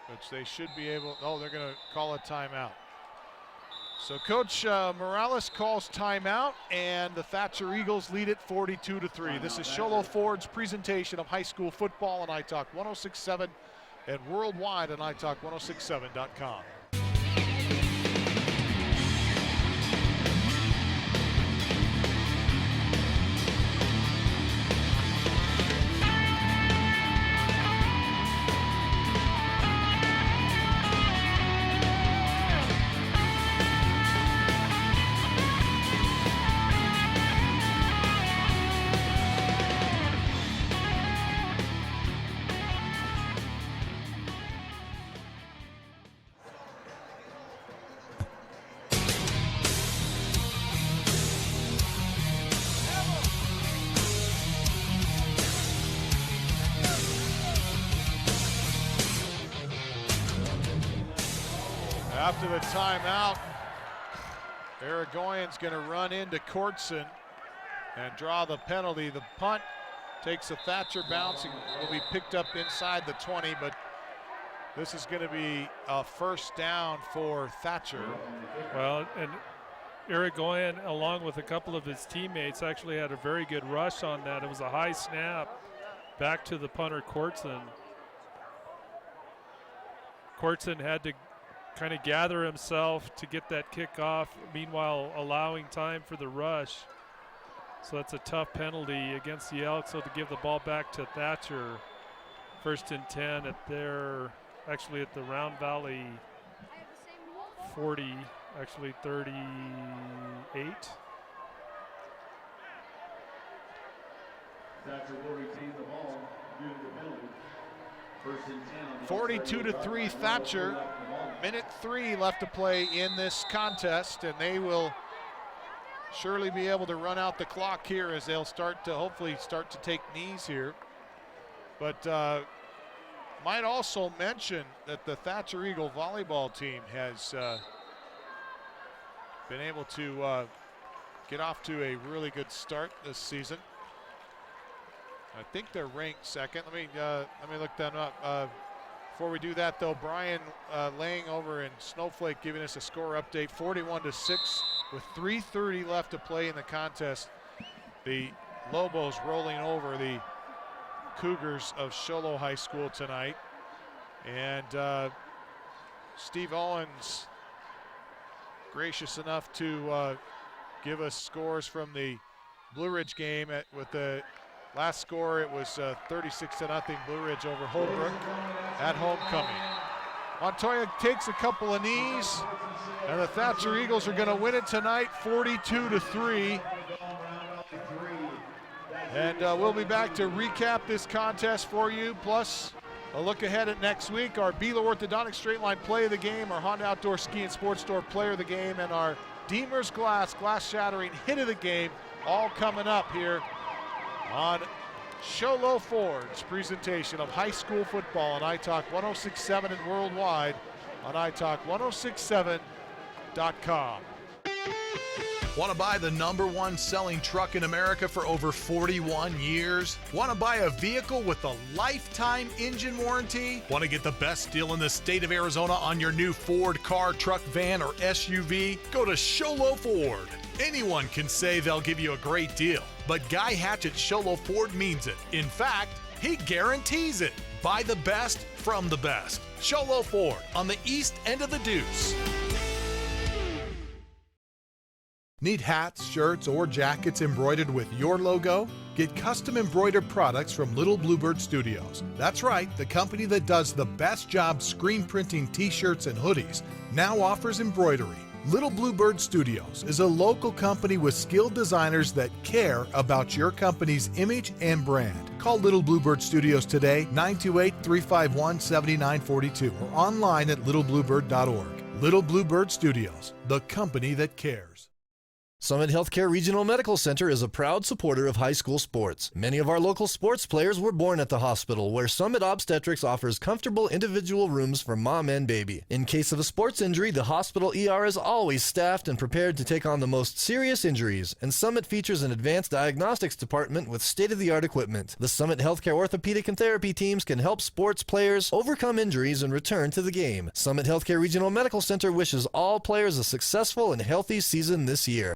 S1: which they should be able. Oh, they're going to call a timeout. So Coach Morales calls timeout, and the Thatcher Eagles lead it 42-3. This is Sholo Ford's presentation of high school football on iTalk 106.7 and worldwide on iTalk1067.com. After the timeout, Irigoyen's going to run into Courtson and draw the penalty. The punt takes a Thatcher bounce and will be picked up inside the 20, but this is going to be a first down for Thatcher.
S7: Well, and Irigoyen, along with a couple of his teammates, actually had a very good rush on that. It was a high snap back to the punter, Courtson. Courtson had to kind of gather himself to get that kickoff, meanwhile allowing time for the rush. So that's a tough penalty against the Elks. So to give the ball back to Thatcher, 1st and 10 at their, actually at the Round Valley 40, actually 38.
S2: Thatcher will retain the ball due to the penalty.
S1: 42-3 Thatcher. Minute 3 left to play in this contest, and they will surely be able to run out the clock here as they'll hopefully start to take knees here. But might also mention that the Thatcher Eagle volleyball team has been able to get off to a really good start this season. I think they're ranked 2nd. Let me look them up. Before we do that, though, Brian laying over in Snowflake giving us a score update, 41-6 with 3:30 left to play in the contest. The Lobos rolling over the Cougars of Sholo High School tonight. And Steve Owens gracious enough to give us scores from the Blue Ridge game. With the last score, it was 36-0 Blue Ridge over Holbrook at homecoming. Montoya takes a couple of knees, and the Thatcher Eagles are going to win it tonight, 42-3. And we'll be back to recap this contest for you, plus a look ahead at next week, our Beeler Orthodontic Straight Line Play of the Game, our Honda Outdoor Ski and Sports Store Player of the Game, and our Deemer's Glass Shattering Hit of the Game, all coming up here on Sholo Ford's presentation of high school football on iTalk 106.7 and worldwide on iTalk1067.com.
S4: Want to buy the #1 selling truck in America for over 41 years? Want to buy a vehicle with a lifetime engine warranty? Want to get the best deal in the state of Arizona on your new Ford car, truck, van, or SUV? Go to Sholo Ford. Anyone can say they'll give you a great deal, but Guy Hatch at Sholo Ford means it. In fact, he guarantees it. Buy the best from the best. Sholo Ford on the east end of the Deuce. Need hats, shirts, or jackets embroidered with your logo? Get custom embroidered products from Little Bluebird Studios. That's right, the company that does the best job screen printing t-shirts and hoodies now offers embroidery. Little Bluebird Studios is a local company with skilled designers that care about your company's image and brand. Call Little Bluebird Studios today, 928-351-7942, or online at littlebluebird.org. Little Bluebird Studios, the company that cares.
S3: Summit Healthcare Regional Medical Center is a proud supporter of high school sports. Many of our local sports players were born at the hospital, where Summit Obstetrics offers comfortable individual rooms for mom and baby. In case of a sports injury, the hospital ER is always staffed and prepared to take on the most serious injuries, and Summit features an advanced diagnostics department with state-of-the-art equipment. The Summit Healthcare orthopedic and therapy teams can help sports players overcome injuries and return to the game. Summit Healthcare Regional Medical Center wishes all players a successful and healthy season this year.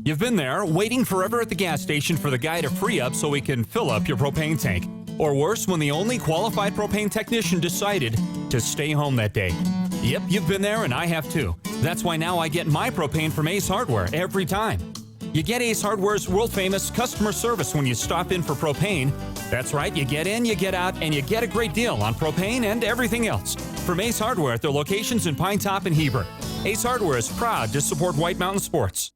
S11: You've been there, waiting forever at the gas station for the guy to free up so he can fill up your propane tank. Or worse, when the only qualified propane technician decided to stay home that day. Yep, you've been there and I have too. That's why now I get my propane from Ace Hardware every time. You get Ace Hardware's world-famous customer service when you stop in for propane. That's right, you get in, you get out, and you get a great deal on propane and everything else. From Ace Hardware at their locations in Pine Top and Heber. Ace Hardware is proud to support White Mountain Sports.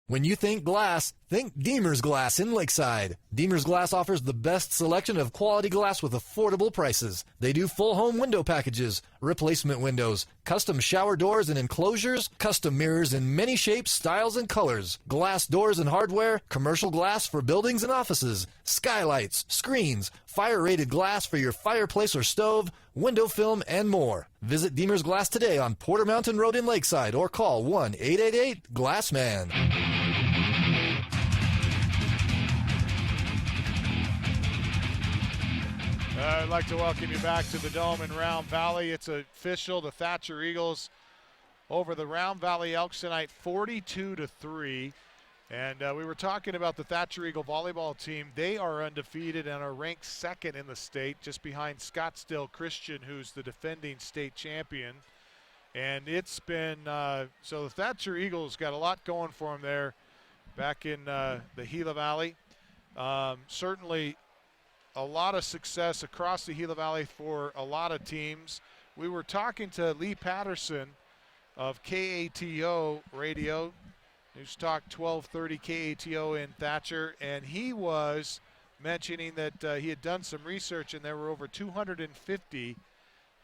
S3: When you think glass, think Deemer's Glass in Lakeside. Deemer's Glass offers the best selection of quality glass with affordable prices. They do full home window packages, replacement windows, custom shower doors and enclosures, custom mirrors in many shapes, styles, and colors, glass doors and hardware, commercial glass for buildings and offices, skylights, screens, fire-rated glass for your fireplace or stove, window film, and more. Visit Deemer's Glass today on Porter Mountain Road in Lakeside or call 1-888-GLASSMAN.
S1: I'd like to welcome you back to the Dome in Round Valley. It's official. The Thatcher Eagles over the Round Valley Elks tonight, 42-3. And we were talking about the Thatcher Eagle volleyball team. They are undefeated and are ranked second in the state, just behind Scottsdale Christian, who's the defending state champion. And it's been, so the Thatcher Eagles got a lot going for them there back in the Gila Valley. Certainly a lot of success across the Gila Valley for a lot of teams. We were talking to Lee Patterson of KATO Radio, News Talk 1230 KATO in Thatcher, and he was mentioning that he had done some research and there were over 250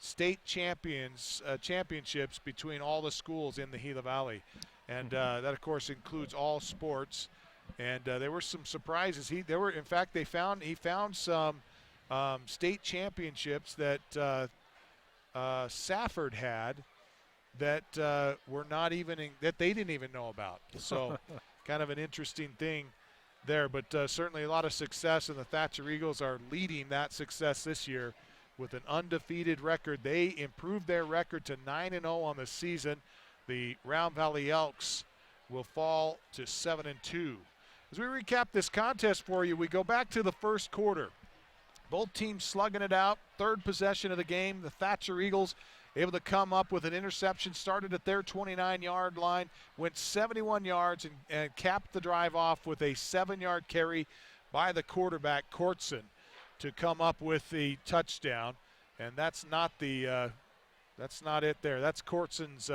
S1: state championships between all the schools in the Gila Valley. And that, of course, includes all sports. And there were some surprises. He found some state championships that Safford had that were not even that they didn't even know about. So kind of an interesting thing there, but certainly a lot of success, and the Thatcher Eagles are leading that success this year with an undefeated record. They improved their record to 9-0 on the season. The Round Valley Elks will fall to 7-2. As we recap this contest for you, we go back to the first quarter. Both teams slugging it out. Third possession of the game. The Thatcher Eagles able to come up with an interception, started at their 29-yard line, went 71 yards and capped the drive off with a 7-yard carry by the quarterback, Courtson, to come up with the touchdown. And that's not it there. That's Courtson's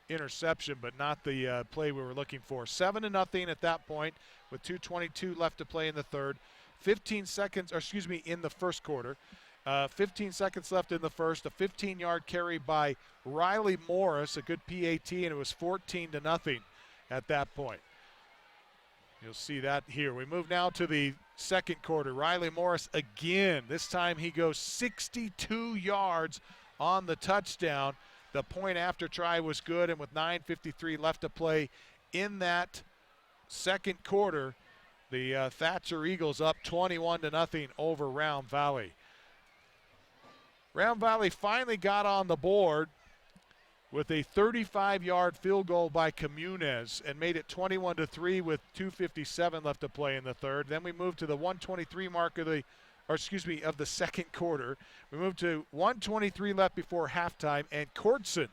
S1: interception, but not the play we were looking for. 7-0 at that point with 2:22 left to play in the third. 15 seconds, or excuse me, in the first quarter. 15 seconds left in the first. A 15-yard carry by Riley Morris, a good PAT, and it was 14-0 at that point. You'll see that here. We move now to the second quarter. Riley Morris again. This time he goes 62 yards on the touchdown. The point after try was good, and with 9:53 left to play in that second quarter, the Thatcher Eagles up 21-0 over Round Valley. Round Valley finally got on the board with a 35-yard field goal by Comunes and made it 21-3 with 2:57 left to play in the third. Then we moved to the 1:23 mark of the second quarter. We moved to 1:23 left before halftime, and Courtson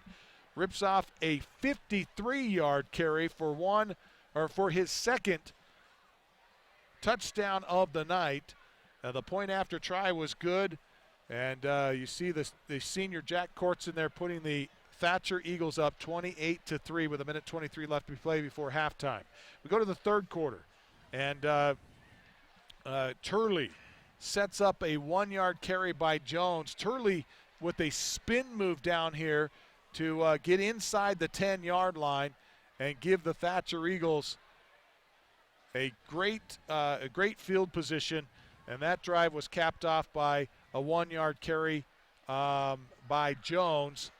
S1: rips off a 53-yard carry for his second touchdown of the night. The point after try was good, and you see the senior Jack Courtson there putting the Thatcher Eagles up 28-3 with 1:23 left to play before halftime. We go to the third quarter, and Turley sets up a 1-yard carry by Jones. Turley with a spin move down here to get inside the 10-yard line and give the Thatcher Eagles a great field position, and that drive was capped off by a 1-yard carry by Jones.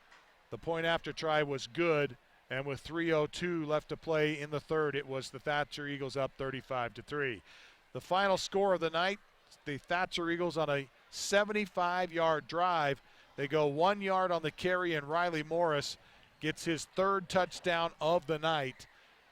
S1: The point after try was good, and with 3:02 left to play in the third, it was the Thatcher Eagles up 35-3. The final score of the night, the Thatcher Eagles on a 75-yard drive. They go 1 yard on the carry, and Riley Morris gets his third touchdown of the night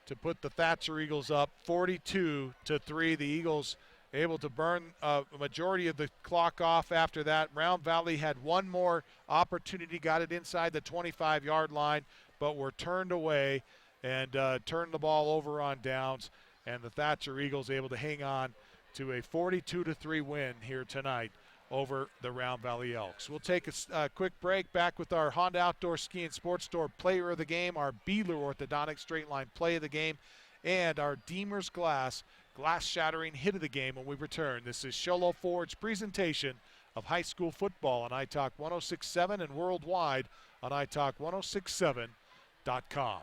S1: to put the Thatcher Eagles up 42-3. The Eagles able to burn a majority of the clock off after that. Round Valley had one more opportunity, got it inside the 25-yard line, but were turned away and turned the ball over on downs, and the Thatcher Eagles able to hang on to a 42-3 win here tonight over the Round Valley Elks. We'll take a quick break. Back with our Honda Outdoor Ski and Sports Store player of the game, our Beeler Orthodontic straight line play of the game, and our Deemer's glass shattering hit of the game when we return. This is Sholo Ford's presentation of high school football on iTalk 106.7 and worldwide on iTalk1067.com.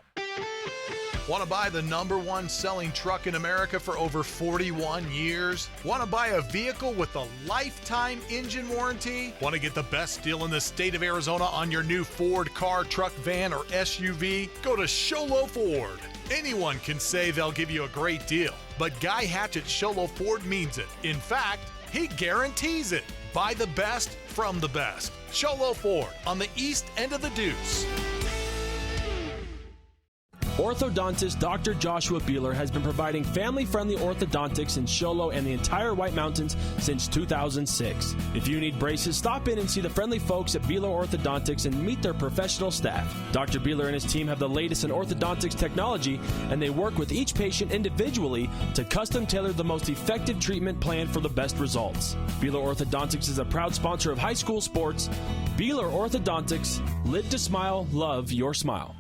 S4: Want to buy the #1 selling truck in America for over 41 years? Want to buy a vehicle with a lifetime engine warranty? Want to get the best deal in the state of Arizona on your new Ford car, truck, van, or SUV? Go to Sholo Ford. Anyone can say they'll give you a great deal, but Guy Hatch at Sholo Ford means it. In fact, he guarantees it. Buy the best from the best. Sholo Ford on the east end of the Deuce.
S5: Orthodontist Dr. Joshua Beeler has been providing family-friendly orthodontics in Show Low and the entire White Mountains since 2006. If you need braces, stop in and see the friendly folks at Beeler Orthodontics and meet their professional staff. Dr. Beeler and his team have the latest in orthodontics technology, and they work with each patient individually to custom tailor the most effective treatment plan for the best results. Beeler Orthodontics is a proud sponsor of high school sports. Beeler Orthodontics, live to smile, love your smile.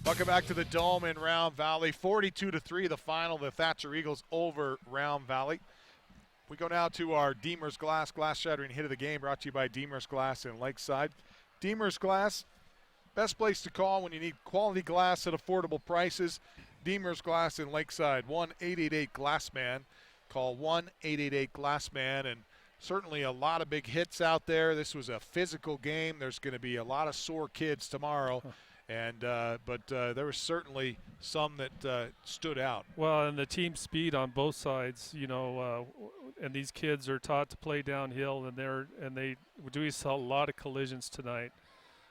S1: Welcome back to the Dome in Round Valley. 42-3, the final. The Thatcher Eagles over Round Valley. We go now to our Deemer's Glass shattering hit of the game, brought to you by Deemer's Glass in Lakeside. Deemer's Glass, best place to call when you need quality glass at affordable prices. Deemer's Glass in Lakeside, 1-888-GLASSMAN. Call 1-888-GLASSMAN, and certainly a lot of big hits out there. This was a physical game. There's going to be a lot of sore kids tomorrow, and but there was certainly some that stood out.
S7: Well, and the team speed on both sides, and these kids are taught to play downhill, and we saw a lot of collisions tonight.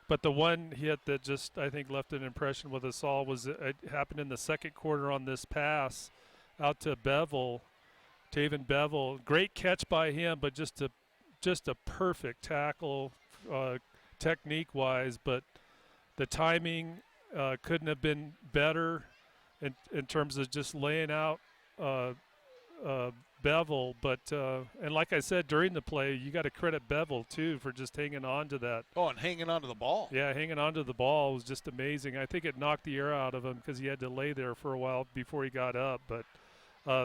S7: But the one hit that just, I think, left an impression with us all was it happened in the second quarter on this pass out to Bevel, Taven Bevel. Great catch by him, but just a perfect tackle technique-wise. But the timing couldn't have been better in terms of just laying out Bevel, but and like I said during the play, you got to credit Bevel too for just hanging on to that.
S1: Oh, and hanging on to the ball.
S7: Yeah, hanging on to the ball was just amazing. I think it knocked the air out of him because he had to lay there for a while before he got up. But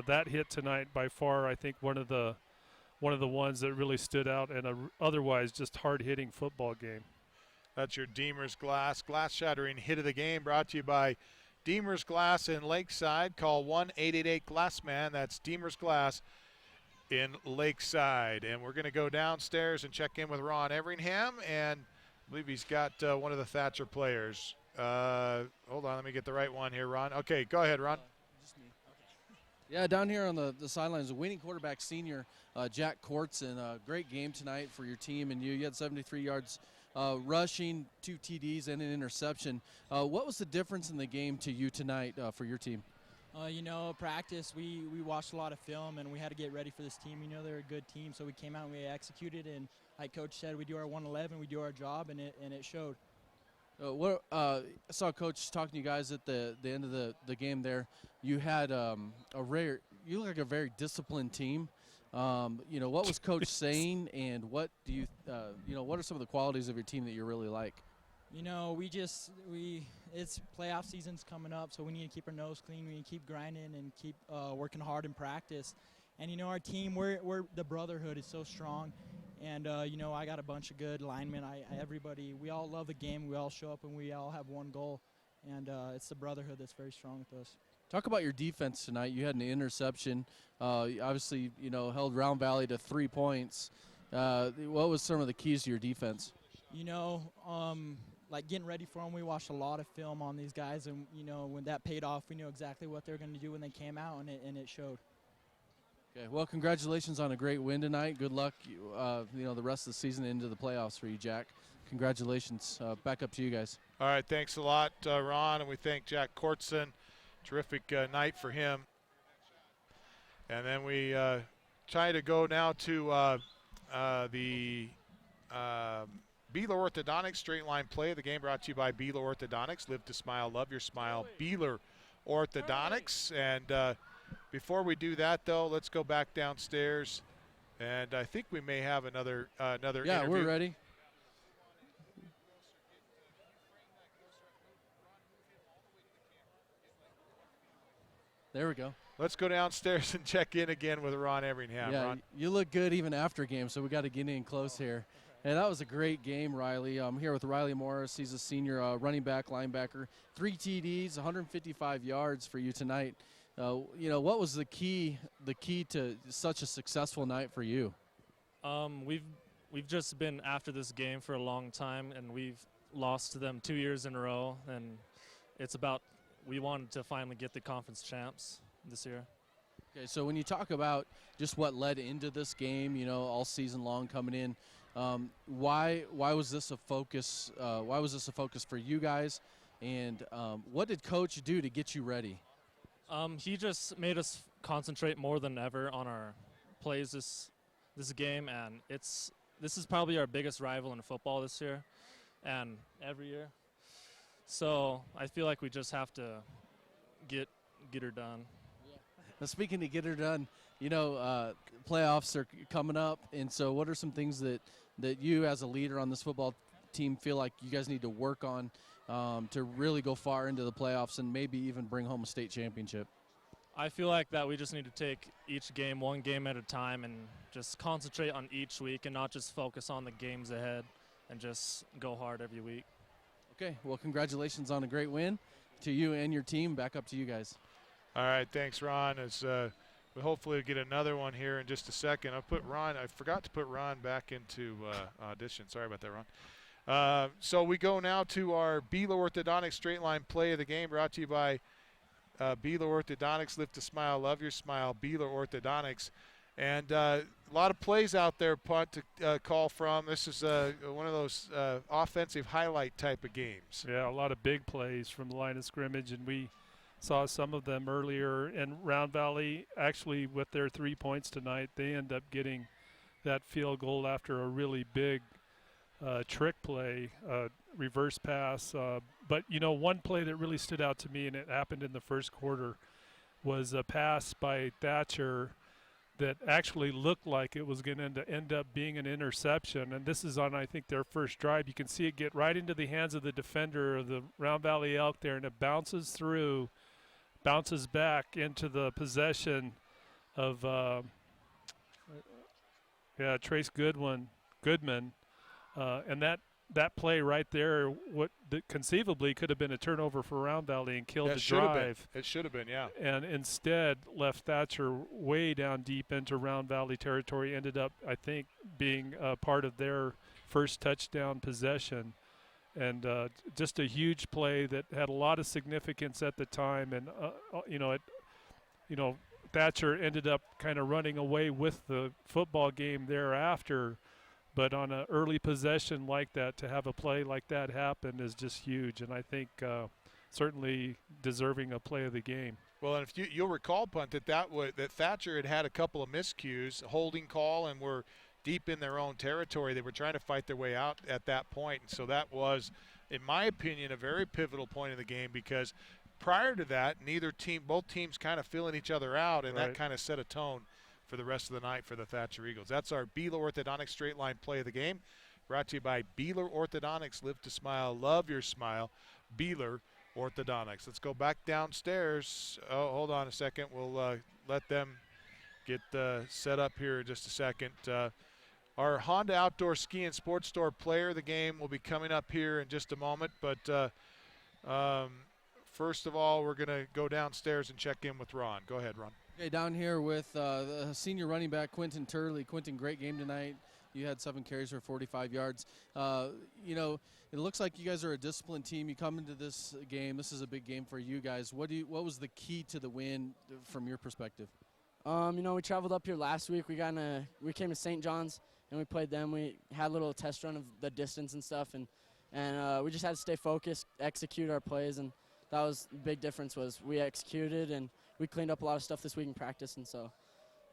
S7: that hit tonight, by far, I think one of the ones that really stood out in a otherwise just hard-hitting football game.
S1: That's your Deemer's Glass shattering hit of the game, brought to you by Deemer's Glass in Lakeside. Call 1-888-GLASSMAN. That's Deemer's Glass in Lakeside. And we're going to go downstairs and check in with Ron Everingham, and I believe he's got one of the Thatcher players. Hold on, let me get the right one here, Ron. Okay, go ahead, Ron.
S14: Yeah, down here on the sidelines, the winning quarterback, senior Jack Kortzen. Great game tonight for your team, and you had 73 yards rushing, 2 TDs, and an interception. What was the difference in the game to you tonight for your team?
S15: Practice, we watched a lot of film, and we had to get ready for this team. They're a good team, so we came out and we executed, and like Coach said, we do our 111, we do our job, and it showed.
S14: I saw Coach talking to you guys at the end of the game there. You had you look like a very disciplined team. What was Coach saying, and what do you, what are some of the qualities of your team that you really like?
S15: It's playoff season's coming up, so we need to keep our nose clean. We need to keep grinding and keep working hard in practice. And our team, we're the brotherhood is so strong. And I got a bunch of good linemen. Everybody, we all love the game. We all show up and we all have one goal. And it's the brotherhood that's very strong with us.
S14: Talk about your defense tonight. You had an interception. Obviously, held Round Valley to 3 points. What was some of the keys to your defense?
S15: Like getting ready for them, we watched a lot of film on these guys. And, when that paid off, we knew exactly what they were going to do when they came out, and it showed.
S14: Okay, well, congratulations on a great win tonight. Good luck, the rest of the season into the playoffs for you, Jack. Congratulations. Back up to you guys.
S1: All right, thanks a lot, Ron, and we thank Jack Kortzen. Terrific night for him. And then we try to go now to the Beeler Orthodontics straight line play of the game, brought to you by Beeler Orthodontics. Live to smile, love your smile. Beeler Orthodontics. And before we do that, though, let's go back downstairs, and I think we may have another interview.
S14: Yeah, we're ready. There we go.
S1: Let's go downstairs and check in again with Ron Everingham.
S14: Yeah,
S1: Ron.
S14: You look good even after game, so we got to get in close here. And that was a great game, Riley. I'm here with Riley Morris. He's a senior running back, linebacker. 3 TDs, 155 yards for you tonight. What was the key to such a successful night for you?
S16: We've just been after this game for a long time, and we've lost to them 2 years in a row, and it's about we wanted to finally get the conference champs this year.
S14: Okay, so when you talk about just what led into this game, all season long coming in, why was this a focus? Why was this a focus for you guys? And what did Coach do to get you ready?
S16: He just made us concentrate more than ever on our plays this game, and this is probably our biggest rival in football this year, and every year. So I feel like we just have to get her done.
S14: Now, speaking of get her done, playoffs are coming up, and so what are some things that you as a leader on this football team feel like you guys need to work on to really go far into the playoffs and maybe even bring home a state championship?
S16: I feel like that we just need to take each game one game at a time and just concentrate on each week and not just focus on the games ahead. and just go hard every week.
S14: Okay, well, congratulations on a great win to you and your team. Back up to you guys.
S1: All right, thanks, Ron. As we hopefully get another one here in just a second. I forgot to put Ron back into audition. Sorry about that, Ron. So we go now to our Beeler Orthodontics straight line play of the game, brought to you by Beeler Orthodontics. Live to smile, love your smile, Beeler Orthodontics. And a lot of plays out there, Punt, to call from. This is one of those offensive highlight type of games.
S7: Yeah, a lot of big plays from the line of scrimmage, and we saw some of them earlier. And Round Valley, actually, with their 3 points tonight, they end up getting that field goal after a really big trick play, reverse pass. But, one play that really stood out to me, and it happened in the first quarter, was a pass by Thatcher that actually looked like it was going to end up being an interception. And this is on, I think, their first drive. You can see it get right into the hands of the defender of the Round Valley Elk there, and it bounces back into the possession of Trace Goodman. And that play right there, conceivably could have been a turnover for Round Valley and killed the drive.
S1: It should have been, yeah.
S7: And instead left Thatcher way down deep into Round Valley territory. Ended up, I think, being part of their first touchdown possession. And just a huge play that had a lot of significance at the time. And, Thatcher ended up kind of running away with the football game thereafter. But on an early possession like that, to have a play like that happen is just huge, and I think certainly deserving a play of the game.
S1: Well, and if you'll recall, Punt, that Thatcher had a couple of miscues, holding call, and were deep in their own territory. They were trying to fight their way out at that point, and so that was, in my opinion, a very pivotal point in the game, because prior to that, both teams kind of filling each other out, and that kind of set a tone for the rest of the night for the Thatcher Eagles. That's our Beeler Orthodontics straight line play of the game, brought to you by Beeler Orthodontics. Live to smile, love your smile, Beeler Orthodontics. Let's go back downstairs. Oh, hold on a second. We'll let them get set up here in just a second. Our Honda Outdoor Ski and Sports Store player of the game will be coming up here in just a moment, but first of all, we're going to go downstairs and check in with Ron. Go ahead, Ron.
S14: Okay, down here with the senior running back, Quentin Turley. Quentin, great game tonight. You had 7 carries for 45 yards. It looks like you guys are a disciplined team. You come into this game. This is a big game for you guys. What was the key to the win from your perspective?
S17: We traveled up here last week. We came to St. John's, and we played them. We had a little test run of the distance and stuff, and we just had to stay focused, execute our plays, and that was the big difference. Was we executed, and we cleaned up a lot of stuff this week in practice, and so,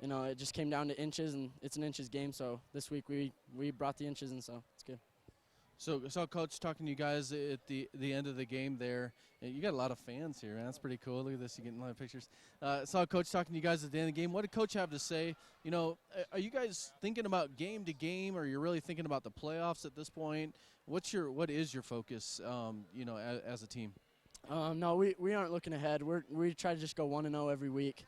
S17: it just came down to inches, and it's an inches game. So this week we brought the inches, and so it's good.
S14: So Coach, talking to you guys at the end of the game there, and you got a lot of fans here, man. That's pretty cool. Look at this, you're getting a lot of pictures. Saw Coach talking to you guys at the end of the game. What did Coach have to say? Are you guys thinking about game to game, or you're really thinking about the playoffs at this point? What is your focus, as a team?
S17: No, we aren't looking ahead. We try to just go 1-0 every week.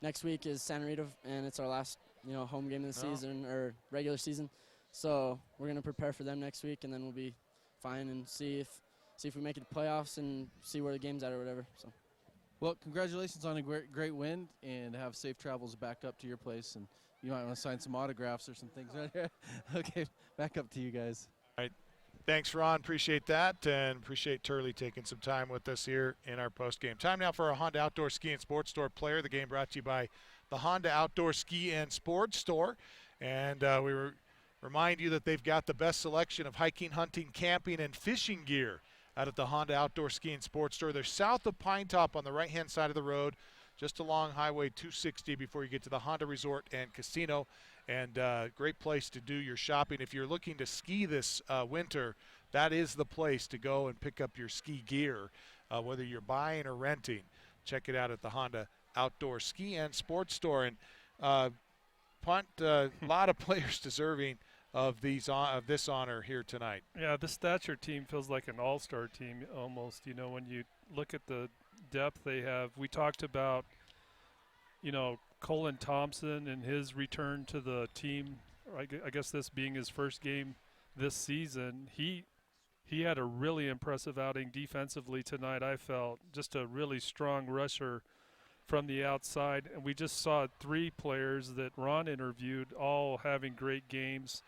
S17: Next week is Santa Rita, and it's our last home game of the season or regular season. So we're gonna prepare for them next week, and then we'll be fine and see if we make it to playoffs and see where the game's at or whatever. So,
S14: well, congratulations on a great win, and have safe travels back up to your place. And you might want to sign some autographs or some things right here. Okay, back up to you guys.
S1: All right. Thanks, Ron. Appreciate that, and appreciate Turley taking some time with us here in our post-game. Time now for our Honda Outdoor Ski and Sports Store player. The game brought to you by the Honda Outdoor Ski and Sports Store. And we remind you that they've got the best selection of hiking, hunting, camping, and fishing gear out at the Honda Outdoor Ski and Sports Store. They're south of Pine Top on the right-hand side of the road, just along Highway 260 before you get to the Honda Resort and Casino. And great place to do your shopping. If you're looking to ski this winter, that is the place to go and pick up your ski gear, whether you're buying or renting. Check it out at the Honda Outdoor Ski and Sports Store. And Punt, a lot of players deserving of this honor here tonight.
S7: Yeah, this Thatcher team feels like an all-star team almost. When you look at the depth they have. We talked about, Colin Thompson and his return to the team. I guess this being his first game this season. He had a really impressive outing defensively tonight, I felt. Just a really strong rusher from the outside. And we just saw 3 players that Ron interviewed all having great games.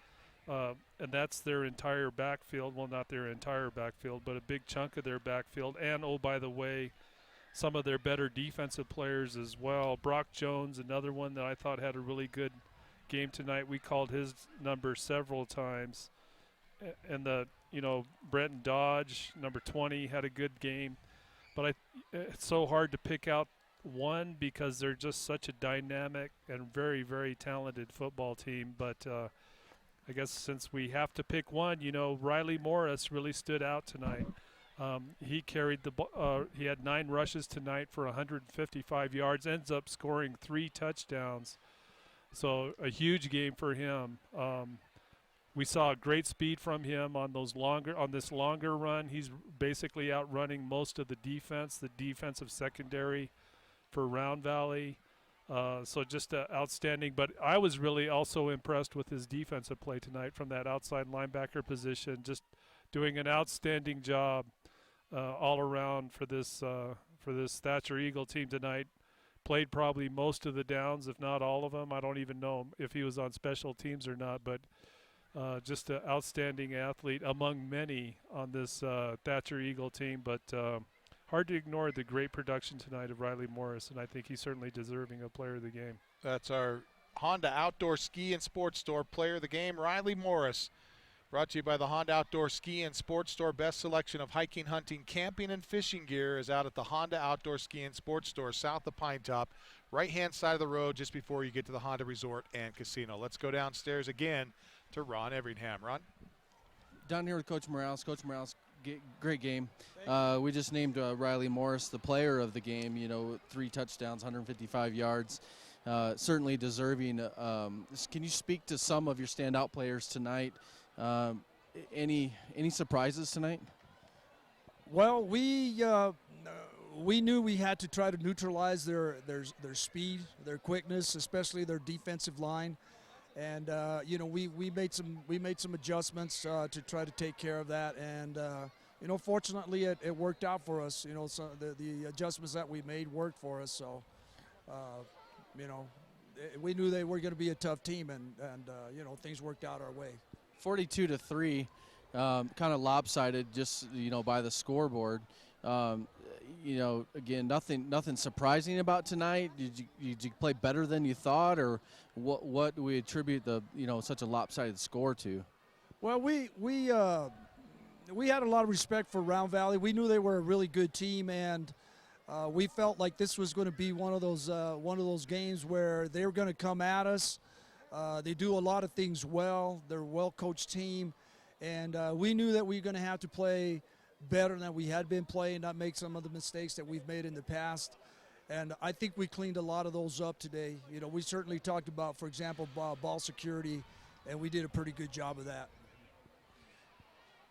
S7: And that's their entire backfield. Well, not their entire backfield, but a big chunk of their backfield. And, oh, by the way, some of their better defensive players as well. Brock Jones, another one that I thought had a really good game tonight. We called his number several times. And Brenton Dodge, number 20, had a good game. But it's so hard to pick out one because they're just such a dynamic and very, very talented football team. But I guess since we have to pick one, Riley Morris really stood out tonight. He carried the ball. He had 9 rushes tonight for 155 yards, ends up scoring 3 touchdowns. So a huge game for him. We saw great speed from him on this longer run. He's basically outrunning most of the defensive secondary for Round Valley. So just outstanding. But I was really also impressed with his defensive play tonight from that outside linebacker position, just doing an outstanding job all around for this Thatcher Eagle team tonight. Played probably most of the downs, if not all of them. I don't even know if he was on special teams or not, but just an outstanding athlete among many on this Thatcher Eagle team. But hard to ignore the great production tonight of Riley Morris, and I think he's certainly deserving of player of the game.
S1: That's our Honda Outdoor Ski and Sports Store player of the game, Riley Morris. Brought to you by the Honda Outdoor Ski and Sports Store. Best selection of hiking, hunting, camping, and fishing gear is out at the Honda Outdoor Ski and Sports Store, south of Pine Top, right-hand side of the road just before you get to the Honda Resort and Casino. Let's go downstairs again to Ron Everingham. Ron?
S14: Down here with Coach Morales. Coach Morales, great game. We just named Riley Morris the player of the game. 3 touchdowns, 155 yards. Certainly deserving. Can you speak to some of your standout players tonight? Any surprises tonight?
S18: Well, we knew we had to try to neutralize their speed, their quickness, especially their defensive line, and we made some adjustments to try to take care of that, and fortunately it worked out for us. So the adjustments that we made worked for us. So we knew they were going to be a tough team, and things worked out our way.
S14: 42-3, kind of lopsided, just by the scoreboard. Again, nothing surprising about tonight. Did you play better than you thought, or what do we attribute the such a lopsided score to?
S18: Well, we had a lot of respect for Round Valley. We knew they were a really good team, and we felt like this was going to be one of those games where they were going to come at us. They do a lot of things well. They're a well-coached team, and we knew that we were going to have to play better than we had been playing, not make some of the mistakes that we've made in the past. And I think we cleaned a lot of those up today. We certainly talked about, for example, ball security, and we did a pretty good job of that.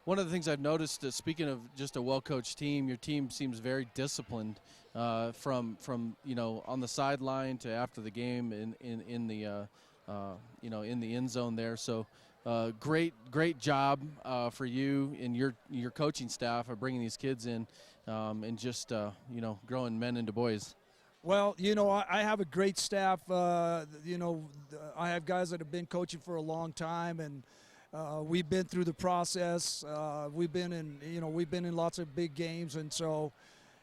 S14: One of the things I've noticed, speaking of just a well-coached team, your team seems very disciplined from on the sideline to after the game in the end zone there. So great job for you and your coaching staff of bringing these kids in and just growing men into boys.
S18: Well, I have a great staff. I have guys that have been coaching for a long time, and we've been through the process. We've been in lots of big games, and so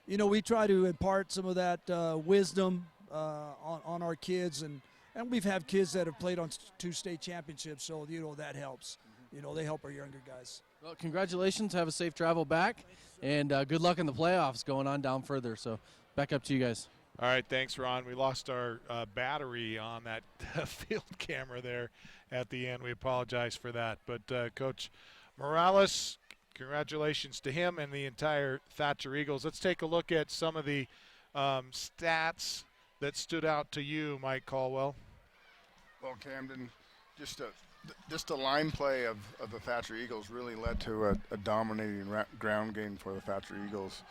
S18: we try to impart some of that wisdom on our kids, and we've had kids that have played on 2 state championships, so that helps. They help our younger guys.
S14: Well, congratulations. Have a safe travel back, and good luck in the playoffs going on down further. So back up to you guys.
S1: All right, thanks, Ron. We lost our battery on that field camera there at the end. We apologize for that. But Coach Morales, congratulations to him and the entire Thatcher Eagles. Let's take a look at some of the stats that stood out to you, Mike Caldwell.
S12: Well, Camden, just a line play of the Thatcher Eagles really led to a dominating ground game for the Thatcher Eagles.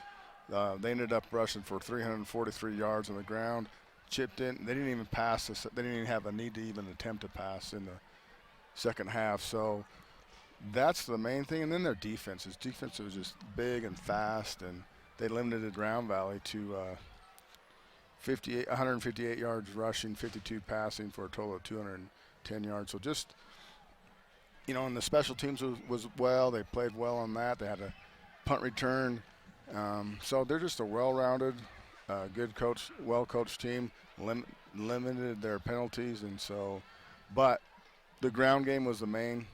S12: They ended up rushing for 343 yards on the ground, chipped in. They didn't even pass. They didn't even have a need to even attempt to pass in the second half. So that's the main thing. And then their defense. His defense was just big and fast, and they limited Round Valley to 158 yards rushing, 52 passing for a total of 210 yards. So just, you know, and the special teams was well. They played well on that. They had a punt return. So they're just a well-rounded, good coach, well-coached team. Limited their penalties, and so, but the ground game was the main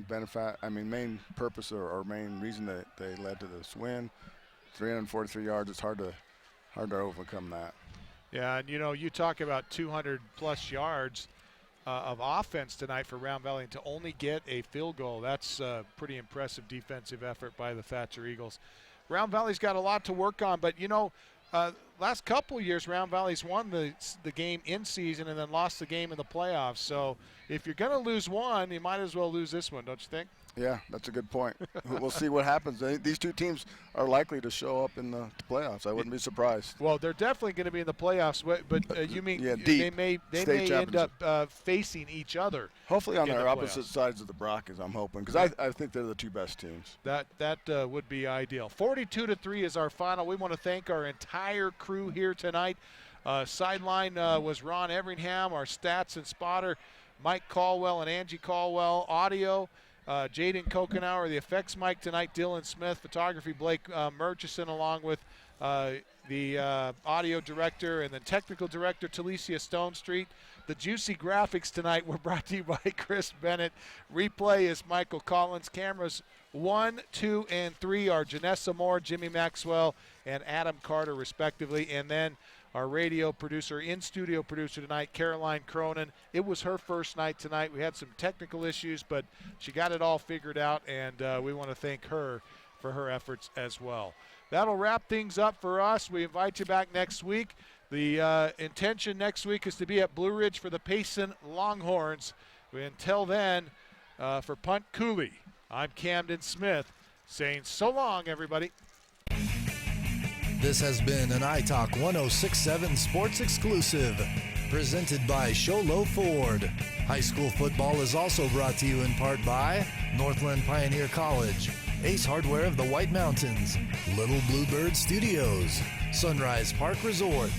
S12: benefit. I mean, main purpose or main reason that they led to this win. 343 yards. It's hard to overcome that.
S1: Yeah, and you know, you talk about 200-plus yards of offense tonight for Round Valley, and to only get a field goal, that's a pretty impressive defensive effort by the Thatcher Eagles. Round Valley's got a lot to work on, but you know, last couple of years, Round Valley's won the game in season and then lost the game in the playoffs. So if you're going to lose one, you might as well lose this one, don't you think?
S12: Yeah, that's a good point. We'll see what happens. These two teams are likely to show up in the playoffs. I wouldn't be surprised.
S1: Well, they're definitely going to be in the playoffs, but you mean
S12: they
S1: may end up facing each other.
S12: Hopefully on their opposite sides of the brackets, I'm hoping, because I think they're the two best teams.
S1: That would be ideal. 42-3 is our final. We want to thank our entire crew here tonight. Sideline was Ron Everingham, our stats and spotter, Mike Caldwell and Angie Caldwell, audio. Jaden Kokenauer, the effects mic tonight, Dylan Smith, photography, Blake Murchison, along with the audio director and the technical director, Talicia Stone Street. The juicy graphics tonight were brought to you by Chris Bennett. Replay is Michael Collins. Cameras 1, 2, and 3 are Janessa Moore, Jimmy Maxwell, and Adam Carter, respectively. And then our radio producer, in-studio producer tonight, Caroline Cronin. It was her first night tonight. We had some technical issues, but she got it all figured out, and we want to thank her for her efforts as well. That'll wrap things up for us. We invite you back next week. The intention next week is to be at Blue Ridge for the Payson Longhorns. Until then, for Punt Cooley, I'm Camden Smith saying so long, everybody.
S3: This has been an iTalk 1067 Sports exclusive, presented by Sholo Ford. High school football is also brought to you in part by Northland Pioneer College, Ace Hardware of the White Mountains, Little Bluebird Studios, Sunrise Park Resort,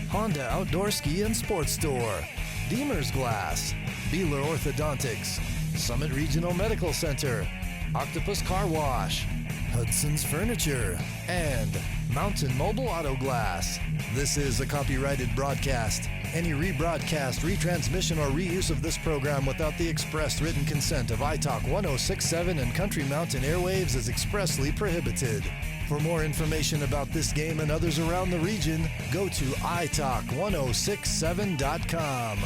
S3: Honda Outdoor Ski and Sports Store, Deemer's Glass, Beeler Orthodontics, Summit Regional Medical Center, Octopus Car Wash, Hudson's Furniture, and Mountain Mobile Auto Glass. This is a copyrighted broadcast. Any rebroadcast, retransmission, or reuse of this program without the express written consent of iTalk 1067 and Country Mountain Airwaves is expressly prohibited. For more information about this game and others around the region, go to italk1067.com.